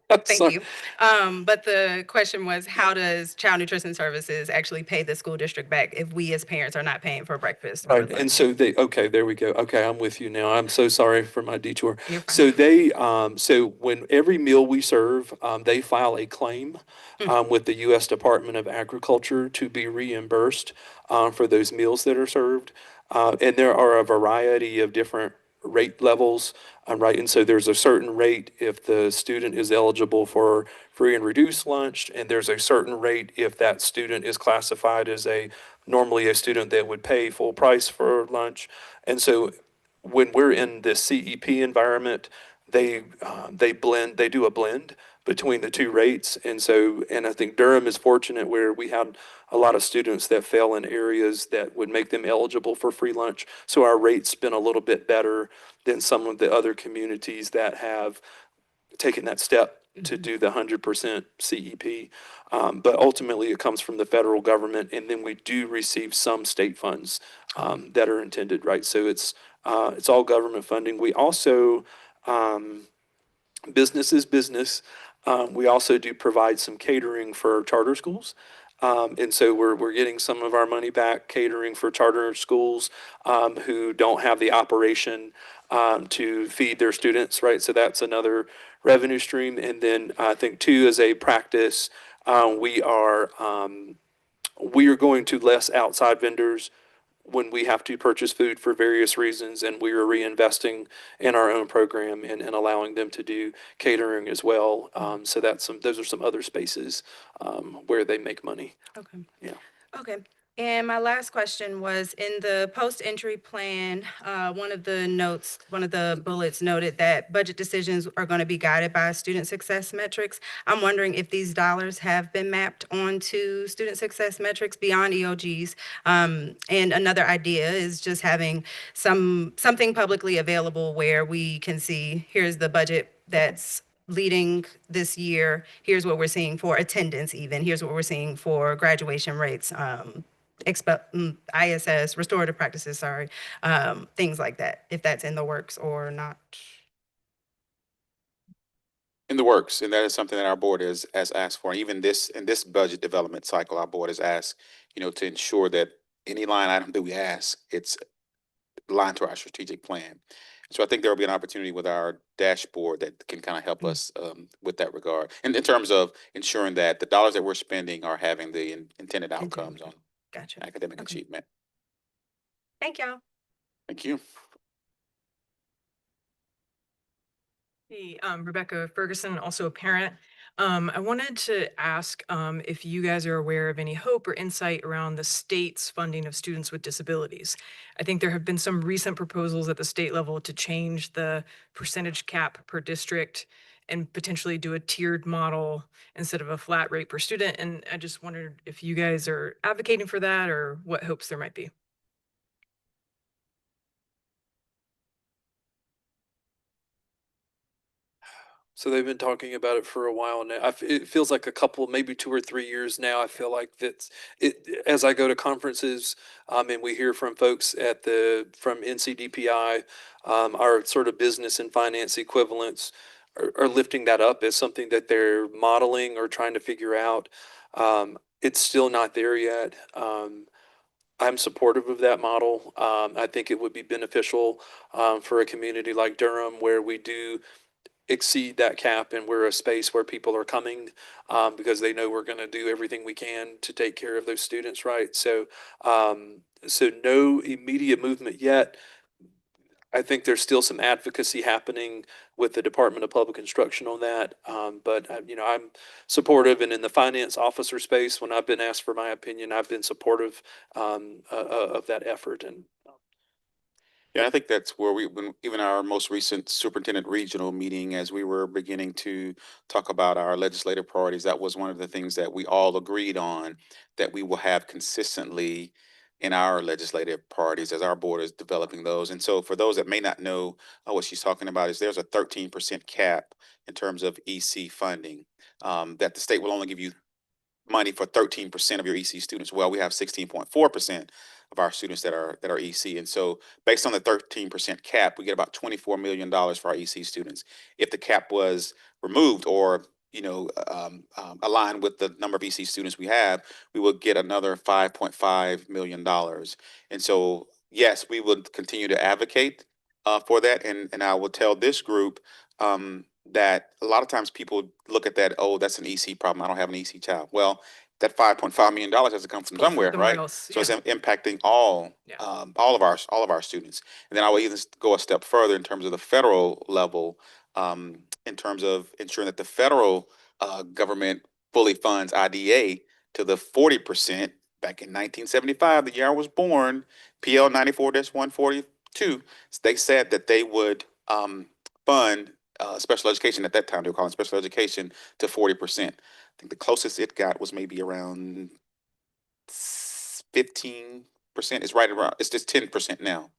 thank Sorry. you. But the question was, how does Child Nutrition Services actually pay the school district back if we as parents are not paying for breakfast? or Right, and lunch? so okay, there we go. Okay, I'm with you now. I'm so sorry for my detour. You're fine. So when every meal we serve, they file a claim with the U.S. Department of Agriculture to be reimbursed for those meals that are served. And there are a variety of different rate levels, right? And so there's a certain rate if the student is eligible for free and reduced lunch, and there's a certain rate if that student is classified as normally a student that would pay full price for lunch. And so when we're in this CEP environment, they do a blend between the two rates. And I think Durham is fortunate where we had a lot of students that fell in areas that would make them eligible for free lunch. So our rate's been a little bit better than some of the other communities that have taken that step to do the 100% CEP. But ultimately, it comes from the federal government, and then we do receive some state funds that are intended, right? So it's all government funding. We also, business is business. We also do provide some catering for charter schools. And so we're getting some of our money back catering for charter schools who don't have the operation to feed their students, right? So that's another revenue stream. And then I think too, as a practice, we are going to less outside vendors when we have to purchase food for various reasons, and we are reinvesting in our own program and allowing them to do catering as well. So those are some other spaces where they make money. Okay. Yeah. Okay. And my last question was, in the post-entry plan, one of the bullets noted that budget decisions are going to be guided by student success metrics. I'm wondering if these dollars have been mapped onto student success metrics beyond EOGs. And another idea is just having something publicly available where we can see, here's the budget that's leading this year, here's what we're seeing for attendance even, here's what we're seeing for graduation rates, ISS, restorative practices, sorry, things like that, if that's in the works or not. In the works, and that is something that our board has asked for. Even this, in this budget development cycle, our board has asked, to ensure that any line item that we ask, it's aligned to our strategic plan. So I think there will be an opportunity with our dashboard that can kind of help us with that regard. And in terms of ensuring that the dollars that we're spending are having the intended outcomes on Gotcha. academic Okay. achievement. Thank y'all. Thank you. Hey, Rebecca Ferguson, also a parent. I wanted to ask if you guys are aware of any hope or insight around the state's funding of students with disabilities. I think there have been some recent proposals at the state level to change the percentage cap per district and potentially do a tiered model instead of a flat rate per student. And I just wondered if you guys are advocating for that or what hopes there might be. So they've been talking about it for a while now. It feels like a couple, maybe 2 or 3 years now. I feel like that's it. As I go to conferences, and we hear from folks from NCDPI, our sort of business and finance equivalents are lifting that up as something that they're modeling or trying to figure out. It's still not there yet. I'm supportive of that model. I think it would be beneficial for a community like Durham where we do exceed that cap and we're a space where people are coming because they know we're going to do everything we can to take care of those students, right? So no immediate movement yet. I think there's still some advocacy happening with the Department of Public Instruction on that. But I'm supportive, and in the finance officer space, when I've been asked for my opinion, I've been supportive of that effort. And Yeah, I think that's where when even our most recent superintendent regional meeting, as we were beginning to talk about our legislative priorities, that was one of the things that we all agreed on that we will have consistently in our legislative priorities as our board is developing those. And so, for those that may not know what she's talking about, is there's a 13% cap in terms of EC funding that the state will only give you money for 13% of your EC students. Well, we have 16.4% of our students that are EC. And so based on the 13% cap, we get about $24 million for our EC students. If the cap was removed or aligned with the number of EC students we have, we would get another $5.5 million. And so, yes, we would continue to advocate for that. And I will tell this group that a lot of times people look at that, oh, that's an EC problem. I don't have an EC child. Well, that $5.5 million has to come from pulled from somewhere, somewhere right? else, So it's yeah. impacting all Yeah. all of our students. And then I will even go a step further in terms of the federal level, in terms of ensuring that the federal government fully funds IDA to the 40%. Back in 1975, the year I was born, PL 94-142, they said that they would fund special education. At that time they were calling special education to 40%. I think the closest it got was maybe around 15%. It's right around, it's just 10% now.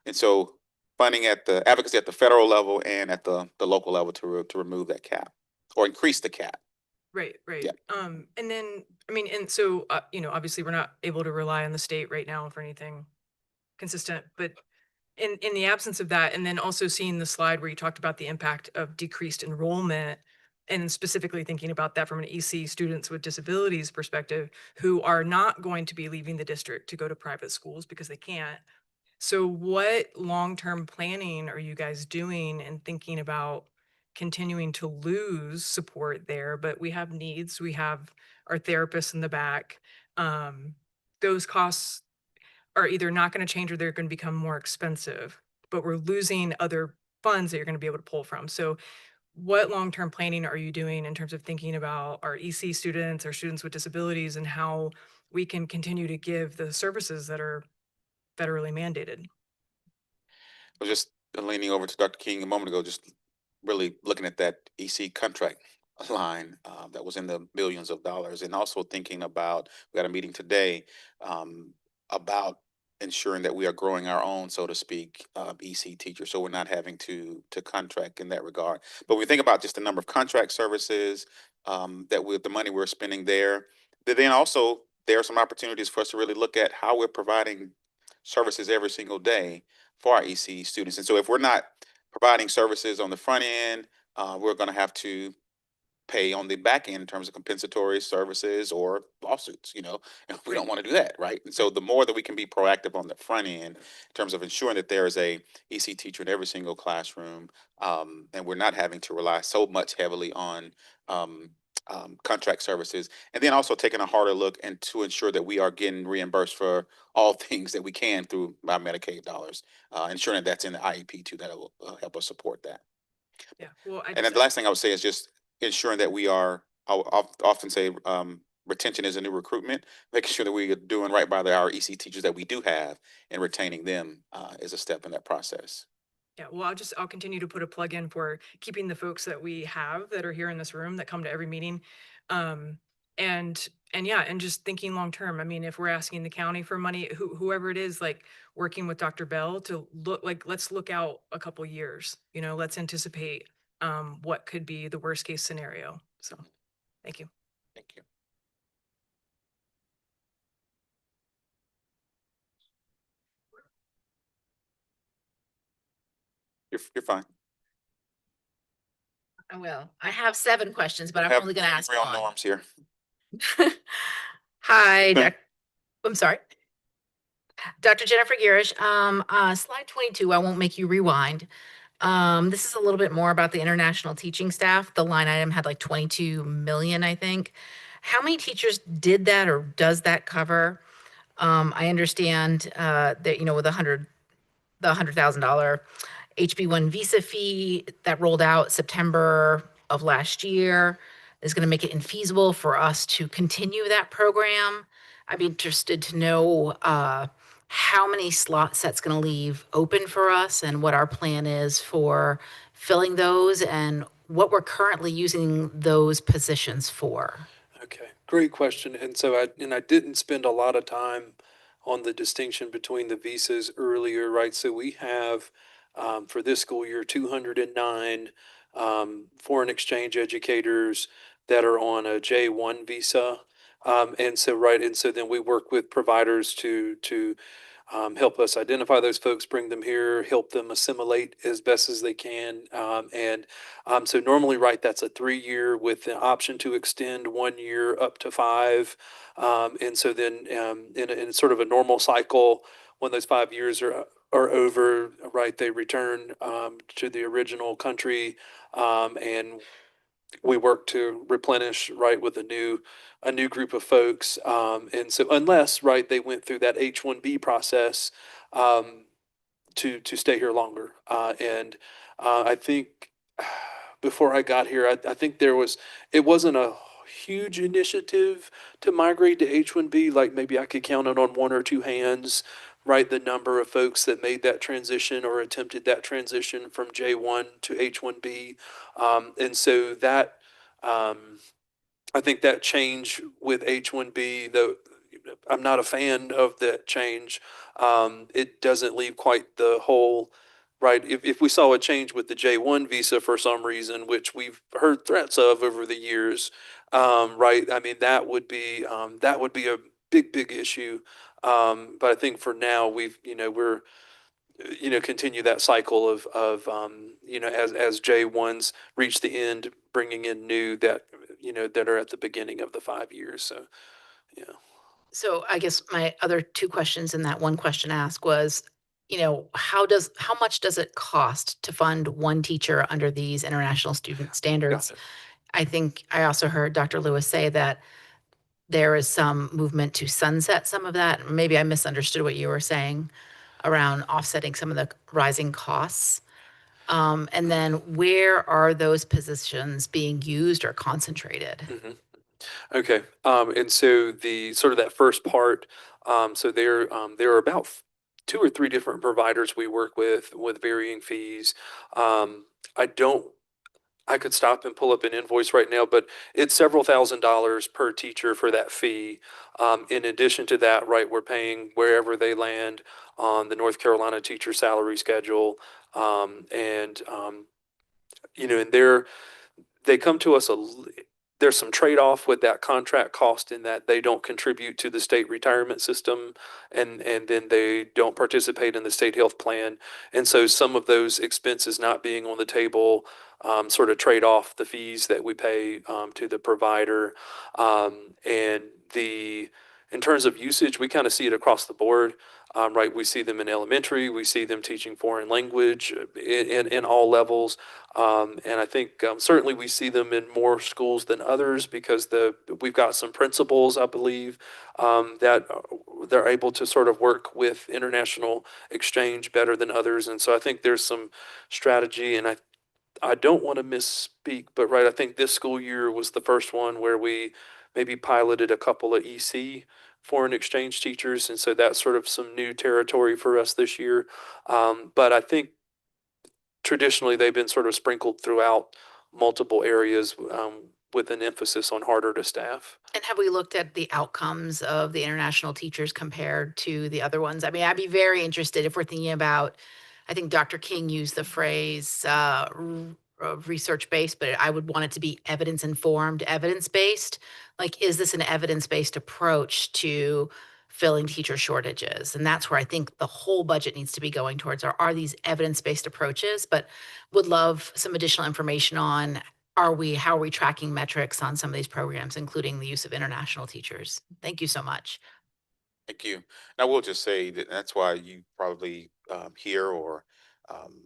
And so funding at the advocacy at the federal level and at the local level to remove that cap or increase the cap. Right, right. Yeah. And then, I mean, and so, obviously we're not able to rely on the state right now for anything consistent, but in the absence of that, and then also seeing the slide where you talked about the impact of decreased enrollment and specifically thinking about that from an EC students with disabilities perspective, who are not going to be leaving the district to go to private schools because they can't. So what long-term planning are you guys doing and thinking about continuing to lose support there? But we have needs, we have our therapists in the back. Those costs are either not going to change or they're going to become more expensive, but we're losing other funds that you're going to be able to pull from. So what long-term planning are you doing in terms of thinking about our EC students or students with disabilities and how we can continue to give the services that are federally mandated? I was just leaning over to Dr. King a moment ago, just really looking at that EC contract line that was in the millions of dollars, and also thinking about, we got a meeting today about ensuring that we are growing our own, so to speak, EC teachers, so we're not having to contract in that regard. But when we think about just the number of contract services that with the money we're spending there, then also there are some opportunities for us to really look at how we're providing services every single day for our EC students. And so if we're not providing services on the front end, we're going to have to pay on the back end in terms of compensatory services or lawsuits, and we don't want to do that, right? And so the more that we can be proactive on the front end in terms of ensuring that there is a EC teacher in every single classroom, and we're not having to rely so much heavily on um, contract services, and then also taking a harder look and to ensure that we are getting reimbursed for all things that we can through our Medicaid dollars, ensuring that that's in the IEP too, that will help us support that. Yeah, well, I And then just, the last thing I would say is just ensuring that we are, I'll often say, retention is a new recruitment, making sure that we are doing right by our EC teachers that we do have, and retaining them is a step in that process. yeah, well, I'll continue to put a plug in for keeping the folks that we have that are here in this room that come to every meeting. Um, and yeah, and just thinking long term. I mean, if we're asking the county for money, whoever it is, like working with Dr. Bell to look like, let's look out a couple years, let's anticipate what could be the worst case scenario. So thank you. Thank you. You're fine. I will. I have 7 questions, but I'm Have only gonna ask real one. norms here. Hi, I'm sorry. Dr. Jennifer Garish, slide 22, I won't make you rewind. This is a little bit more about the international teaching staff. The line item had like 22 million, I think. How many teachers did that or does that cover? I understand that, with the $100,000 HB1 visa fee that rolled out September of last year is going to make it infeasible for us to continue that program. I'd be interested to know how many slots that's going to leave open for us and what our plan is for filling those and what we're currently using those positions for. Okay, great question. And so I didn't spend a lot of time on the distinction between the visas earlier, right? So we have for this school year 209 foreign exchange educators that are on a J1 visa. And so then we work with providers to help us identify those folks, bring them here, help them assimilate as best as they can. So normally, right, that's a 3-year with the option to extend 1 year up to 5. And so then in sort of a normal cycle, when those 5 years are over, right, they return to the original country, and we work to replenish, right, with a new group of folks. And so unless, right, they went through that H-1B process to stay here longer. And I think before I got here, I think it wasn't a huge initiative to migrate to H-1B. Like maybe I could count it on 1 or 2 hands, right, the number of folks that made that transition or attempted that transition from J1 to H-1B. And so that, I think that change with H-1B, though I'm not a fan of that change, it doesn't leave quite the whole, right? If we saw a change with the J1 visa for some reason, which we've heard threats of over the years, right? I mean, that would be a big issue. But I think for now we're continue that cycle of as J1s reach the end, bringing in new that are at the beginning of the 5 years. So, yeah. So I guess my other 2 questions in that one question asked was, how much does it cost to fund one teacher under these international student standards? Got it. I think I also heard Dr. Lewis say that there is some movement to sunset some of that. Maybe I misunderstood what you were saying around offsetting some of the rising costs. And then where are those positions being used or concentrated? Okay. And so the sort of that first part, so there are about 2 or 3 different providers we work with varying fees. I don't, I could stop and pull up an invoice right now, but it's several $1,000s per teacher for that fee. In addition to that, right, we're paying wherever they land on the North Carolina teacher salary schedule. And, and they come to us there's some trade-off with that contract cost in that they don't contribute to the state retirement system and then they don't participate in the state health plan. And so some of those expenses not being on the table sort of trade off the fees that we pay to the provider. And in terms of usage, we kind of see it across the board. Right, we see them in elementary, we see them teaching foreign language in all levels. And I think certainly we see them in more schools than others because we've got some principals, I believe, that they're able to sort of work with international exchange better than others. And so I think there's some strategy, and I don't want to misspeak, but right, I think this school year was the first one where we maybe piloted a couple of EC foreign exchange teachers, and so that's sort of some new territory for us this year. But I think traditionally they've been sort of sprinkled throughout multiple areas with an emphasis on harder to staff. And have we looked at the outcomes of the international teachers compared to the other ones? I mean, I'd be very interested if we're thinking about, I think Dr. King used the phrase research-based, but I would want it to be evidence-informed, evidence-based. Like, is this an evidence-based approach to filling teacher shortages? And that's where I think the whole budget needs to be going towards, are these evidence-based approaches? But would love some additional information on how are we tracking metrics on some of these programs, including the use of international teachers? Thank you so much. Thank you. And I will just say that that's why you probably hear or,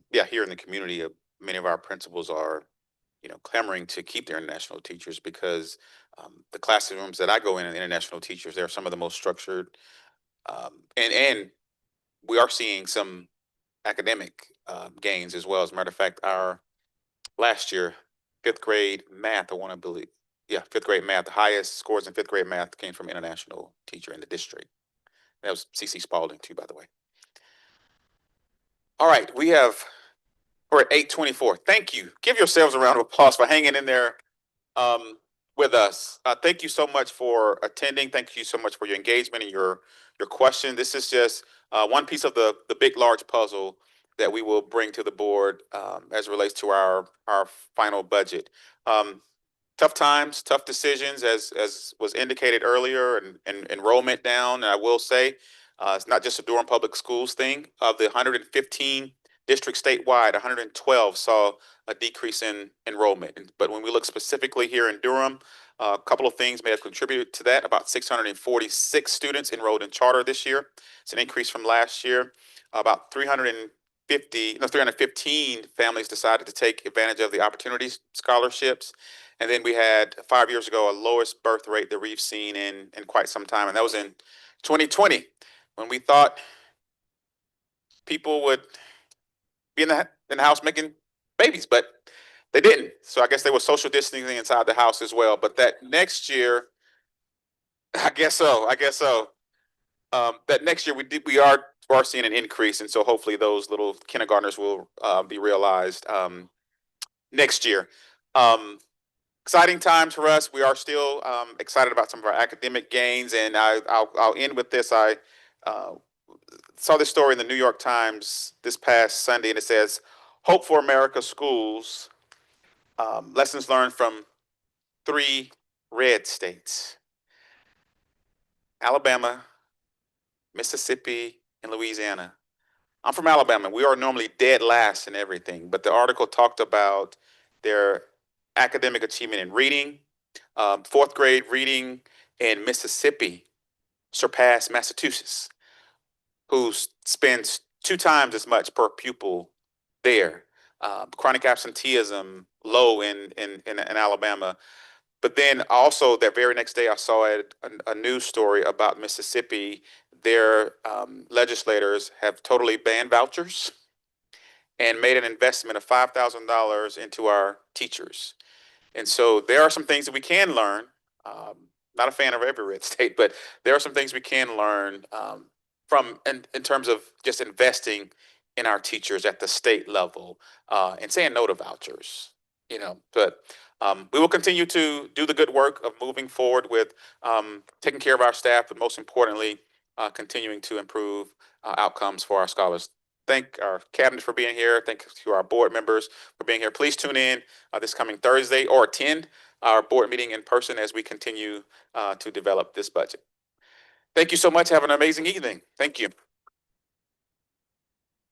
here in the community, many of our principals are, clamoring to keep their international teachers because the classrooms that I go in, international teachers, they're some of the most structured, and we are seeing some academic gains as well. As a matter of fact, our last year, 5th grade math, I want to believe, 5th grade math, the highest scores in 5th grade math came from international teacher in the district. That was CC Spalding too, by the way. All right, we're at 8:24. Thank you. Give yourselves a round of applause for hanging in there with us. Thank you so much for attending. Thank you so much for your engagement and your question. This is just one piece of the big, large puzzle that we will bring to the board as it relates to our final budget. Tough times, tough decisions, as was indicated earlier, and enrollment down. And I will say, it's not just a Durham Public Schools thing. Of the 115 districts statewide, 112 saw a decrease in enrollment. But when we look specifically here in Durham, a couple of things may have contributed to that. About 646 students enrolled in charter this year. It's an increase from last year. About 315 families decided to take advantage of the opportunity scholarships. And then we had 5 years ago a lowest birth rate that we've seen in quite some time, and that was in 2020, when we thought people would be in the house making babies, but they didn't. So I guess they were social distancing inside the house as well. But that next year, I guess so. That next year we are seeing an increase, and so hopefully those little kindergartners will be realized next year. Exciting times for us. We are still excited about some of our academic gains, and I'll end with this. I saw this story in the New York Times this past Sunday, and it says, "Hope for America Schools, lessons learned from 3 red states: Alabama, Mississippi, and Louisiana." I'm from Alabama. We are normally dead last in everything, but the article talked about their academic achievement in reading. 4th grade reading in Mississippi surpassed Massachusetts, who spends 2 times as much per pupil there. Chronic absenteeism low in Alabama. But then also that very next day, I saw a news story about Mississippi. Their legislators have totally banned vouchers, and made an investment of $5,000 into our teachers. And so there are some things that we can learn. Not a fan of every red state, but there are some things we can learn from in terms of just investing in our teachers at the state level and saying no to vouchers. But we will continue to do the good work of moving forward with taking care of our staff, but most importantly, continuing to improve outcomes for our scholars. Thank our cabinet for being here. Thank to our board members for being here. Please tune in this coming Thursday or attend our board meeting in person as we continue to develop this budget. Thank you so much. Have an amazing evening. Thank you.